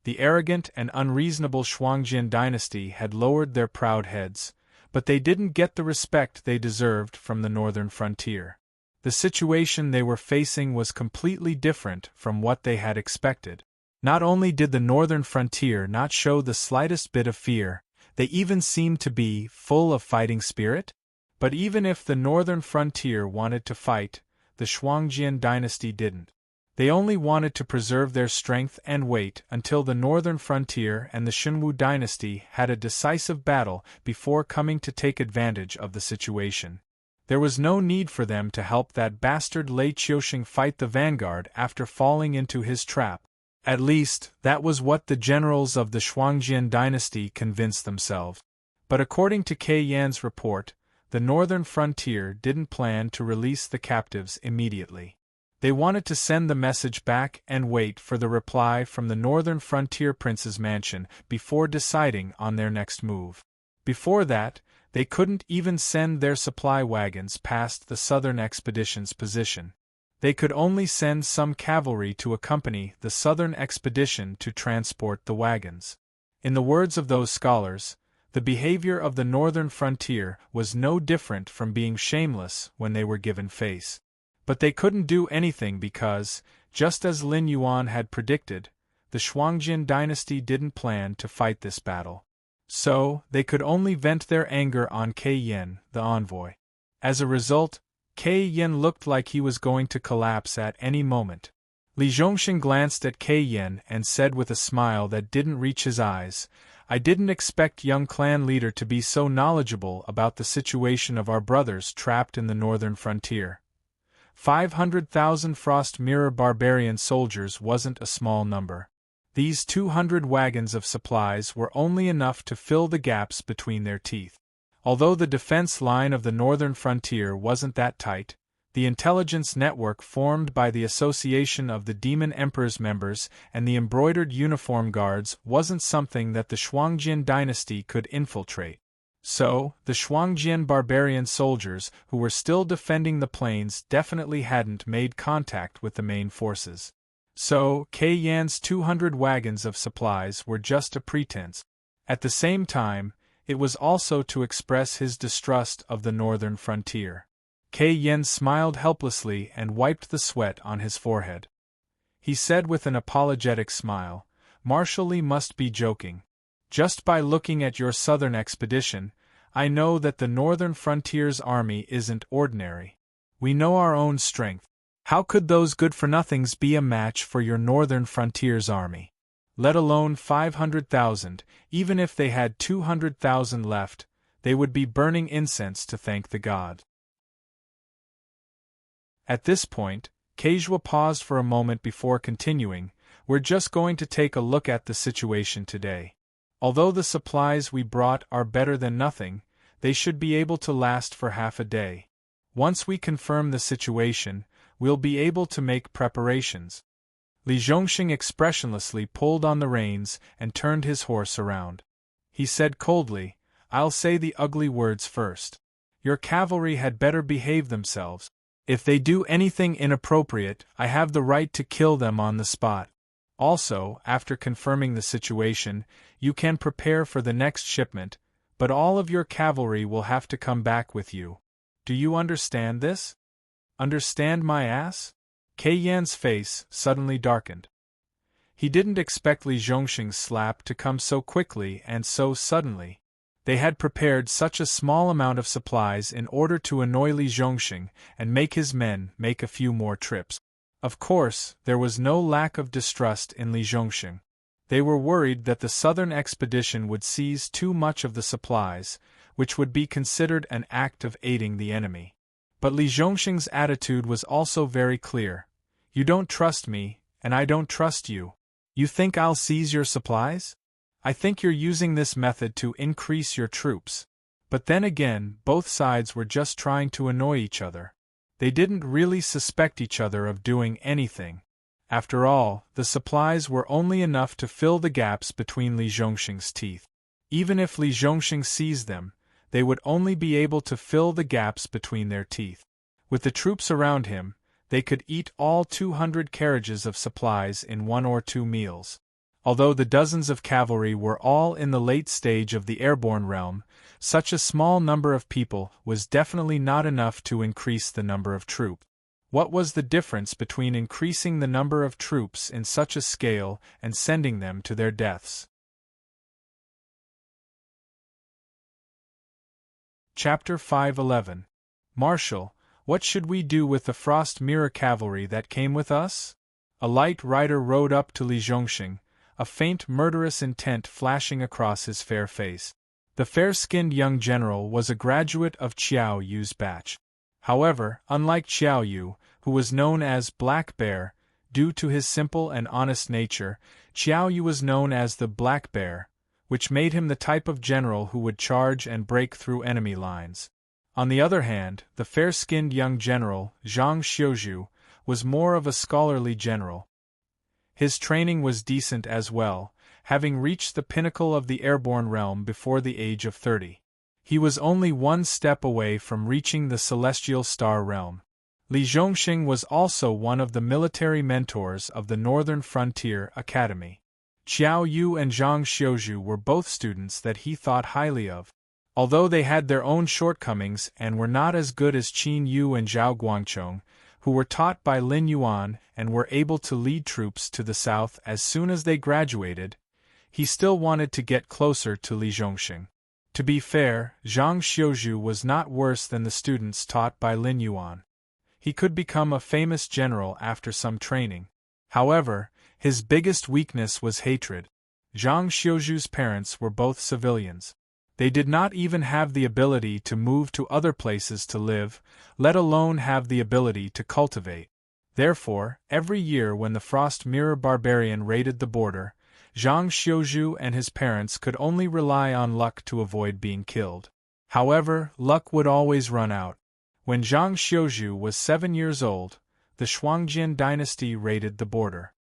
The arrogant and unreasonable Shuangjian dynasty had lowered their proud heads, but they didn't get the respect they deserved from the northern frontier. The situation they were facing was completely different from what they had expected. Not only did the northern frontier not show the slightest bit of fear, they even seemed to be full of fighting spirit. But even if the northern frontier wanted to fight, the Shuangjian dynasty didn't. They only wanted to preserve their strength and wait until the northern frontier and the Xunwu dynasty had a decisive battle before coming to take advantage of the situation. There was no need for them to help that bastard Lei Qiusheng fight the vanguard after falling into his trap. At least, that was what the generals of the Shuangjian dynasty convinced themselves. But according to Kei Yan's report, the northern frontier didn't plan to release the captives immediately. They wanted to send the message back and wait for the reply from the northern frontier prince's mansion before deciding on their next move. Before that, they couldn't even send their supply wagons past the southern expedition's position. They could only send some cavalry to accompany the southern expedition to transport the wagons. In the words of those scholars, the behavior of the northern frontier was no different from being shameless when they were given face. But they couldn't do anything because, just as Lin Yuan had predicted, the Shuangjian dynasty didn't plan to fight this battle. So, they could only vent their anger on Kei Yan, the envoy. As a result, Kei Yan looked like he was going to collapse at any moment. Li Zhongxing glanced at Kei Yan and said with a smile that didn't reach his eyes, "I didn't expect young clan leader to be so knowledgeable about the situation of our brothers trapped in the northern frontier." 500,000 Frost Mirror barbarian soldiers wasn't a small number. These 200 wagons of supplies were only enough to fill the gaps between their teeth. Although the defense line of the northern frontier wasn't that tight, the intelligence network formed by the Association of the Demon Emperor's members and the embroidered uniform guards wasn't something that the Shuangjian dynasty could infiltrate. So, the Shuangjian barbarian soldiers who were still defending the plains definitely hadn't made contact with the main forces. So, Kei Yan's 200 wagons of supplies were just a pretense. At the same time, it was also to express his distrust of the northern frontier. Kei Yan smiled helplessly and wiped the sweat on his forehead. He said with an apologetic smile, "Marshal Li must be joking. Just by looking at your southern expedition, I know that the northern frontier's army isn't ordinary. We know our own strength. How could those good-for-nothings be a match for your northern frontier's army? Let alone 500,000, even if they had 200,000 left, they would be burning incense to thank the god." At this point, Keijua paused for a moment before continuing, "We're just going to take a look at the situation today. Although the supplies we brought are better than nothing, they should be able to last for half a day. Once we confirm the situation, we'll be able to make preparations." Li Zhongxing expressionlessly pulled on the reins and turned his horse around. He said coldly, "I'll say the ugly words first. Your cavalry had better behave themselves. If they do anything inappropriate, I have the right to kill them on the spot. Also, after confirming the situation, you can prepare for the next shipment, but all of your cavalry will have to come back with you. Do you understand this?" "Understand my ass?" Kei Yan's face suddenly darkened. He didn't expect Li Zhongxing's slap to come so quickly and so suddenly. They had prepared such a small amount of supplies in order to annoy Li Zhongxing and make his men make a few more trips. Of course, there was no lack of distrust in Li Zhongxing. They were worried that the southern expedition would seize too much of the supplies, which would be considered an act of aiding the enemy. But Li Zhongxing's attitude was also very clear. You don't trust me, and I don't trust you. You think I'll seize your supplies? I think you're using this method to increase your troops. But then again, both sides were just trying to annoy each other. They didn't really suspect each other of doing anything. After all, the supplies were only enough to fill the gaps between Li Zhongxing's teeth. Even if Li Zhongxing seized them, they would only be able to fill the gaps between their teeth. With the troops around him, they could eat all 200 carriages of supplies in 1 or 2 meals. Although the dozens of cavalry were all in the late stage of the airborne realm, such a small number of people was definitely not enough to increase the number of troops. What was the difference between increasing the number of troops in such a scale and sending them to their deaths? Chapter 5:11. Marshal, what should we do with the frost mirror cavalry that came with us? A light rider rode up to Li Zhongxing, a faint murderous intent flashing across his fair face. The fair-skinned young general was a graduate of Qiao Yu's batch. However, unlike Qiao Yu, who was known as Black Bear, due to his simple and honest nature, Qiao Yu was known as the Black Bear, which made him the type of general who would charge and break through enemy lines. On the other hand, the fair-skinned young general, Zhang Xiuzhu, was more of a scholarly general. His training was decent as well, having reached the pinnacle of the airborne realm before the age of 30. He was only one step away from reaching the celestial star realm. Li Zhongxing was also one of the military mentors of the Northern Frontier Academy. Qiao Yu and Zhang Xiuzhu were both students that he thought highly of. Although they had their own shortcomings and were not as good as Qin Yu and Zhao Guangchong, who were taught by Lin Yuan and were able to lead troops to the south as soon as they graduated, he still wanted to get closer to Li Zhongxing. To be fair, Zhang Xiuzhu was not worse than the students taught by Lin Yuan. He could become a famous general after some training. However, his biggest weakness was hatred. Zhang Xiuzhu's parents were both civilians. They did not even have the ability to move to other places to live, let alone have the ability to cultivate. Therefore, every year when the Frost Mirror Barbarian raided the border, Zhang Xiuzhu and his parents could only rely on luck to avoid being killed. However, luck would always run out. When Zhang Xiuzhu was 7 years old, the Shuangjian dynasty raided the border.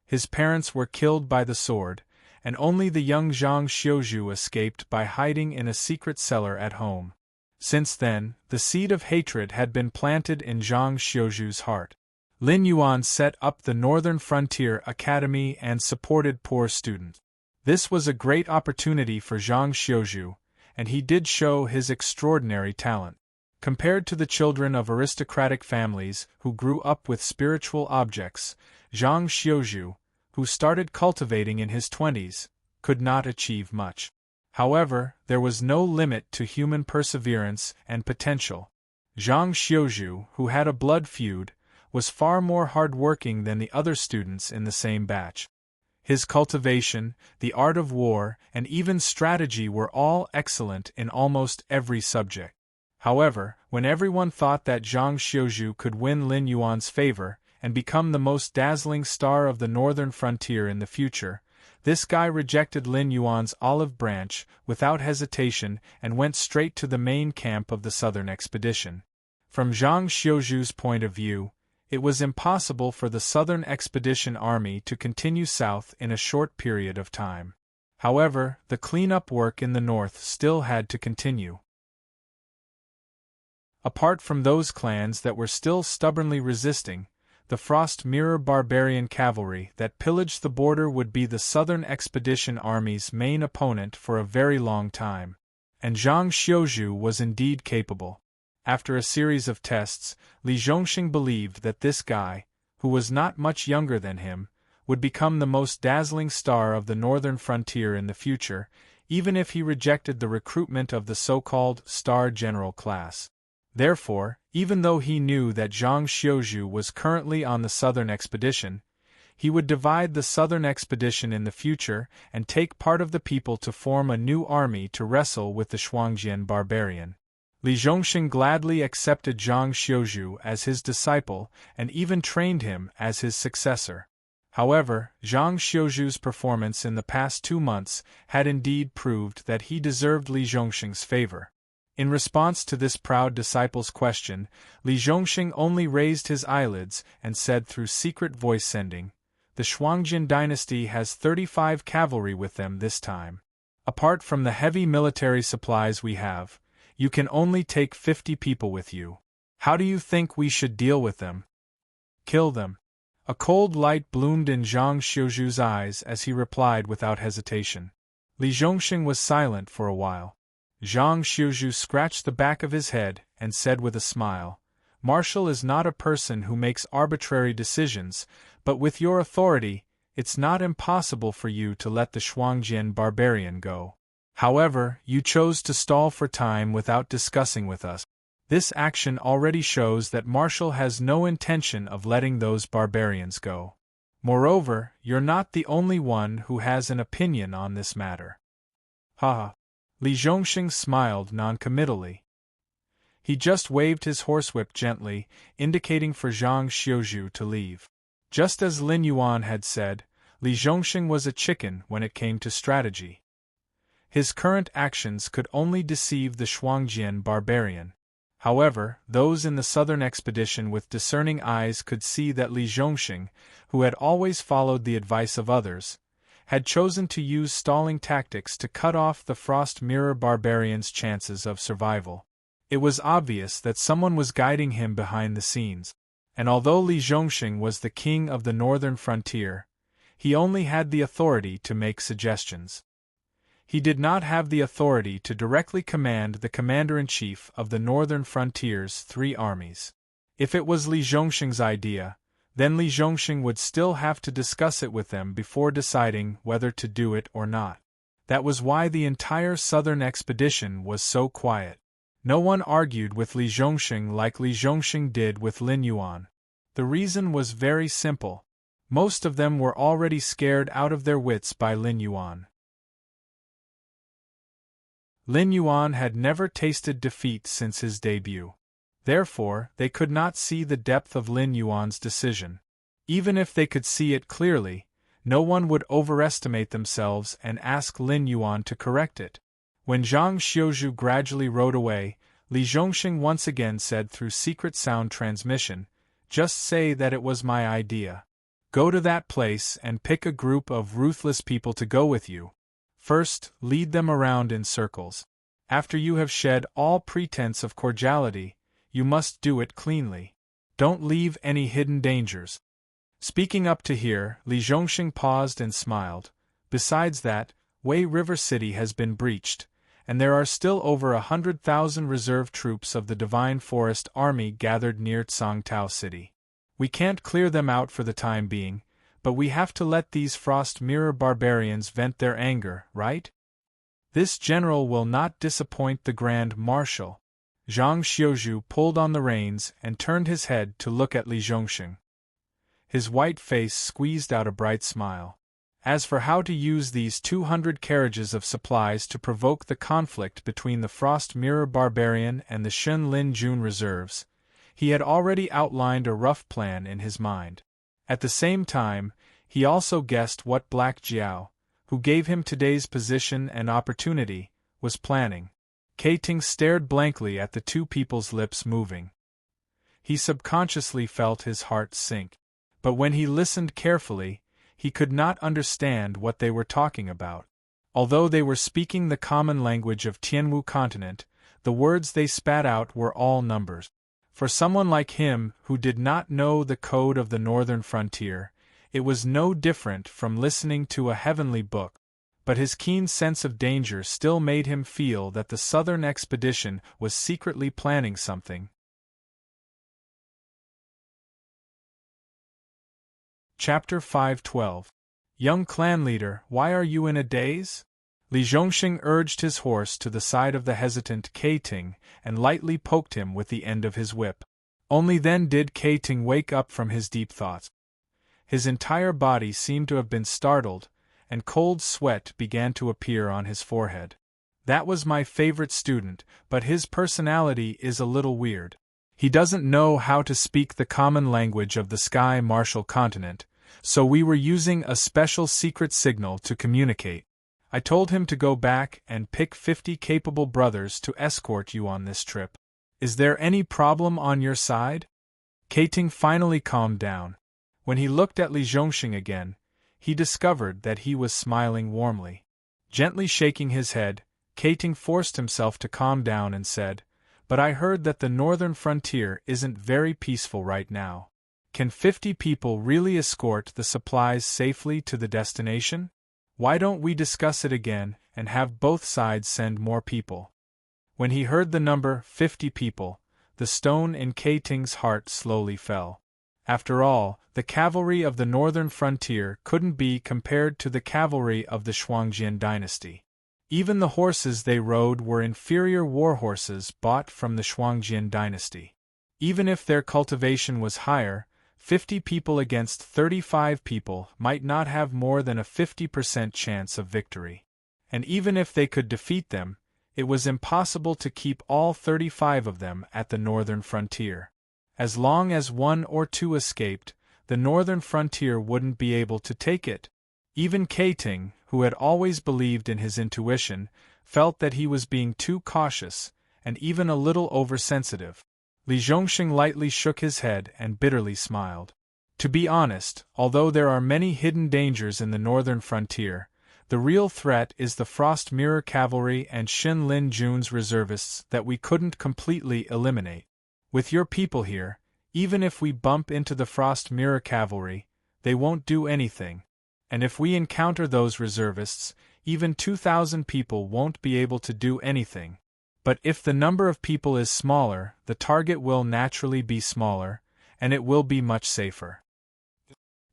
His parents were killed by the sword, and only the young Zhang Xiuzhu escaped by hiding in a secret cellar at home. Since then, the seed of hatred had been planted in Zhang Xiuzhu's heart. Lin Yuan set up the Northern Frontier Academy and supported poor students. This was a great opportunity for Zhang Xiuzhu, and he did show his extraordinary talent. Compared to the children of aristocratic families who grew up with spiritual objects, Zhang Xiuzhu, who started cultivating in his 20s, could not achieve much. However, there was no limit to human perseverance and potential. Zhang Xiuzhu, who had a blood feud, was far more hard-working than the other students in the same batch. His cultivation, the art of war, and even strategy were all excellent in almost every subject. However, when everyone thought that Zhang Xiuzhu could win Lin Yuan's favor and become the most dazzling star of the northern frontier in the future, this guy rejected Lin Yuan's olive branch without hesitation and went straight to the main camp of the southern expedition. From Zhang Xiuzhu's point of view, it was impossible for the southern expedition army to continue south in a short period of time. However, the cleanup work in the north still had to continue. Apart from those clans that were still stubbornly resisting, the Frost Mirror Barbarian cavalry that pillaged the border would be the Southern Expedition Army's main opponent for a very long time. And Zhang Xiuzhu was indeed capable. After a series of tests, Li Zhongxing believed that this guy, who was not much younger than him, would become the most dazzling star of the northern frontier in the future, even if he rejected the recruitment of the so-called Star General class. Therefore, even though he knew that Zhang Xiuzhu was currently on the southern expedition, He would divide the southern expedition in the future and take part of the people to form a new army to wrestle with the Shuangjian barbarian. Li Zhongxing gladly accepted Zhang Xiuzhu as his disciple and even trained him as his successor. However, Zhang Xiuzhu's performance in the past 2 months had indeed proved that he deserved Li Zhongxing's favor. In response to this proud disciple's question, Li Zhongxing only raised his eyelids and said through secret voice sending, "The Shuangjian dynasty has 35 cavalry with them this time. Apart from the heavy military supplies we have, you can only take 50 people with you. How do you think we should deal with them? Kill them." A cold light bloomed in Zhang Xiuzhu's eyes as he replied without hesitation. Li Zhongxing was silent for a while. Zhang Xiuzhu scratched the back of his head and said with a smile, "Marshal is not a person who makes arbitrary decisions, but with your authority, it's not impossible for you to let the Shuangjian barbarian go. However, you chose to stall for time without discussing with us. This action already shows that Marshal has no intention of letting those barbarians go. Moreover, you're not the only one who has an opinion on this matter." Ha! Li Zhongxing smiled noncommittally. He just waved his horsewhip gently, indicating for Zhang Xiuzhu to leave. Just as Lin Yuan had said, Li Zhongxing was a chicken when it came to strategy. His current actions could only deceive the Shuangjian barbarian. However, those in the southern expedition with discerning eyes could see that Li Zhongxing, who had always followed the advice of others, had chosen to use stalling tactics to cut off the Frost Mirror barbarian's chances of survival. It was obvious that someone was guiding him behind the scenes, and although Li Zhongxing was the king of the northern frontier, he only had the authority to make suggestions. He did not have the authority to directly command the commander-in-chief of the northern frontier's 3 armies. If it was Li Zhongxing's idea, then Li Zhongxing would still have to discuss it with them before deciding whether to do it or not. That was why the entire southern expedition was so quiet. No one argued with Li Zhongxing like Li Zhongxing did with Lin Yuan. The reason was very simple. Most of them were already scared out of their wits by Lin Yuan. Lin Yuan had never tasted defeat since his debut. Therefore, they could not see the depth of Lin Yuan's decision. Even if they could see it clearly, no one would overestimate themselves and ask Lin Yuan to correct it. When Zhang Xiuzhu gradually rode away, Li Zhongxing once again said through secret sound transmission, "Just say that it was my idea. Go to that place and pick a group of ruthless people to go with you. First, lead them around in circles. After you have shed all pretense of cordiality, you must do it cleanly. Don't leave any hidden dangers." Speaking up to here, Li Zhongxing paused and smiled. Besides that, Wei River City has been breached, and there are still over 100,000 reserve troops of the Divine Forest Army gathered near Tsangtao City. We can't clear them out for the time being, but we have to let these Frost Mirror barbarians vent their anger, right? This general will not disappoint the Grand Marshal. Zhang Xiuzhu pulled on the reins and turned his head to look at Li Zhongxing. His white face squeezed out a bright smile. As for how to use these 200 carriages of supplies to provoke the conflict between the Frost Mirror barbarian and the Shun Lin Jun reserves, he had already outlined a rough plan in his mind. At the same time, he also guessed what Black Jiao, who gave him today's position and opportunity, was planning. Keiting stared blankly at the 2 people's lips moving. He subconsciously felt his heart sink. But when he listened carefully, he could not understand what they were talking about. Although they were speaking the common language of Tianwu continent, the words they spat out were all numbers. For someone like him who did not know the code of the northern frontier, it was no different from listening to a heavenly book, but his keen sense of danger still made him feel that the southern expedition was secretly planning something. Chapter 512. Young clan leader, why are you in a daze? Li Zhongxing urged his horse to the side of the hesitant Keiting and lightly poked him with the end of his whip. Only then did Keiting wake up from his deep thoughts. His entire body seemed to have been startled, and cold sweat began to appear on his forehead. That was my favorite student, but his personality is a little weird. He doesn't know how to speak the common language of the Sky Martial continent, so we were using a special secret signal to communicate. I told him to go back and pick 50 capable brothers to escort you on this trip. Is there any problem on your side? Keiting finally calmed down. When he looked at Li Zhongxing again, he discovered that he was smiling warmly. Gently shaking his head, Keiting forced himself to calm down and said, "But I heard that the northern frontier isn't very peaceful right now. Can 50 people really escort the supplies safely to the destination? Why don't we discuss it again and have both sides send more people?" When he heard the number 50 people, the stone in Keiting's heart slowly fell. After all, the cavalry of the northern frontier couldn't be compared to the cavalry of the Shuangjian dynasty. Even the horses they rode were inferior war horses bought from the Shuangjian dynasty. Even if their cultivation was higher, 50 people against 35 people might not have more than a 50% chance of victory. And even if they could defeat them, it was impossible to keep all 35 of them at the northern frontier. As long as 1 or 2 escaped, the northern frontier wouldn't be able to take it. Even Keiting, who had always believed in his intuition, felt that he was being too cautious, and even a little oversensitive. Li Zhongxing lightly shook his head and bitterly smiled. To be honest, although there are many hidden dangers in the northern frontier, the real threat is the Frost Mirror Cavalry and Xin Lin Jun's reservists that we couldn't completely eliminate. With your people here, even if we bump into the Frost Mirror Cavalry, they won't do anything. And if we encounter those reservists, even 2,000 people won't be able to do anything. But if the number of people is smaller, the target will naturally be smaller, and it will be much safer.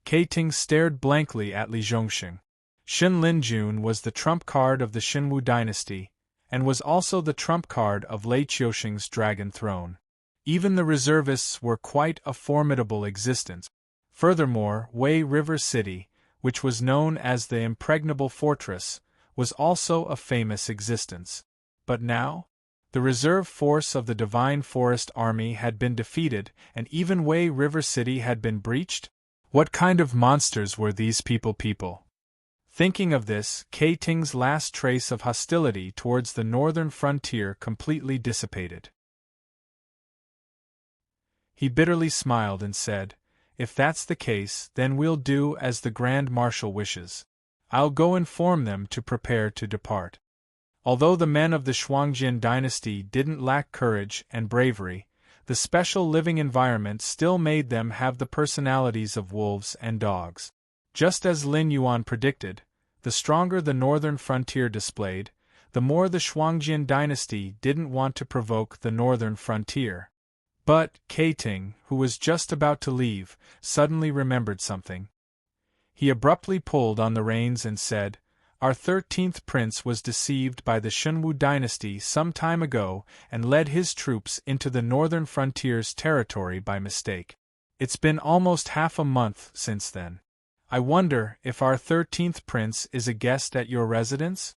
Keiting stared blankly at Li Zhongxing. Xin Lin Jun was the trump card of the Xinwu dynasty, and was also the trump card of Lei Qiuxing's dragon throne. Even the reservists were quite a formidable existence. Furthermore, Wei River City, which was known as the Impregnable Fortress, was also a famous existence. But now? The reserve force of the Divine Forest Army had been defeated, and even Wei River City had been breached? What kind of monsters were these people? Thinking of this, Keiting's last trace of hostility towards the northern frontier completely dissipated. He bitterly smiled and said, "If that's the case, then we'll do as the Grand Marshal wishes. I'll go inform them to prepare to depart." Although the men of the Shuangjian dynasty didn't lack courage and bravery, the special living environment still made them have the personalities of wolves and dogs. Just as Lin Yuan predicted, the stronger the northern frontier displayed, the more the Shuangjian dynasty didn't want to provoke the northern frontier. But Keiting, who was just about to leave, suddenly remembered something. He abruptly pulled on the reins and said, "Our 13th prince was deceived by the Xinwu dynasty some time ago and led his troops into the northern frontier's territory by mistake. It's been almost half a month since then. I wonder if our 13th prince is a guest at your residence?"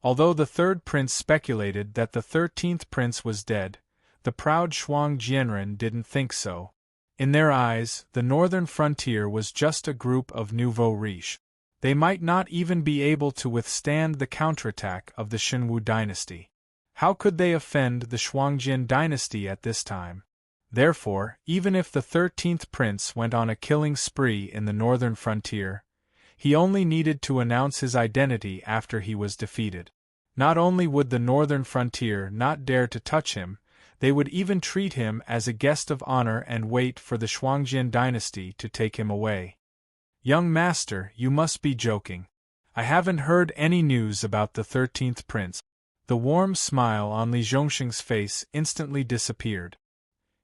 Although the third prince speculated that the 13th prince was dead, the proud Shuang Jianren didn't think so. In their eyes, the northern frontier was just a group of nouveaux riches. They might not even be able to withstand the counterattack of the Xinwu dynasty. How could they offend the Shuangjian dynasty at this time? Therefore, even if the 13th prince went on a killing spree in the northern frontier, he only needed to announce his identity after he was defeated. Not only would the northern frontier not dare to touch him, they would even treat him as a guest of honor and wait for the Shuangjian dynasty to take him away. "Young master, you must be joking. I haven't heard any news about the 13th prince." The warm smile on Li Zhongxing's face instantly disappeared.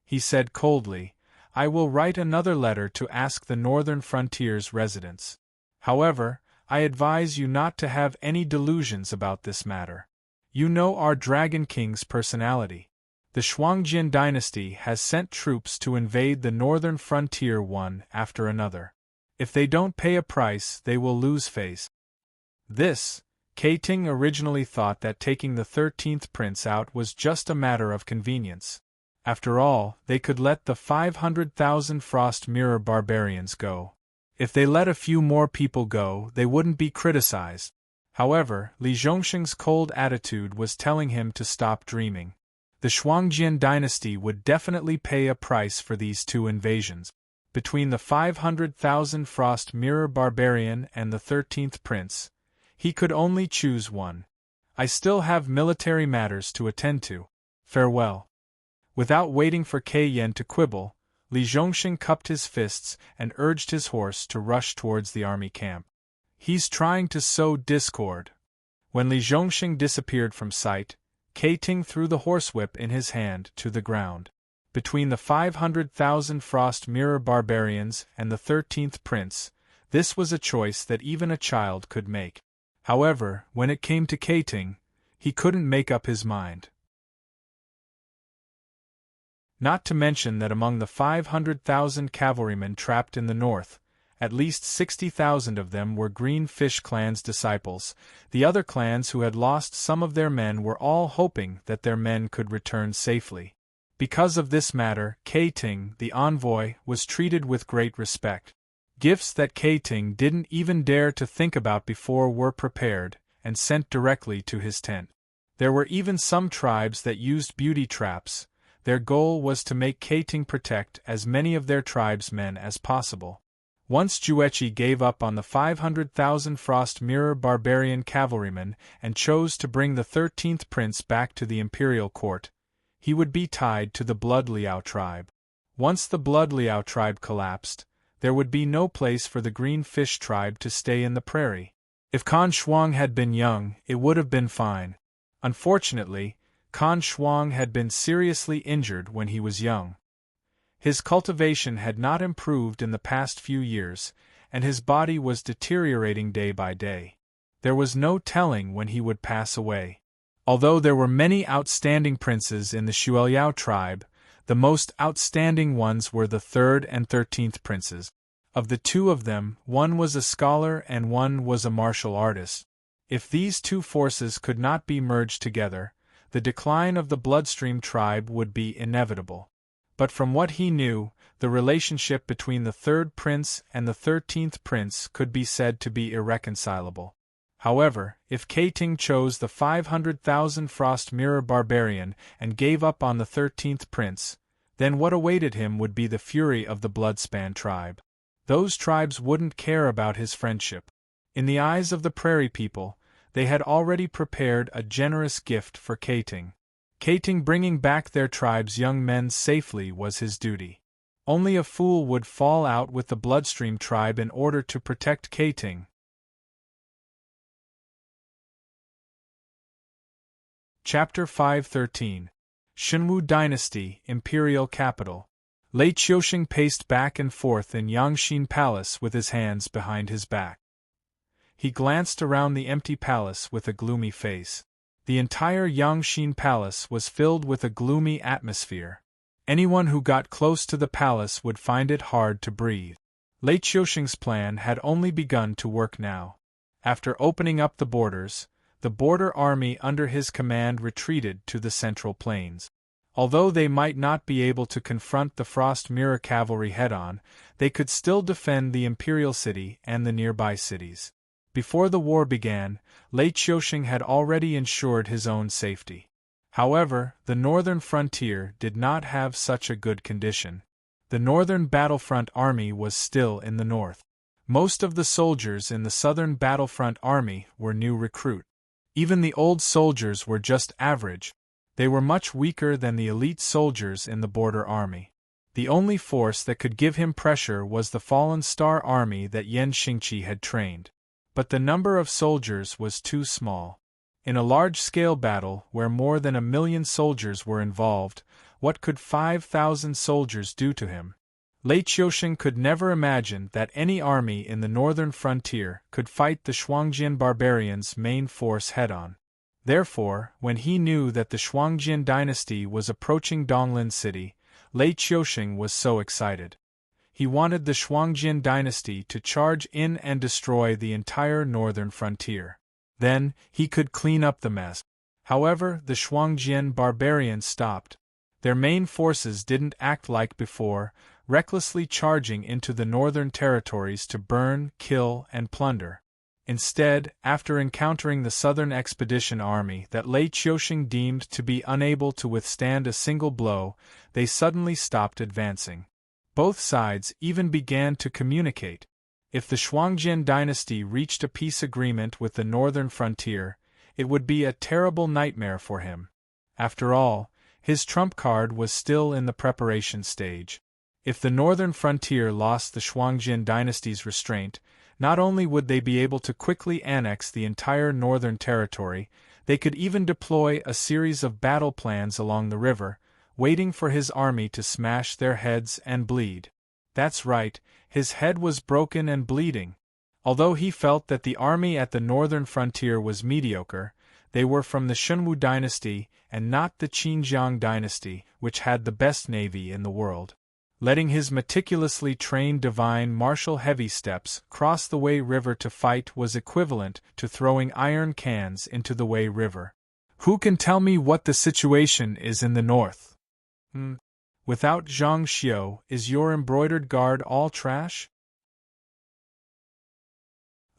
He said coldly, "I will write another letter to ask the northern frontier's residents. However, I advise you not to have any delusions about this matter. You know our Dragon King's personality. The Shuangjian dynasty has sent troops to invade the northern frontier one after another. If they don't pay a price, they will lose face. This, Keiting originally thought that taking the 13th prince out was just a matter of convenience. After all, they could let the 500,000 Frost Mirror barbarians go. If they let a few more people go, they wouldn't be criticized. However, Li Zhongxing's cold attitude was telling him to stop dreaming. The Shuangjian dynasty would definitely pay a price for these two invasions. Between the 500,000 Frost Mirror barbarian and the 13th prince, he could only choose one. I still have military matters to attend to. Farewell. Without waiting for Kei Yan to quibble, Li Zhongxing cupped his fists and urged his horse to rush towards the army camp. He's trying to sow discord. When Li Zhongxing disappeared from sight, Keiting threw the horsewhip in his hand to the ground. Between the 500,000 Frost Mirror barbarians and the 13th prince, this was a choice that even a child could make. However, when it came to Keiting, he couldn't make up his mind. Not to mention that among the 500,000 cavalrymen trapped in the north, at least 60,000 of them were Green Fish clan's disciples. The other clans who had lost some of their men were all hoping that their men could return safely. Because of this matter, Keiting, the envoy, was treated with great respect. Gifts that Keiting didn't even dare to think about before were prepared and sent directly to his tent. There were even some tribes that used beauty traps. Their goal was to make Keiting protect as many of their tribesmen as possible. Once Juechi gave up on the 500,000 Frost Mirror barbarian cavalrymen and chose to bring the 13th prince back to the imperial court, he would be tied to the Blood Liao tribe. Once the Blood Liao tribe collapsed, there would be no place for the Green Fish tribe to stay in the prairie. If Kan Shuang had been young, it would have been fine. Unfortunately, Kan Shuang had been seriously injured when he was young. His cultivation had not improved in the past few years, and his body was deteriorating day by day. There was no telling when he would pass away. Although there were many outstanding princes in the Xueliao tribe, the most outstanding ones were the 3rd and 13th princes. Of the two of them, one was a scholar and one was a martial artist. If these two forces could not be merged together, the decline of the Bloodstream tribe would be inevitable. But from what he knew, the relationship between the 3rd prince and the 13th prince could be said to be irreconcilable. However, if Keiting chose the 500,000 Frost Mirror barbarian and gave up on the 13th prince, then what awaited him would be the fury of the Bloodspan tribe. Those tribes wouldn't care about his friendship. In the eyes of the prairie people, they had already prepared a generous gift for Keiting. Keiting bringing back their tribe's young men safely was his duty. Only a fool would fall out with the Bloodstream tribe in order to protect Keiting. Chapter 513. Shenwu Dynasty, Imperial Capital. Lei Qiusheng paced back and forth in Yangxin Palace with his hands behind his back. He glanced around the empty palace with a gloomy face. The entire Yangxin Palace was filled with a gloomy atmosphere. Anyone who got close to the palace would find it hard to breathe. Lei Qiusheng's plan had only begun to work now. After opening up the borders, the border army under his command retreated to the Central Plains. Although they might not be able to confront the Frost Mirror cavalry head-on, they could still defend the Imperial City and the nearby cities. Before the war began, Lei Qiusheng had already ensured his own safety. However, the northern frontier did not have such a good condition. The northern battlefront army was still in the north. Most of the soldiers in the southern battlefront army were new recruits. Even the old soldiers were just average. They were much weaker than the elite soldiers in the border army. The only force that could give him pressure was the Fallen Star army that Yan Xingqi had trained. But the number of soldiers was too small. In a large-scale battle where more than 1 million soldiers were involved, what could 5,000 soldiers do to him? Lei Qiusheng could never imagine that any army in the northern frontier could fight the Shuangjian barbarians' main force head-on. Therefore, when he knew that the Shuangjian dynasty was approaching Donglin City, Lei Qiusheng was so excited. He wanted the Shuangjin dynasty to charge in and destroy the entire northern frontier. Then, he could clean up the mess. However, the Shuangjin barbarians stopped. Their main forces didn't act like before, recklessly charging into the northern territories to burn, kill, and plunder. Instead, after encountering the southern expedition army that Lei Qiusheng deemed to be unable to withstand a single blow, they suddenly stopped advancing. Both sides even began to communicate. If the Shuangjin dynasty reached a peace agreement with the northern frontier, it would be a terrible nightmare for him. After all, his trump card was still in the preparation stage. If the northern frontier lost the Shuangjin dynasty's restraint, not only would they be able to quickly annex the entire northern territory, they could even deploy a series of battle plans along the river, waiting for his army to smash their heads and bleed. That's right, his head was broken and bleeding. Although he felt that the army at the northern frontier was mediocre, they were from the Shunwu dynasty and not the Qinjiang dynasty, which had the best navy in the world. Letting his meticulously trained divine martial heavy steps cross the Wei River to fight was equivalent to throwing iron cans into the Wei River. Who can tell me what the situation is in the north? Without Zhang Xiu, is your embroidered guard all trash?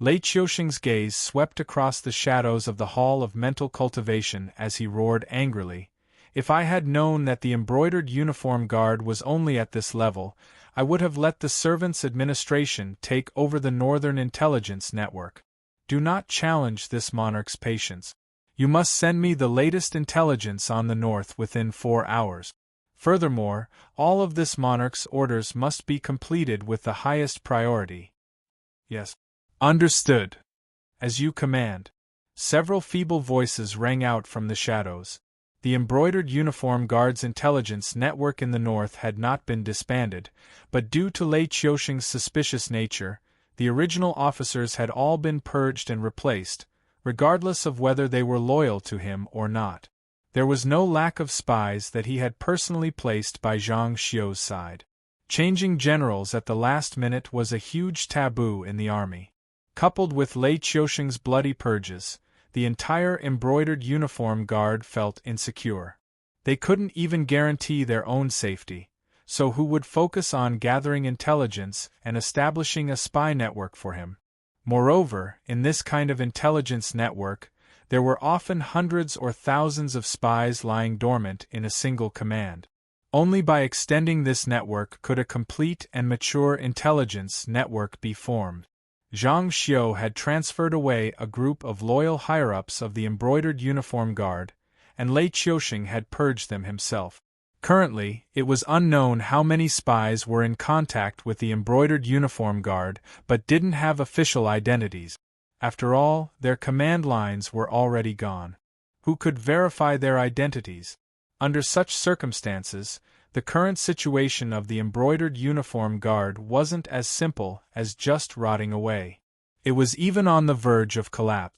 Lei Qiusheng's gaze swept across the shadows of the Hall of Mental Cultivation as he roared angrily. If I had known that the embroidered uniform guard was only at this level, I would have let the Servants' Administration take over the Northern Intelligence Network. Do not challenge this monarch's patience. You must send me the latest intelligence on the North within 4 hours. Furthermore, all of this monarch's orders must be completed with the highest priority. Yes. Understood. As you command. Several feeble voices rang out from the shadows. The embroidered uniform guard's intelligence network in the north had not been disbanded, but due to Lei Qiusheng's suspicious nature, the original officers had all been purged and replaced, regardless of whether they were loyal to him or not. There was no lack of spies that he had personally placed by Zhang Xiu's side. Changing generals at the last minute was a huge taboo in the army. Coupled with Lei Qiusheng's bloody purges, the entire embroidered uniform guard felt insecure. They couldn't even guarantee their own safety, so who would focus on gathering intelligence and establishing a spy network for him? Moreover, in this kind of intelligence network, there were often hundreds or thousands of spies lying dormant in a single command. Only by extending this network could a complete and mature intelligence network be formed. Zhang Xiu had transferred away a group of loyal higher-ups of the embroidered uniform guard, and Lei Qiusheng had purged them himself. Currently, it was unknown how many spies were in contact with the embroidered uniform guard but didn't have official identities. After all, their command lines were already gone. Who could verify their identities? Under such circumstances, the current situation of the embroidered uniform guard wasn't as simple as just rotting away. It was even on the verge of collapse.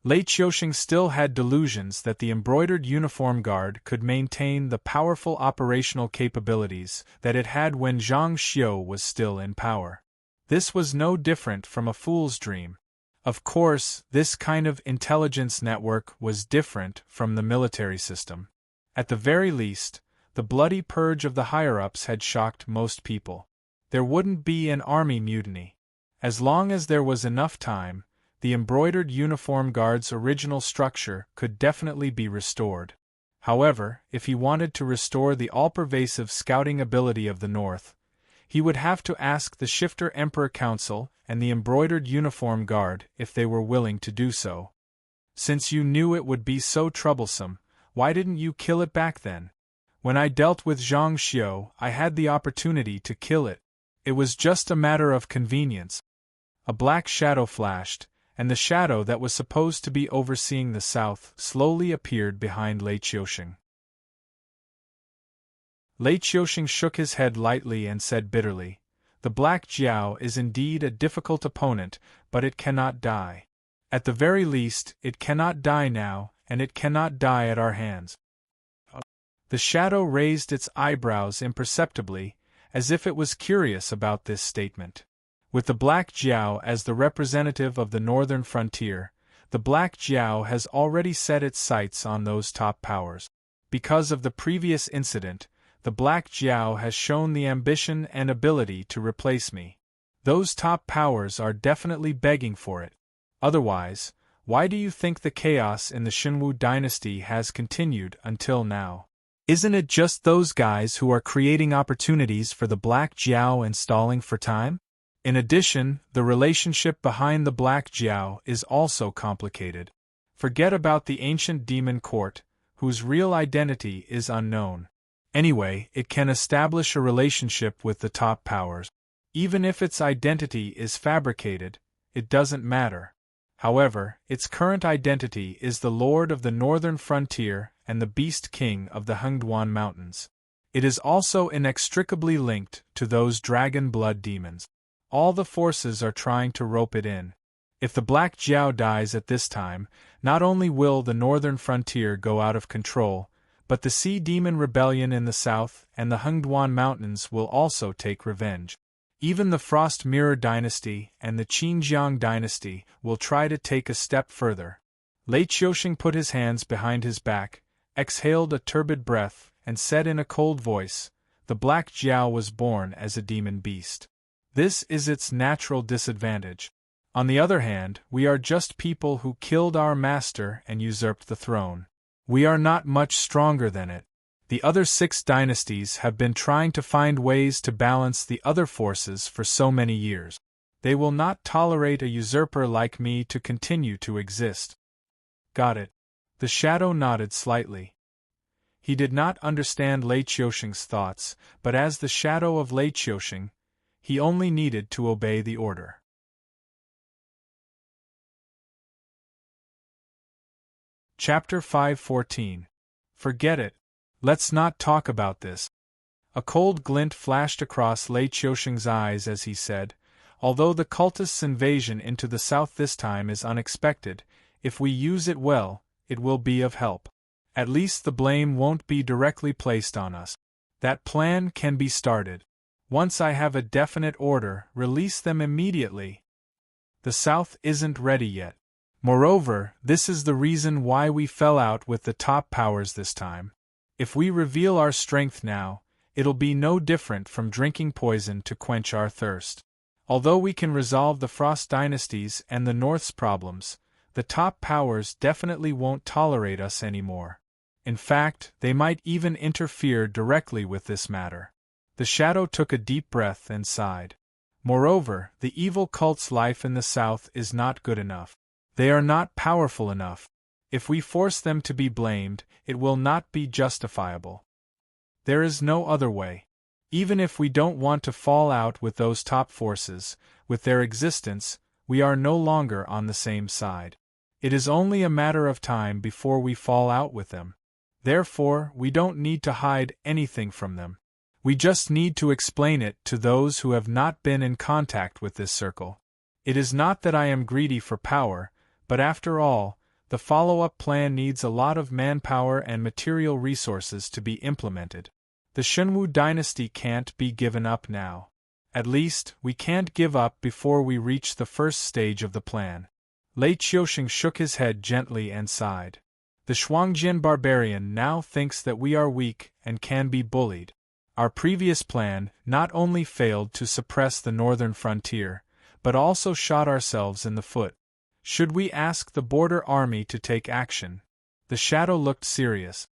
Lei Qiusheng still had delusions that the embroidered uniform guard could maintain the powerful operational capabilities that it had when Zhang Xiu was still in power. This was no different from a fool's dream. Of course, this kind of intelligence network was different from the military system. At the very least, the bloody purge of the higher-ups had shocked most people. There wouldn't be an army mutiny. As long as there was enough time, the embroidered uniform guard's original structure could definitely be restored. However, if he wanted to restore the all-pervasive scouting ability of the North, he would have to ask the Shifter Emperor Council and the embroidered uniform guard if they were willing to do so. Since you knew it would be so troublesome, why didn't you kill it back then? When I dealt with Zhang Xiu, I had the opportunity to kill it. It was just a matter of convenience. A black shadow flashed, and the shadow that was supposed to be overseeing the south slowly appeared behind Lei Qiusheng. Lei Qiusheng shook his head lightly and said bitterly, "The Black Jiao is indeed a difficult opponent, but it cannot die. At the very least, it cannot die now, and it cannot die at our hands." The shadow raised its eyebrows imperceptibly, as if it was curious about this statement. With the Black Jiao as the representative of the northern frontier, the Black Jiao has already set its sights on those top powers. Because of the previous incident, the Black Jiao has shown the ambition and ability to replace me. Those top powers are definitely begging for it. Otherwise, why do you think the chaos in the Xinwu dynasty has continued until now? Isn't it just those guys who are creating opportunities for the Black Jiao and stalling for time? In addition, the relationship behind the Black Jiao is also complicated. Forget about the ancient demon court, whose real identity is unknown. Anyway, it can establish a relationship with the top powers. Even if its identity is fabricated, it doesn't matter. However, its current identity is the Lord of the Northern Frontier and the Beast King of the Hengduan Mountains. It is also inextricably linked to those dragon blood demons. All the forces are trying to rope it in. If the Black Jiao dies at this time, not only will the Northern Frontier go out of control, but the Sea Demon Rebellion in the south and the Hengduan Mountains will also take revenge. Even the Frost Mirror Dynasty and the Qinjiang Dynasty will try to take a step further. Lei Qiusheng put his hands behind his back, exhaled a turbid breath, and said in a cold voice, "The Black Jiao was born as a demon beast. This is its natural disadvantage. On the other hand, we are just people who killed our master and usurped the throne. We are not much stronger than it. The other 6 dynasties have been trying to find ways to balance the other forces for so many years. They will not tolerate a usurper like me to continue to exist." Got it. The shadow nodded slightly. He did not understand Lei Qiusheng's thoughts, but as the shadow of Lei Qiusheng, he only needed to obey the order. Chapter 514. Forget it. Let's not talk about this. A cold glint flashed across Lei Qiusheng's eyes as he said, "Although the cultists' invasion into the south this time is unexpected, if we use it well, it will be of help. At least the blame won't be directly placed on us. That plan can be started. Once I have a definite order, release them immediately. The south isn't ready yet. Moreover, this is the reason why we fell out with the top powers this time. If we reveal our strength now, it'll be no different from drinking poison to quench our thirst. Although we can resolve the Frost dynasties and the North's problems, the top powers definitely won't tolerate us anymore. In fact, they might even interfere directly with this matter." The shadow took a deep breath and sighed. Moreover, the evil cult's life in the south is not good enough. They are not powerful enough. If we force them to be blamed, it will not be justifiable. There is no other way. Even if we don't want to fall out with those top forces, with their existence, we are no longer on the same side. It is only a matter of time before we fall out with them. Therefore, we don't need to hide anything from them. We just need to explain it to those who have not been in contact with this circle. It is not that I am greedy for power, but after all, the follow-up plan needs a lot of manpower and material resources to be implemented. The Xinwu dynasty can't be given up now. At least, we can't give up before we reach the first stage of the plan. Lei Qiusheng shook his head gently and sighed. The Shuangjian barbarian now thinks that we are weak and can be bullied. Our previous plan not only failed to suppress the northern frontier, but also shot ourselves in the foot. Should we ask the border army to take action? The shadow looked serious.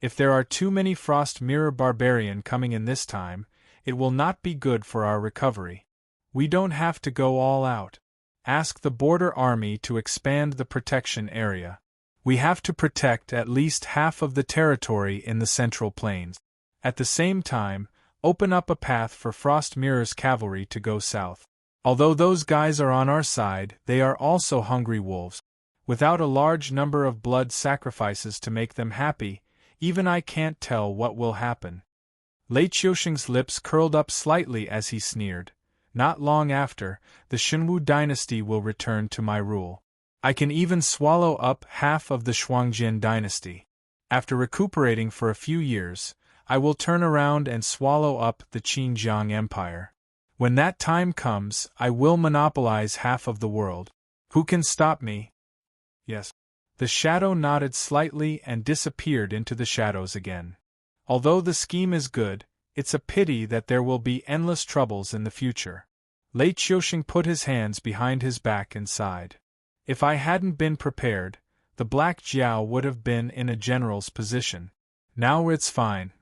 If there are too many Frost Mirror Barbarian coming in this time, it will not be good for our recovery. We don't have to go all out. Ask the border army to expand the protection area. We have to protect at least half of the territory in the Central Plains. At the same time, open up a path for Frost Mirror's cavalry to go south. Although those guys are on our side, they are also hungry wolves. Without a large number of blood sacrifices to make them happy, even I can't tell what will happen." Lei Qiusheng's lips curled up slightly as he sneered. "Not long after, the Xinwu dynasty will return to my rule. I can even swallow up half of the Shuangjian dynasty. After recuperating for a few years, I will turn around and swallow up the Xinjiang Empire. When that time comes, I will monopolize half of the world. Who can stop me? Yes. The shadow nodded slightly and disappeared into the shadows again. Although the scheme is good, it's a pity that there will be endless troubles in the future. Lei Qiusheng put his hands behind his back and sighed. If I hadn't been prepared, the Black Jiao would have been in a general's position. Now it's fine.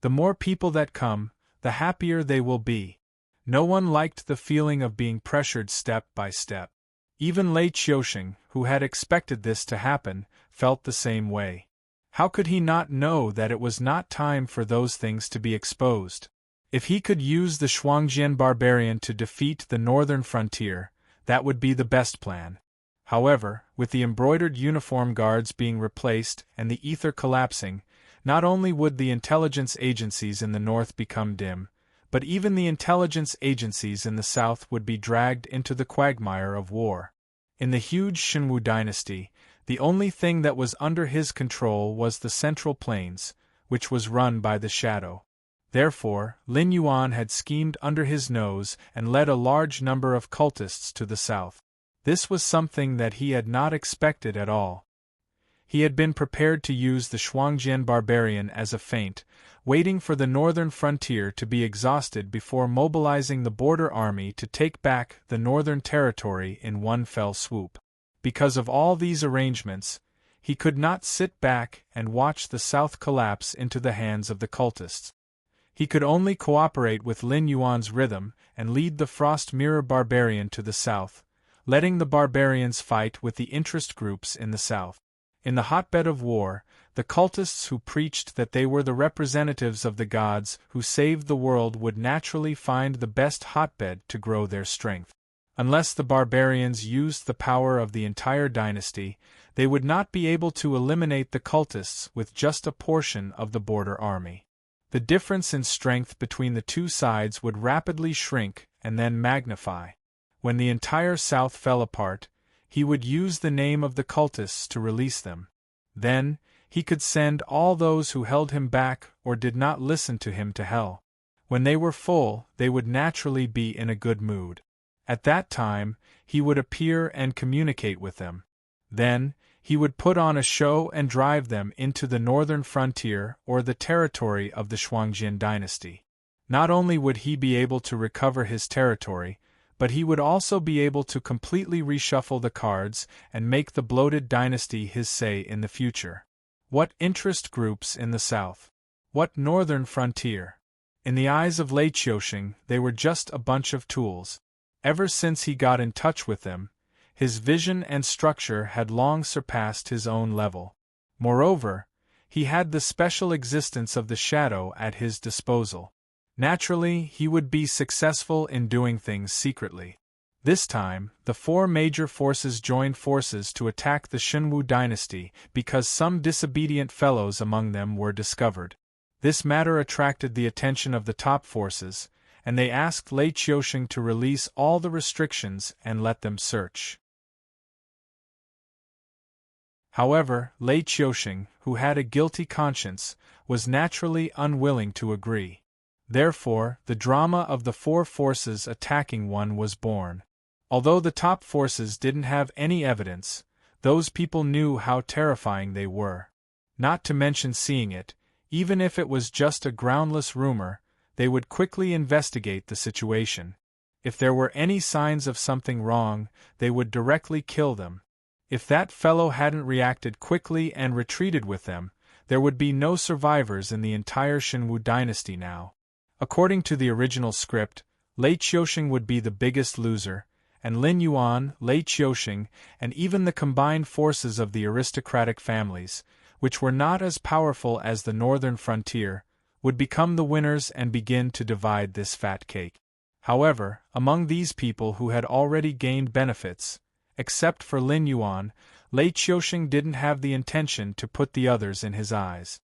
The more people that come, the happier they will be. No one liked the feeling of being pressured step by step. Even Lei Qiusheng, who had expected this to happen, felt the same way. How could he not know that it was not time for those things to be exposed? If he could use the Shuangjian barbarian to defeat the northern frontier, that would be the best plan. However, with the embroidered uniform guards being replaced and the ether collapsing, not only would the intelligence agencies in the north become dim, but even the intelligence agencies in the south would be dragged into the quagmire of war. In the huge Shenwu dynasty, the only thing that was under his control was the Central Plains, which was run by the Shadow. Therefore, Lin Yuan had schemed under his nose and led a large number of cultists to the south. This was something that he had not expected at all. He had been prepared to use the Shuangjian barbarian as a feint, waiting for the northern frontier to be exhausted before mobilizing the border army to take back the northern territory in one fell swoop. Because of all these arrangements, he could not sit back and watch the south collapse into the hands of the cultists. He could only cooperate with Lin Yuan's rhythm and lead the Frost Mirror barbarian to the south, letting the barbarians fight with the interest groups in the south. In the hotbed of war, the cultists who preached that they were the representatives of the gods who saved the world would naturally find the best hotbed to grow their strength. Unless the barbarians used the power of the entire dynasty, they would not be able to eliminate the cultists with just a portion of the border army. The difference in strength between the two sides would rapidly shrink and then magnify. When the entire south fell apart, he would use the name of the cultists to release them. Then, he could send all those who held him back or did not listen to him to hell. When they were full, they would naturally be in a good mood. At that time, he would appear and communicate with them. Then, he would put on a show and drive them into the northern frontier or the territory of the Shuangjian dynasty. Not only would he be able to recover his territory, but he would also be able to completely reshuffle the cards and make the bloated dynasty his say in the future. What interest groups in the south? What northern frontier? In the eyes of Lei Qiusheng, they were just a bunch of tools. Ever since he got in touch with them, his vision and structure had long surpassed his own level. Moreover, he had the special existence of the shadow at his disposal. Naturally, he would be successful in doing things secretly. This time, the four major forces joined forces to attack the Shenwu dynasty because some disobedient fellows among them were discovered. This matter attracted the attention of the top forces, and they asked Lei Qiusheng to release all the restrictions and let them search. However, Lei Qiusheng, who had a guilty conscience, was naturally unwilling to agree. Therefore, the drama of the four forces attacking one was born. Although the top forces didn't have any evidence, those people knew how terrifying they were. Not to mention seeing it, even if it was just a groundless rumor, they would quickly investigate the situation. If there were any signs of something wrong, they would directly kill them. If that fellow hadn't reacted quickly and retreated with them, there would be no survivors in the entire Shenwu dynasty now. According to the original script, Lei Qiusheng would be the biggest loser, and Lin Yuan, Lei Qiusheng, and even the combined forces of the aristocratic families, which were not as powerful as the northern frontier, would become the winners and begin to divide this fat cake. However, among these people who had already gained benefits, except for Lin Yuan, Lei Qiusheng didn't have the intention to put the others in his eyes.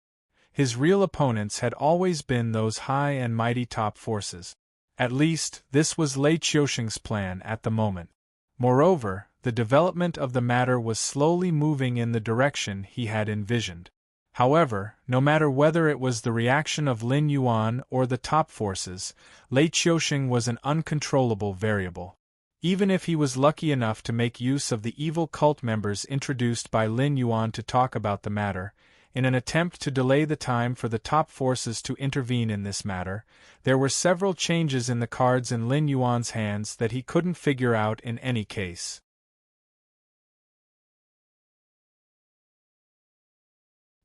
His real opponents had always been those high and mighty top forces. At least, this was Lei Qiusheng's plan at the moment. Moreover, the development of the matter was slowly moving in the direction he had envisioned. However, no matter whether it was the reaction of Lin Yuan or the top forces, Lei Qiusheng was an uncontrollable variable. Even if he was lucky enough to make use of the evil cult members introduced by Lin Yuan to talk about the matter, in an attempt to delay the time for the top forces to intervene in this matter, there were several changes in the cards in Lin Yuan's hands that he couldn't figure out in any case.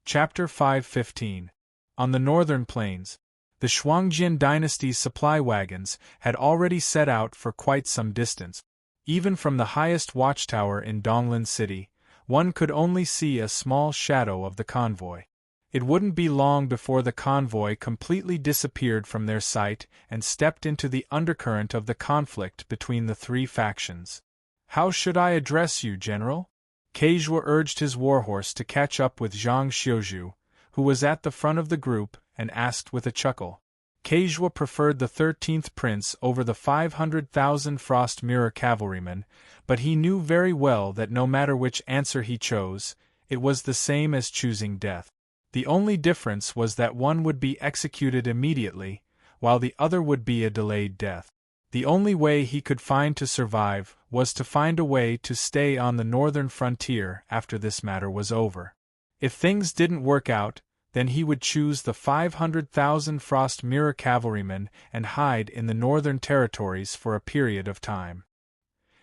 Chapter 5:15. On the northern plains, the Shuangjin dynasty's supply wagons had already set out for quite some distance. Even from the highest watchtower in Donglin City, one could only see a small shadow of the convoy. It wouldn't be long before the convoy completely disappeared from their sight and stepped into the undercurrent of the conflict between the three factions. "How should I address you, General?" Keizhua urged his warhorse to catch up with Zhang Xiuzhu, who was at the front of the group, and asked with a chuckle. Keizhua preferred the 13th Prince over the 500,000 Frost Mirror cavalrymen, but he knew very well that no matter which answer he chose, it was the same as choosing death. The only difference was that one would be executed immediately, while the other would be a delayed death. The only way he could find to survive was to find a way to stay on the northern frontier after this matter was over. If things didn't work out, then he would choose the 500,000 Frost Mirror cavalrymen and hide in the northern territories for a period of time.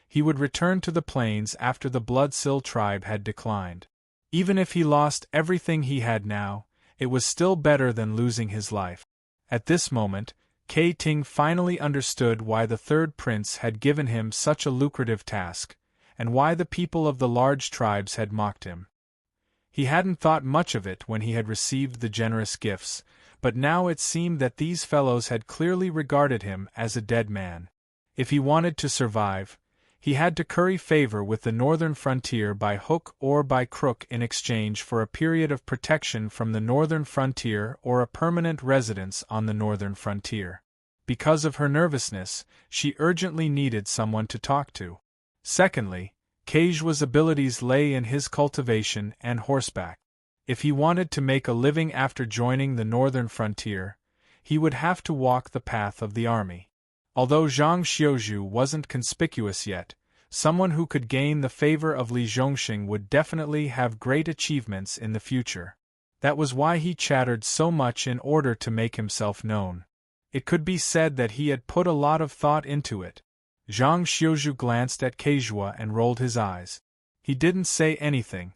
He would return to the plains after the Bloodsill tribe had declined. Even if he lost everything he had now, it was still better than losing his life. At this moment, Kei Ting finally understood why the third prince had given him such a lucrative task, and why the people of the large tribes had mocked him. He hadn't thought much of it when he had received the generous gifts, but now it seemed that these fellows had clearly regarded him as a dead man. If he wanted to survive, he had to curry favor with the northern frontier by hook or by crook in exchange for a period of protection from the northern frontier or a permanent residence on the northern frontier. Because of her nervousness, she urgently needed someone to talk to. Secondly, Keijua's abilities lay in his cultivation and horseback. If he wanted to make a living after joining the northern frontier, he would have to walk the path of the army. Although Zhang Xiuzhu wasn't conspicuous yet, someone who could gain the favor of Li Zhongxing would definitely have great achievements in the future. That was why he chattered so much in order to make himself known. It could be said that he had put a lot of thought into it. Zhang Xiuzhu glanced at Keizhua and rolled his eyes. He didn't say anything.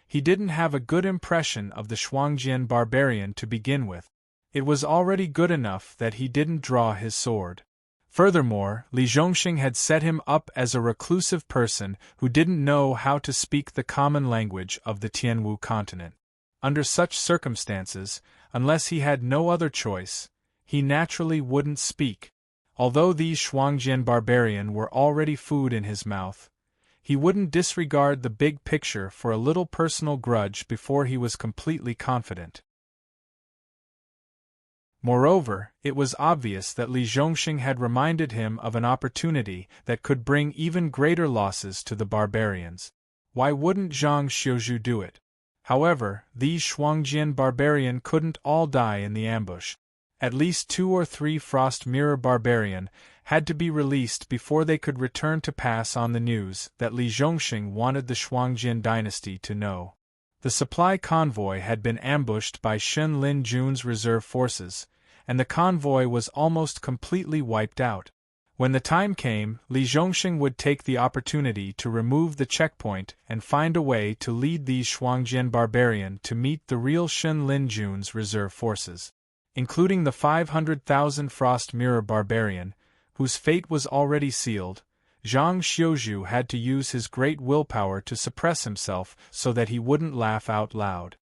He didn't have a good impression of the Shuangjian barbarian to begin with. It was already good enough that he didn't draw his sword. Furthermore, Li Zhongxing had set him up as a reclusive person who didn't know how to speak the common language of the Tianwu continent. Under such circumstances, unless he had no other choice, he naturally wouldn't speak. Although these Shuangjian barbarian were already food in his mouth, he wouldn't disregard the big picture for a little personal grudge before he was completely confident. Moreover, it was obvious that Li Zhongxing had reminded him of an opportunity that could bring even greater losses to the barbarians. Why wouldn't Zhang Xiuzhu do it? However, these Shuangjian barbarian couldn't all die in the ambush. At least 2 or 3 Frost Mirror barbarian had to be released before they could return to pass on the news that Li Zhongxing wanted the Shuangjian dynasty to know. The supply convoy had been ambushed by Shen Lin Jun's reserve forces, and the convoy was almost completely wiped out. When the time came, Li Zhongxing would take the opportunity to remove the checkpoint and find a way to lead these Shuangjian barbarian to meet the real Shen Lin Jun's reserve forces. Including the 500,000 Frost Mirror barbarian, whose fate was already sealed, Zhang Xiuzhu had to use his great willpower to suppress himself so that he wouldn't laugh out loud.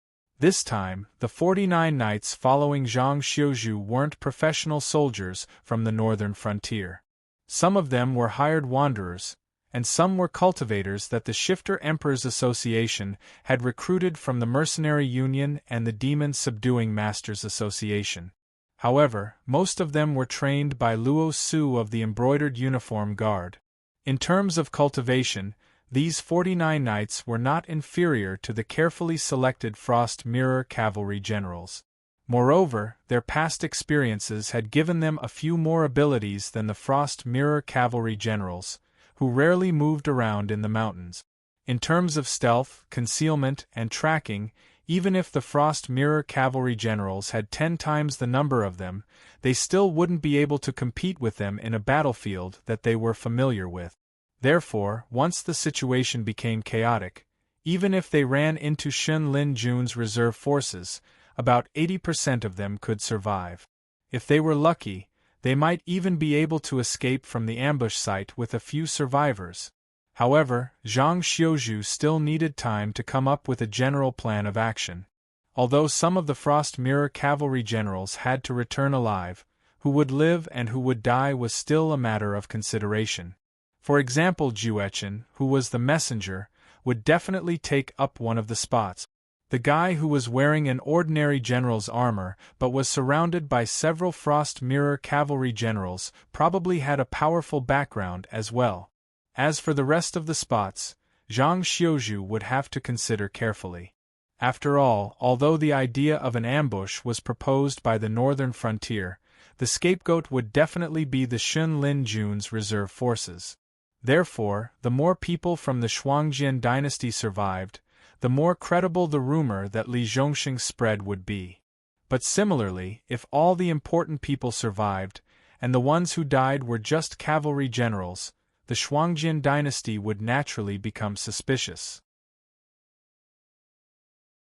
This time, the 49 knights following Zhang Xiuzhu weren't professional soldiers from the northern frontier. Some of them were hired wanderers, and some were cultivators that the Shifter Emperors Association had recruited from the Mercenary Union and the Demon Subduing Masters Association. However, most of them were trained by Luo Su of the Embroidered Uniform Guard. In terms of cultivation, These 49 knights were not inferior to the carefully selected Frost Mirror cavalry generals. Moreover, their past experiences had given them a few more abilities than the Frost Mirror cavalry generals, who rarely moved around in the mountains. In terms of stealth, concealment, and tracking, even if the Frost Mirror cavalry generals had 10 times the number of them, they still wouldn't be able to compete with them in a battlefield that they were familiar with. Therefore, once the situation became chaotic, even if they ran into Shen Lin Jun's reserve forces, about 80% of them could survive. If they were lucky, they might even be able to escape from the ambush site with a few survivors. However, Zhang Xiuzhu still needed time to come up with a general plan of action. Although some of the Frost Mirror cavalry generals had to return alive, who would live and who would die was still a matter of consideration. For example, Juechen, who was the messenger, would definitely take up one of the spots. The guy who was wearing an ordinary general's armor but was surrounded by several Frost Mirror cavalry generals probably had a powerful background as well. As for the rest of the spots, Zhang Xiuzhu would have to consider carefully. After all, although the idea of an ambush was proposed by the northern frontier, the scapegoat would definitely be the Shen Lin Jun's reserve forces. Therefore, the more people from the Shuangjian dynasty survived, the more credible the rumor that Li Zhongxing spread would be. But similarly, if all the important people survived, and the ones who died were just cavalry generals, the Shuangjian dynasty would naturally become suspicious.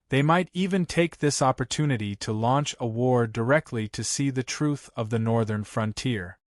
They might even take this opportunity to launch a war directly to see the truth of the northern frontier.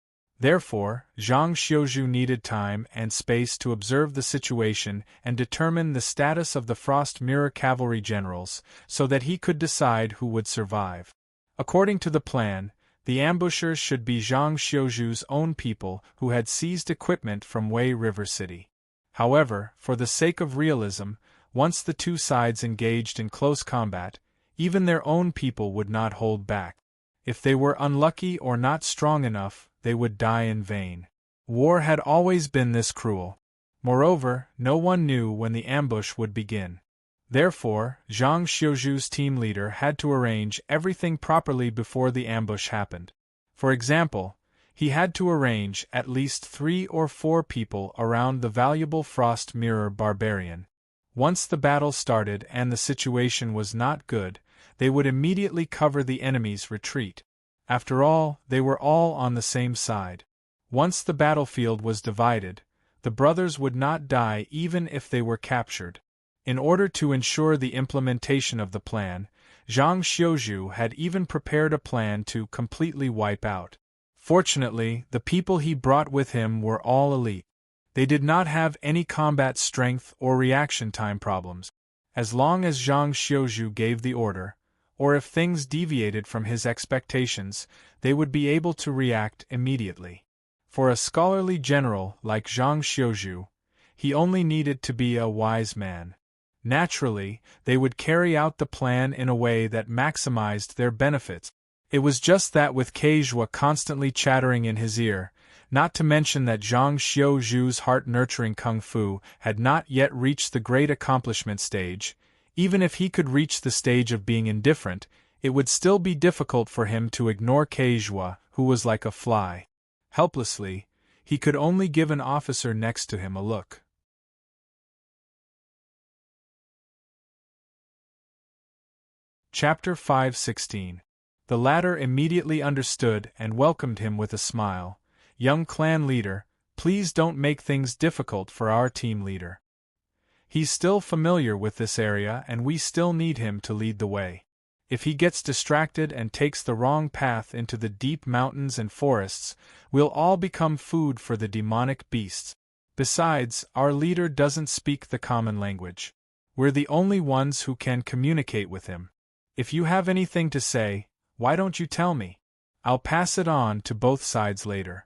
Therefore, Zhang Xiuzhu needed time and space to observe the situation and determine the status of the Frost Mirror cavalry generals so that he could decide who would survive. According to the plan, the ambushers should be Zhang Xiuzhu's own people who had seized equipment from Wei River City. However, for the sake of realism, once the two sides engaged in close combat, even their own people would not hold back. If they were unlucky or not strong enough, they would die in vain. War had always been this cruel. Moreover, no one knew when the ambush would begin. Therefore, Zhang Xiuzhu's team leader had to arrange everything properly before the ambush happened. For example, he had to arrange at least 3 or 4 people around the valuable Frost Mirror barbarian. Once the battle started and the situation was not good, they would immediately cover the enemy's retreat. After all, they were all on the same side. Once the battlefield was divided, the brothers would not die even if they were captured. In order to ensure the implementation of the plan, Zhang Xiuzhu had even prepared a plan to completely wipe out. Fortunately, the people he brought with him were all elite. They did not have any combat strength or reaction time problems. As long as Zhang Xiuzhu gave the order, or if things deviated from his expectations, they would be able to react immediately. For a scholarly general like Zhang Xiuzhu, he only needed to be a wise man. Naturally, they would carry out the plan in a way that maximized their benefits. It was just that with Keizhua constantly chattering in his ear, not to mention that Zhang Xiuzhu's heart-nurturing kung fu had not yet reached the great accomplishment stage. Even if he could reach the stage of being indifferent, it would still be difficult for him to ignore Keizhua, who was like a fly. Helplessly, he could only give an officer next to him a look. Chapter 5:16. The latter immediately understood and welcomed him with a smile. "Young clan leader, please don't make things difficult for our team leader. He's still familiar with this area and we still need him to lead the way. If he gets distracted and takes the wrong path into the deep mountains and forests, we'll all become food for the demonic beasts. Besides, our leader doesn't speak the common language. We're the only ones who can communicate with him. If you have anything to say, why don't you tell me? I'll pass it on to both sides later."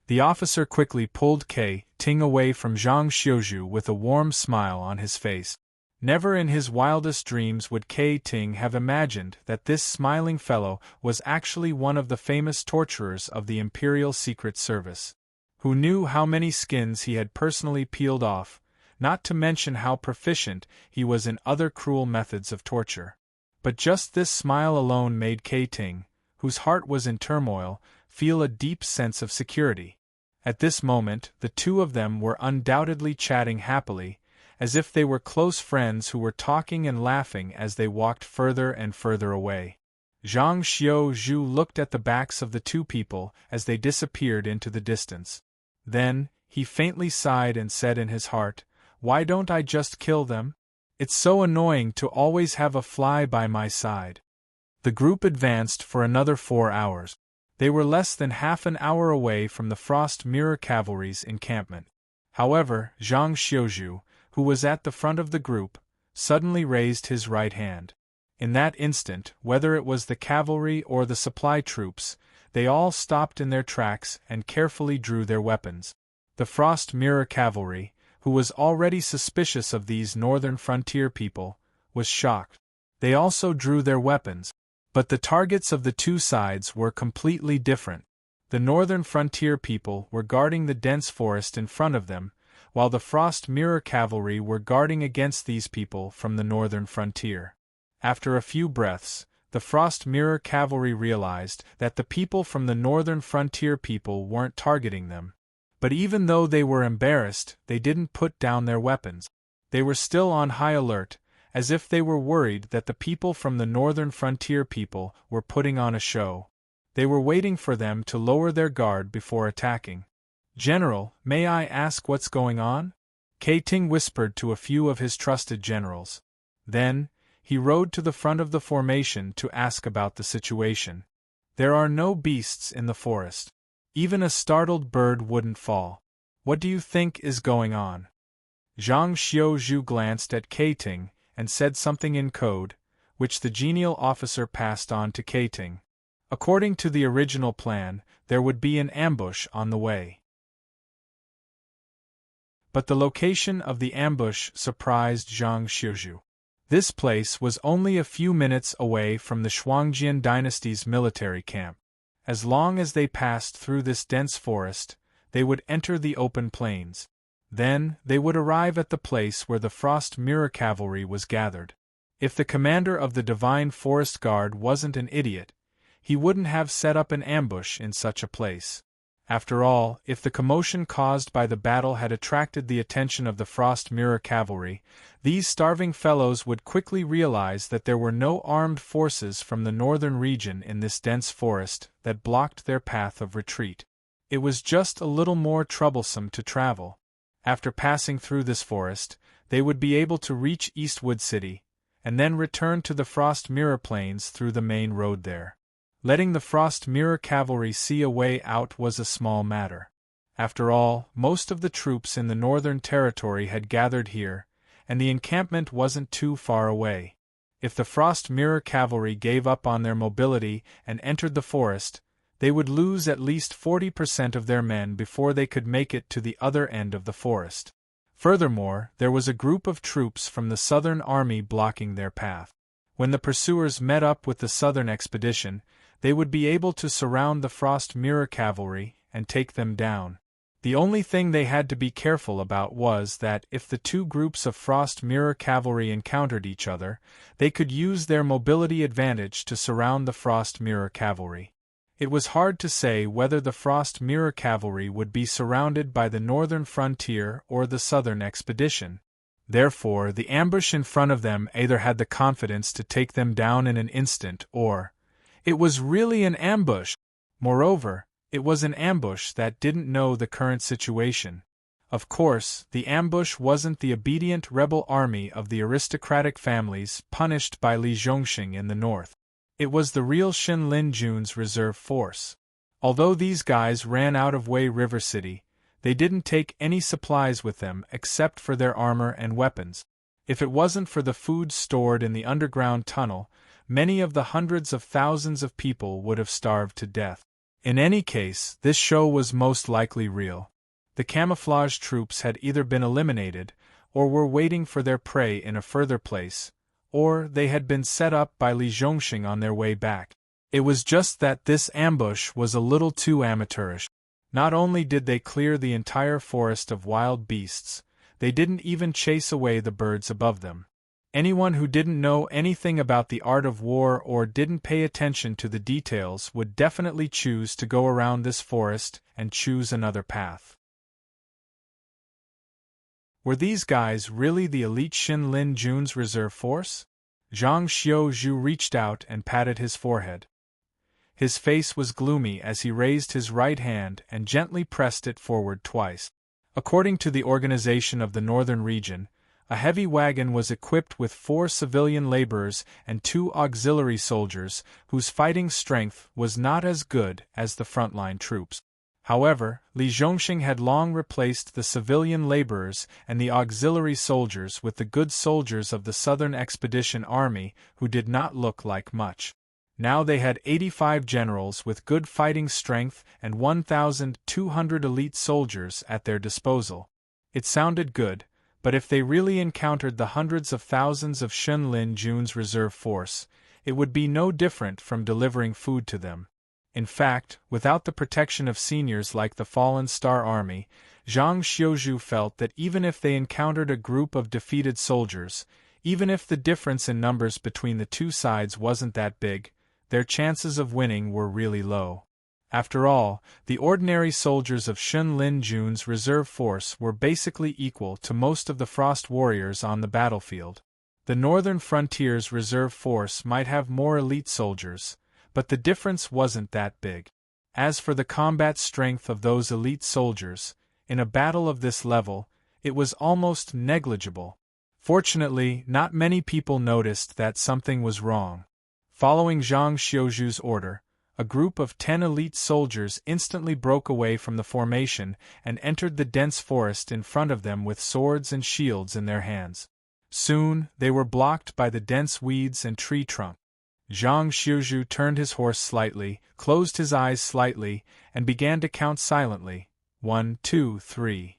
The officer quickly pulled Ting away from Zhang Xiuzhu with a warm smile on his face. Never in his wildest dreams would Ting have imagined that this smiling fellow was actually one of the famous torturers of the Imperial Secret Service. Who knew how many skins he had personally peeled off, not to mention how proficient he was in other cruel methods of torture. But just this smile alone made Kai-ting, whose heart was in turmoil, feel a deep sense of security. At this moment, the two of them were undoubtedly chatting happily, as if they were close friends who were talking and laughing as they walked further and further away. Zhang Xiaozhu looked at the backs of the two people as they disappeared into the distance. Then, he faintly sighed and said in his heart, "Why don't I just kill them? It's so annoying to always have a fly by my side." The group advanced for another 4 hours. They were less than half an hour away from the Frost Mirror Cavalry's encampment. However, Zhang Xiaozhu, who was at the front of the group, suddenly raised his right hand. In that instant, whether it was the cavalry or the supply troops, they all stopped in their tracks and carefully drew their weapons. The Frost Mirror Cavalry, who was already suspicious of these northern frontier people, was shocked. They also drew their weapons, but the targets of the two sides were completely different. The northern frontier people were guarding the dense forest in front of them, while the Frost Mirror Cavalry were guarding against these people from the northern frontier. After a few breaths, the Frost Mirror Cavalry realized that the people from the northern frontier people weren't targeting them. But even though they were embarrassed, they didn't put down their weapons. They were still on high alert, as if they were worried that the people from the northern frontier people were putting on a show. They were waiting for them to lower their guard before attacking. "General, may I ask what's going on?" Kai-ting whispered to a few of his trusted generals. Then, he rode to the front of the formation to ask about the situation. "There are no beasts in the forest. Even a startled bird wouldn't fall. What do you think is going on?" Zhang Xiaozhu glanced at Kai-ting and said something in code, which the genial officer passed on to Kai-ting. According to the original plan, there would be an ambush on the way. But the location of the ambush surprised Zhang Xiaozhu. This place was only a few minutes away from the Shuangjian dynasty's military camp. As long as they passed through this dense forest, they would enter the open plains. Then, they would arrive at the place where the Frost Mirror Cavalry was gathered. If the commander of the Divine Forest Guard wasn't an idiot, he wouldn't have set up an ambush in such a place. After all, if the commotion caused by the battle had attracted the attention of the Frost Mirror Cavalry, these starving fellows would quickly realize that there were no armed forces from the northern region in this dense forest that blocked their path of retreat. It was just a little more troublesome to travel. After passing through this forest, they would be able to reach Eastwood City, and then return to the Frost Mirror Plains through the main road there. Letting the Frost Mirror Cavalry see a way out was a small matter. After all, most of the troops in the Northern Territory had gathered here, and the encampment wasn't too far away. If the Frost Mirror Cavalry gave up on their mobility and entered the forest, they would lose at least 40% of their men before they could make it to the other end of the forest. Furthermore, there was a group of troops from the Southern Army blocking their path. When the pursuers met up with the Southern expedition, they would be able to surround the Frost Mirror Cavalry and take them down. The only thing they had to be careful about was that if the two groups of Frost Mirror Cavalry encountered each other, they could use their mobility advantage to surround the Frost Mirror Cavalry. It was hard to say whether the Frost Mirror Cavalry would be surrounded by the northern frontier or the southern expedition. Therefore, the ambush in front of them either had the confidence to take them down in an instant or it was really an ambush. Moreover, it was an ambush that didn't know the current situation. Of course, the ambush wasn't the obedient rebel army of the aristocratic families punished by Li Zhongxing in the north. It was the real Shin Lin Jun's reserve force. Although these guys ran out of Wei River City, they didn't take any supplies with them except for their armor and weapons. If it wasn't for the food stored in the underground tunnel, many of the hundreds of thousands of people would have starved to death. In any case, this show was most likely real. The camouflage troops had either been eliminated, or were waiting for their prey in a further place, or they had been set up by Li Zhongxing on their way back. It was just that this ambush was a little too amateurish. Not only did they clear the entire forest of wild beasts, They didn't even chase away the birds above them. Anyone who didn't know anything about the art of war or didn't pay attention to the details would definitely choose to go around this forest and choose another path. Were these guys really the elite Xin Lin Jun's reserve force? Zhang Xiuzhu reached out and patted his forehead. His face was gloomy as he raised his right hand and gently pressed it forward twice. According to the organization of the northern region, a heavy wagon was equipped with 4 civilian laborers and 2 auxiliary soldiers whose fighting strength was not as good as the frontline troops. However, Li Zhongxing had long replaced the civilian laborers and the auxiliary soldiers with the good soldiers of the Southern Expedition Army who did not look like much. Now they had 85 generals with good fighting strength and 1,200 elite soldiers at their disposal. It sounded good, but if they really encountered the hundreds of thousands of Xin Lin Jun's reserve force, it would be no different from delivering food to them. In fact, without the protection of seniors like the fallen Star Army, Zhang Xiuzhu felt that even if they encountered a group of defeated soldiers, even if the difference in numbers between the two sides wasn't that big, their chances of winning were really low. After all, the ordinary soldiers of Xin Lin Jun's reserve force were basically equal to most of the Frost warriors on the battlefield. The Northern Frontier's reserve force might have more elite soldiers, but the difference wasn't that big. As for the combat strength of those elite soldiers, in a battle of this level, it was almost negligible. Fortunately, not many people noticed that something was wrong. Following Zhang Xiuzhu's order, a group of 10 elite soldiers instantly broke away from the formation and entered the dense forest in front of them with swords and shields in their hands. Soon, they were blocked by the dense weeds and tree trunk. Zhang Xiuzhu turned his horse slightly, closed his eyes slightly, and began to count silently. 1, 2, 3.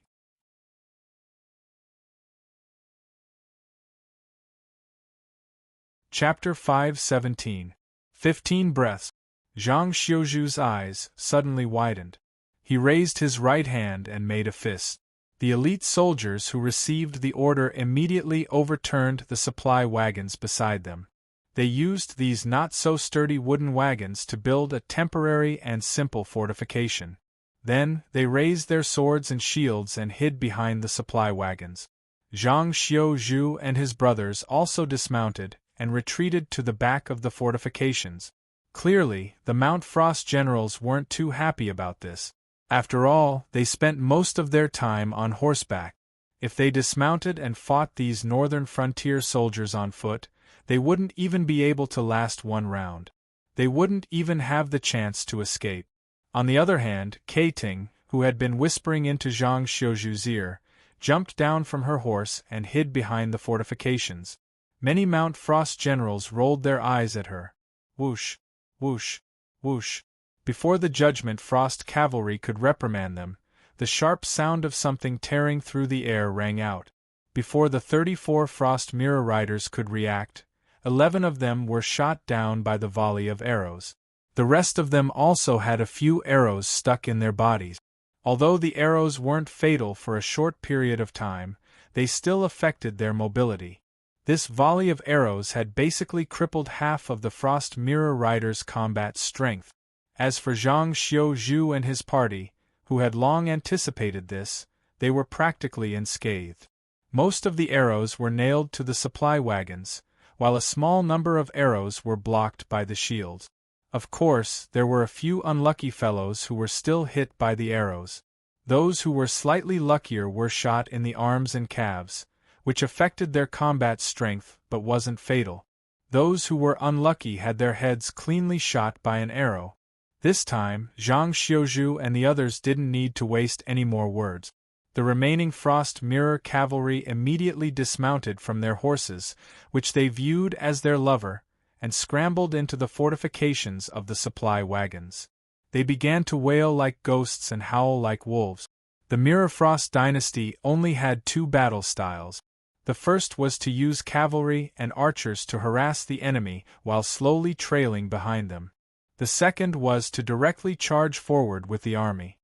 Chapter 5:17. 15 breaths. Zhang Xiuzhu's eyes suddenly widened. He raised his right hand and made a fist. The elite soldiers who received the order immediately overturned the supply wagons beside them. They used these not-so-sturdy wooden wagons to build a temporary and simple fortification. Then, they raised their swords and shields and hid behind the supply wagons. Zhang Xiuzhu and his brothers also dismounted and retreated to the back of the fortifications. Clearly, the Mount Frost generals weren't too happy about this. After all, they spent most of their time on horseback. If they dismounted and fought these northern frontier soldiers on foot, they wouldn't even be able to last one round. They wouldn't even have the chance to escape. On the other hand, Keiting, who had been whispering into Zhang Xiuzhu's ear, jumped down from her horse and hid behind the fortifications. Many Mount Frost generals rolled their eyes at her. Whoosh, whoosh, whoosh. Before the Judgment Frost cavalry could reprimand them, the sharp sound of something tearing through the air rang out. Before the 34 Frost Mirror Riders could react, 11 of them were shot down by the volley of arrows. The rest of them also had a few arrows stuck in their bodies. Although the arrows weren't fatal for a short period of time, they still affected their mobility. This volley of arrows had basically crippled half of the Frost Mirror Riders' combat strength. As for Zhang Xiuzhu and his party, who had long anticipated this, they were practically unscathed. Most of the arrows were nailed to the supply wagons, while a small number of arrows were blocked by the shields. Of course, there were a few unlucky fellows who were still hit by the arrows. Those who were slightly luckier were shot in the arms and calves, which affected their combat strength but wasn't fatal. Those who were unlucky had their heads cleanly shot by an arrow. This time, Zhang Xiuzhu and the others didn't need to waste any more words. The remaining Frost Mirror cavalry immediately dismounted from their horses, which they viewed as their lover, and scrambled into the fortifications of the supply wagons. They began to wail like ghosts and howl like wolves. The Mirror Frost dynasty only had 2 battle styles. The first was to use cavalry and archers to harass the enemy while slowly trailing behind them. The second was to directly charge forward with the army.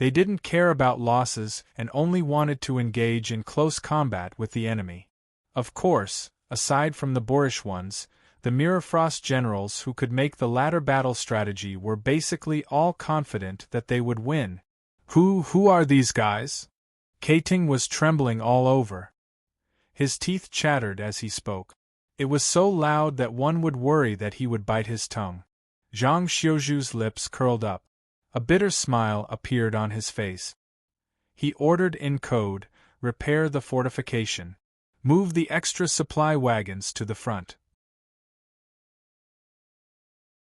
They didn't care about losses and only wanted to engage in close combat with the enemy. Of course, aside from the boorish ones, the Mirrorfrost generals who could make the latter battle strategy were basically all confident that they would win. Who are these guys? Kating was trembling all over. His teeth chattered as he spoke. It was so loud that one would worry that he would bite his tongue. Zhang Xiuzhu's lips curled up. A bitter smile appeared on his face. He ordered in code, "Repair the fortification. Move the extra supply wagons to the front.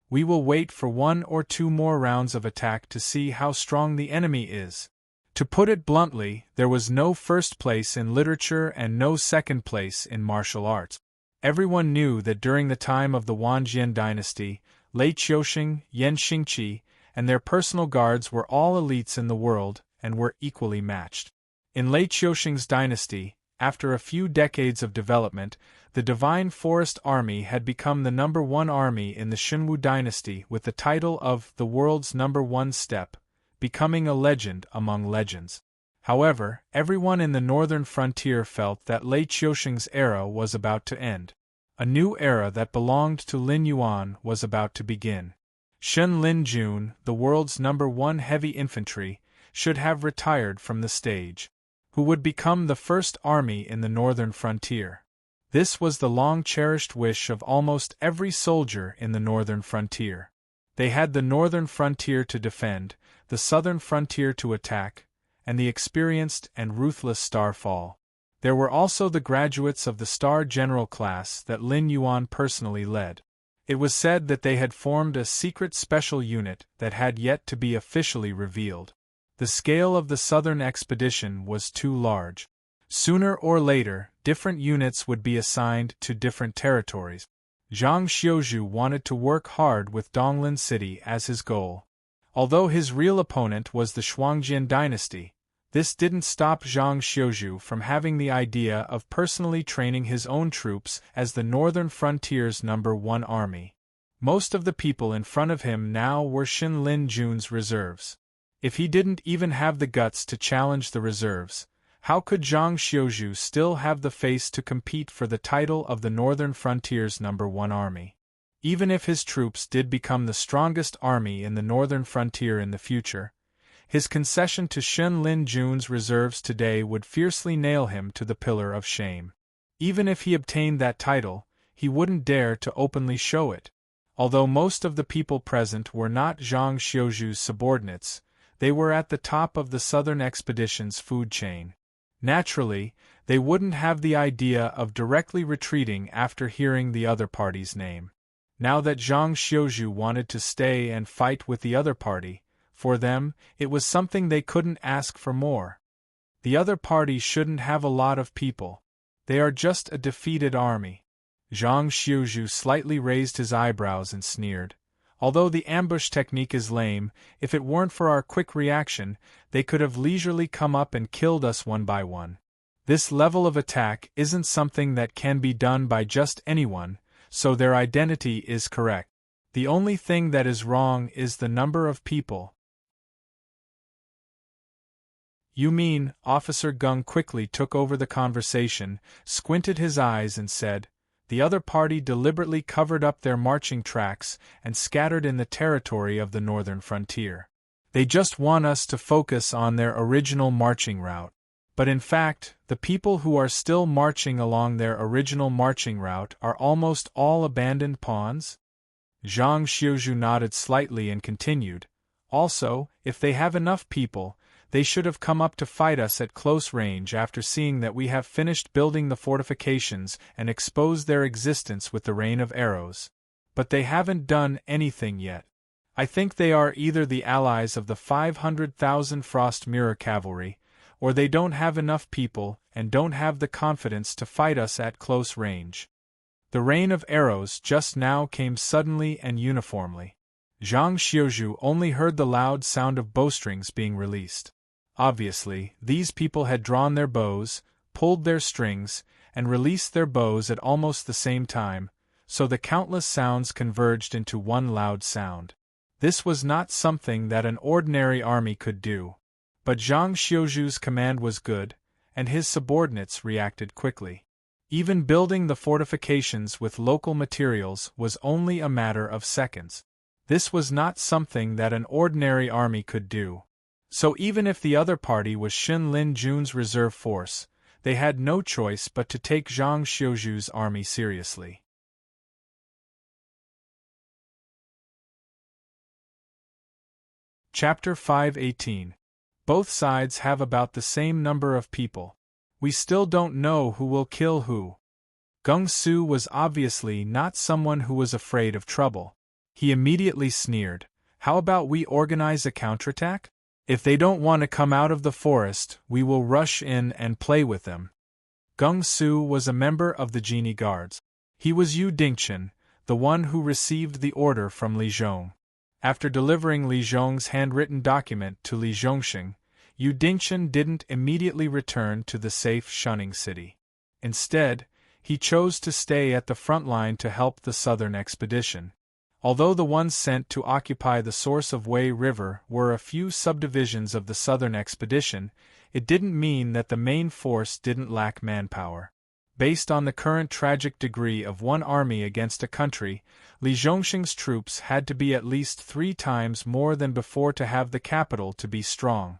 We will wait for 1 or 2 more rounds of attack to see how strong the enemy is." To put it bluntly, there was no first place in literature and no second place in martial arts. Everyone knew that during the time of the Wanjian dynasty, Lei Qiusheng, Yan Xingqi, and their personal guards were all elites in the world and were equally matched. In Lei Qiusheng's dynasty, after a few decades of development, the Divine Forest Army had become the #1 army in the Xunwu dynasty with the title of the world's #1 step, becoming a legend among legends. However, everyone in the northern frontier felt that Lei Qiusheng's era was about to end. A new era that belonged to Lin Yuan was about to begin. Shen Lin Jun, the world's #1 heavy infantry, should have retired from the stage. Who would become the first army in the northern frontier? This was the long-cherished wish of almost every soldier in the northern frontier. They had the northern frontier to defend, the southern frontier to attack, and the experienced and ruthless Starfall. There were also the graduates of the Star General class that Lin Yuan personally led. It was said that they had formed a secret special unit that had yet to be officially revealed. The scale of the southern expedition was too large. Sooner or later, different units would be assigned to different territories. Zhang Xiuzhu wanted to work hard with Donglin City as his goal. Although his real opponent was the Shuangjian dynasty, this didn't stop Zhang Xiuzhu from having the idea of personally training his own troops as the northern frontier's #1 army. Most of the people in front of him now were Shen Lin Jun's reserves. If he didn't even have the guts to challenge the reserves, how could Zhang Xiuzhu still have the face to compete for the title of the northern frontier's #1 army? Even if his troops did become the strongest army in the northern frontier in the future, his concession to Shen Lin Jun's reserves today would fiercely nail him to the pillar of shame. Even if he obtained that title, he wouldn't dare to openly show it. Although most of the people present were not Zhang Xiuzhu's subordinates, they were at the top of the southern expedition's food chain. Naturally, they wouldn't have the idea of directly retreating after hearing the other party's name. Now that Zhang Xiuzhu wanted to stay and fight with the other party, for them, it was something they couldn't ask for more. The other party shouldn't have a lot of people. They are just a defeated army. Zhang Xiuzhu slightly raised his eyebrows and sneered. Although the ambush technique is lame, if it weren't for our quick reaction, they could have leisurely come up and killed us one by one. This level of attack isn't something that can be done by just anyone, so their identity is correct. The only thing that is wrong is the number of people. You mean, Officer Gung quickly took over the conversation, squinted his eyes and said, the other party deliberately covered up their marching tracks and scattered in the territory of the northern frontier. They just want us to focus on their original marching route. But in fact, the people who are still marching along their original marching route are almost all abandoned pawns? Zhang Xiuzhu nodded slightly and continued, also, if they have enough people, they should have come up to fight us at close range after seeing that we have finished building the fortifications and exposed their existence with the rain of arrows. But they haven't done anything yet. I think they are either the allies of the 500,000 Frost Mirror Cavalry, or they don't have enough people and don't have the confidence to fight us at close range. The rain of arrows just now came suddenly and uniformly. Zhang Xiuzhu only heard the loud sound of bowstrings being released. Obviously, these people had drawn their bows, pulled their strings, and released their bows at almost the same time, so the countless sounds converged into one loud sound. This was not something that an ordinary army could do. But Zhang Xiuzhu's command was good, and his subordinates reacted quickly. Even building the fortifications with local materials was only a matter of seconds. This was not something that an ordinary army could do. So even if the other party was Xin Lin Jun's reserve force, they had no choice but to take Zhang Xiuzhu's army seriously. Chapter 518. Both sides have about the same number of people. We still don't know who will kill who. Gung Su was obviously not someone who was afraid of trouble. He immediately sneered, "How about we organize a counterattack? If they don't want to come out of the forest, we will rush in and play with them." Gung Su was a member of the Genie Guards. He was Yu Dingchen, the one who received the order from Li Zhong. After delivering Li Zhong's handwritten document to Li Zhongxing, Yu Dingchen didn't immediately return to the safe Shunning City. Instead, he chose to stay at the front line to help the southern expedition. Although the ones sent to occupy the source of Wei River were a few subdivisions of the southern expedition, it didn't mean that the main force didn't lack manpower. Based on the current tragic degree of one army against a country, Li Zhongxing's troops had to be at least 3 times more than before to have the capital to be strong.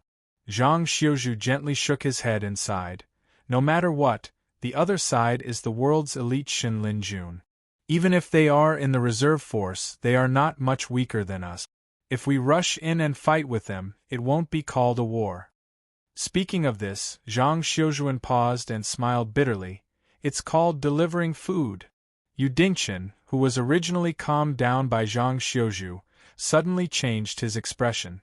Zhang Xiuzhu gently shook his head and sighed. No matter what, the other side is the world's elite Xin Lin Jun. Even if they are in the reserve force, they are not much weaker than us. If we rush in and fight with them, it won't be called a war. Speaking of this, Zhang Xiuzhuan paused and smiled bitterly. It's called delivering food. Yu Dingchen, who was originally calmed down by Zhang Xiuzhu, suddenly changed his expression.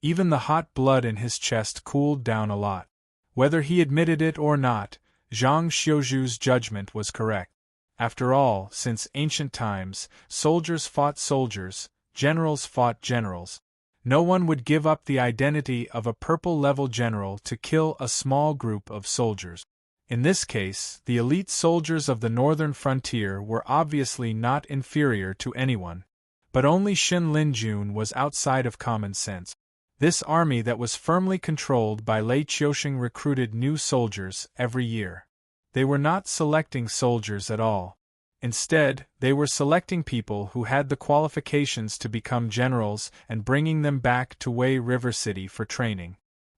Even the hot blood in his chest cooled down a lot. Whether he admitted it or not, Zhang Xiuzhu's judgment was correct. After all, since ancient times, soldiers fought soldiers, generals fought generals. No one would give up the identity of a purple-level general to kill a small group of soldiers. In this case, the elite soldiers of the northern frontier were obviously not inferior to anyone. But only Xin Lin Jun was outside of common sense. This army that was firmly controlled by Lei Qiusheng recruited new soldiers every year. They were not selecting soldiers at all. Instead, they were selecting people who had the qualifications to become generals and bringing them back to Wei River City for training.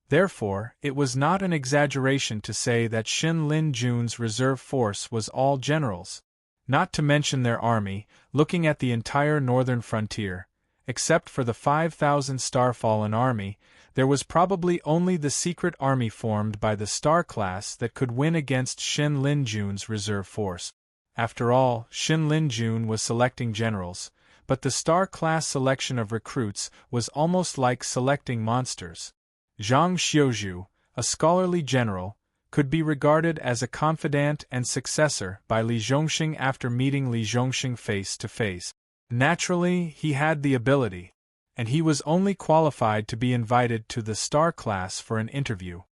Therefore, it was not an exaggeration to say that Xin Lin Jun's reserve force was all generals. Not to mention their army, looking at the entire northern frontier, except for the 5,000 Star-Fallen army, there was probably only the secret army formed by the Star class that could win against Xin Lin Jun's reserve force. After all, Xin Lin Jun was selecting generals, but the Star class selection of recruits was almost like selecting monsters. Zhang Xiuzhu, a scholarly general, could be regarded as a confidant and successor by Li Zhongxing after meeting Li Zhongxing face to face. Naturally, he had the ability, and he was only qualified to be invited to the Star class for an interview.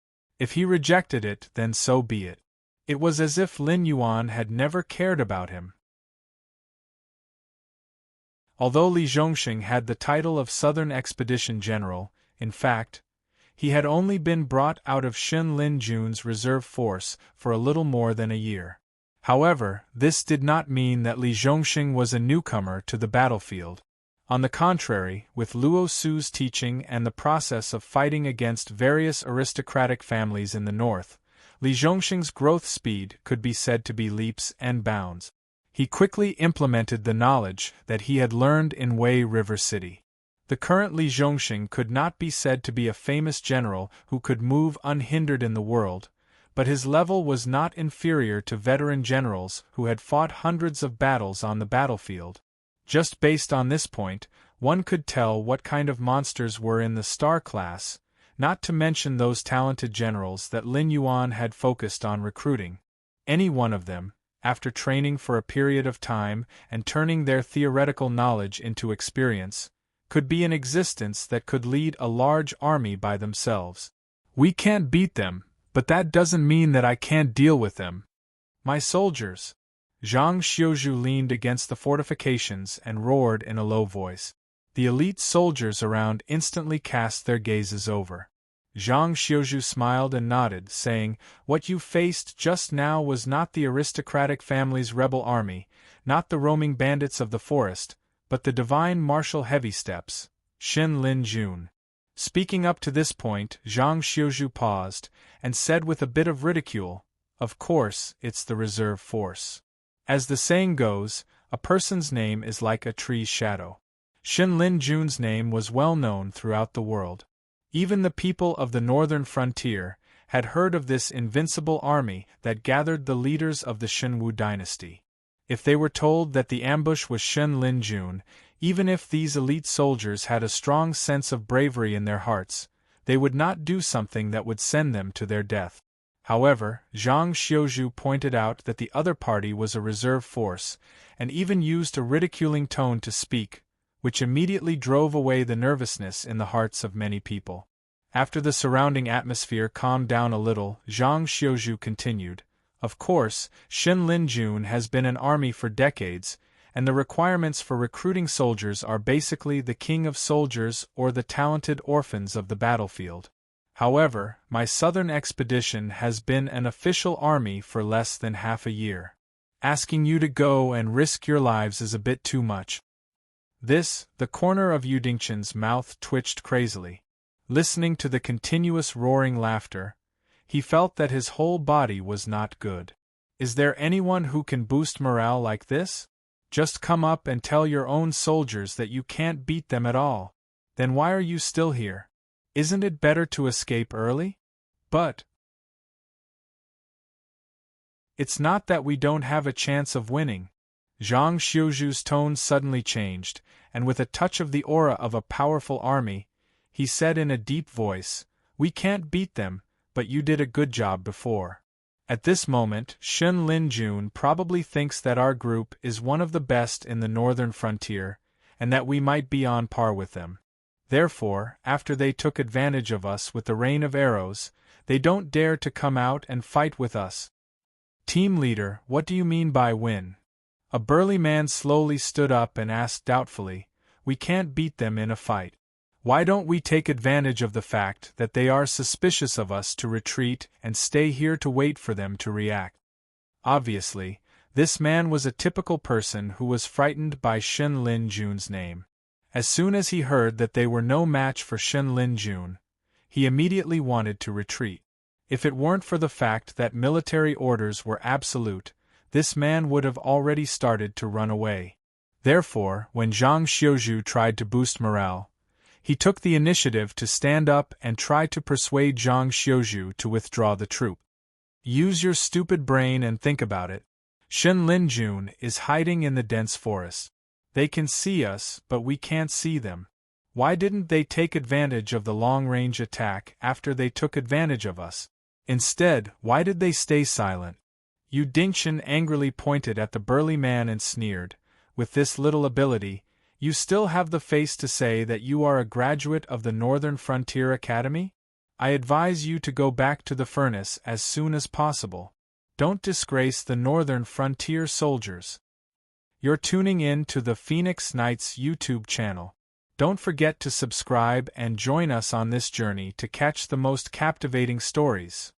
If he rejected it, then so be it. It was as if Lin Yuan had never cared about him. Although Li Zhongxing had the title of Southern Expedition General, in fact, he had only been brought out of Xin Lin Jun's reserve force for a little more than a year. However, this did not mean that Li Zhongxing was a newcomer to the battlefield. On the contrary, with Luo Su's teaching and the process of fighting against various aristocratic families in the north, Li Zhongxing's growth speed could be said to be leaps and bounds. He quickly implemented the knowledge that he had learned in Wei River City. The current Li Zhongxing could not be said to be a famous general who could move unhindered in the world, but his level was not inferior to veteran generals who had fought hundreds of battles on the battlefield. Just based on this point, one could tell what kind of monsters were in the Star class, not to mention those talented generals that Lin Yuan had focused on recruiting. Any one of them, after training for a period of time and turning their theoretical knowledge into experience, could be an existence that could lead a large army by themselves. We can't beat them, but that doesn't mean that I can't deal with them. My soldiers! Zhang Xiuzhu leaned against the fortifications and roared in a low voice. The elite soldiers around instantly cast their gazes over. Zhang Xiuzhu smiled and nodded, saying, "What you faced just now was not the aristocratic family's rebel army, not the roaming bandits of the forest, but the divine martial heavy steps, Xin Lin Jun." Speaking up to this point, Zhang Xiuzhu paused, and said with a bit of ridicule, "Of course, it's the reserve force. As the saying goes, a person's name is like a tree's shadow." Xin Lin Jun's name was well known throughout the world. Even the people of the northern frontier had heard of this invincible army that gathered the leaders of the Shenwu dynasty. If they were told that the ambush was Xin Lin Jun, even if these elite soldiers had a strong sense of bravery in their hearts, they would not do something that would send them to their death. However, Zhang Xiuzhu pointed out that the other party was a reserve force, and even used a ridiculing tone to speak, which immediately drove away the nervousness in the hearts of many people. After the surrounding atmosphere calmed down a little, Zhang Xiuzhu continued, "Of course, Xin Lin Jun has been an army for decades, and the requirements for recruiting soldiers are basically the king of soldiers or the talented orphans of the battlefield. However, my southern expedition has been an official army for less than half a year. Asking you to go and risk your lives is a bit too much." The corner of Yu Dingchen's mouth twitched crazily. Listening to the continuous roaring laughter, he felt that his whole body was not good. Is there anyone who can boost morale like this? Just come up and tell your own soldiers that you can't beat them at all. Then why are you still here? Isn't it better to escape early? But it's not that we don't have a chance of winning. Zhang Xiuzhu's tone suddenly changed, and with a touch of the aura of a powerful army, he said in a deep voice, "We can't beat them, but you did a good job before." At this moment, Xin Lin Jun probably thinks that our group is one of the best in the northern frontier, and that we might be on par with them. Therefore, after they took advantage of us with the rain of arrows, they don't dare to come out and fight with us. Team leader, what do you mean by win? A burly man slowly stood up and asked doubtfully, "We can't beat them in a fight. Why don't we take advantage of the fact that they are suspicious of us to retreat and stay here to wait for them to react?" Obviously, this man was a typical person who was frightened by Xin Lin Jun's name. As soon as he heard that they were no match for Xin Lin Jun, he immediately wanted to retreat. If it weren't for the fact that military orders were absolute, this man would have already started to run away. Therefore, when Zhang Xiuzhu tried to boost morale, he took the initiative to stand up and try to persuade Zhang Xiuzhu to withdraw the troop. Use your stupid brain and think about it. Xin Lin Jun is hiding in the dense forest. They can see us, but we can't see them. Why didn't they take advantage of the long-range attack after they took advantage of us? Instead, why did they stay silent? Yu Dingchen angrily pointed at the burly man and sneered, "With this little ability, you still have the face to say that you are a graduate of the Northern Frontier Academy? I advise you to go back to the furnace as soon as possible. Don't disgrace the Northern Frontier soldiers." You're tuning in to the Phoenix Knights YouTube channel. Don't forget to subscribe and join us on this journey to catch the most captivating stories.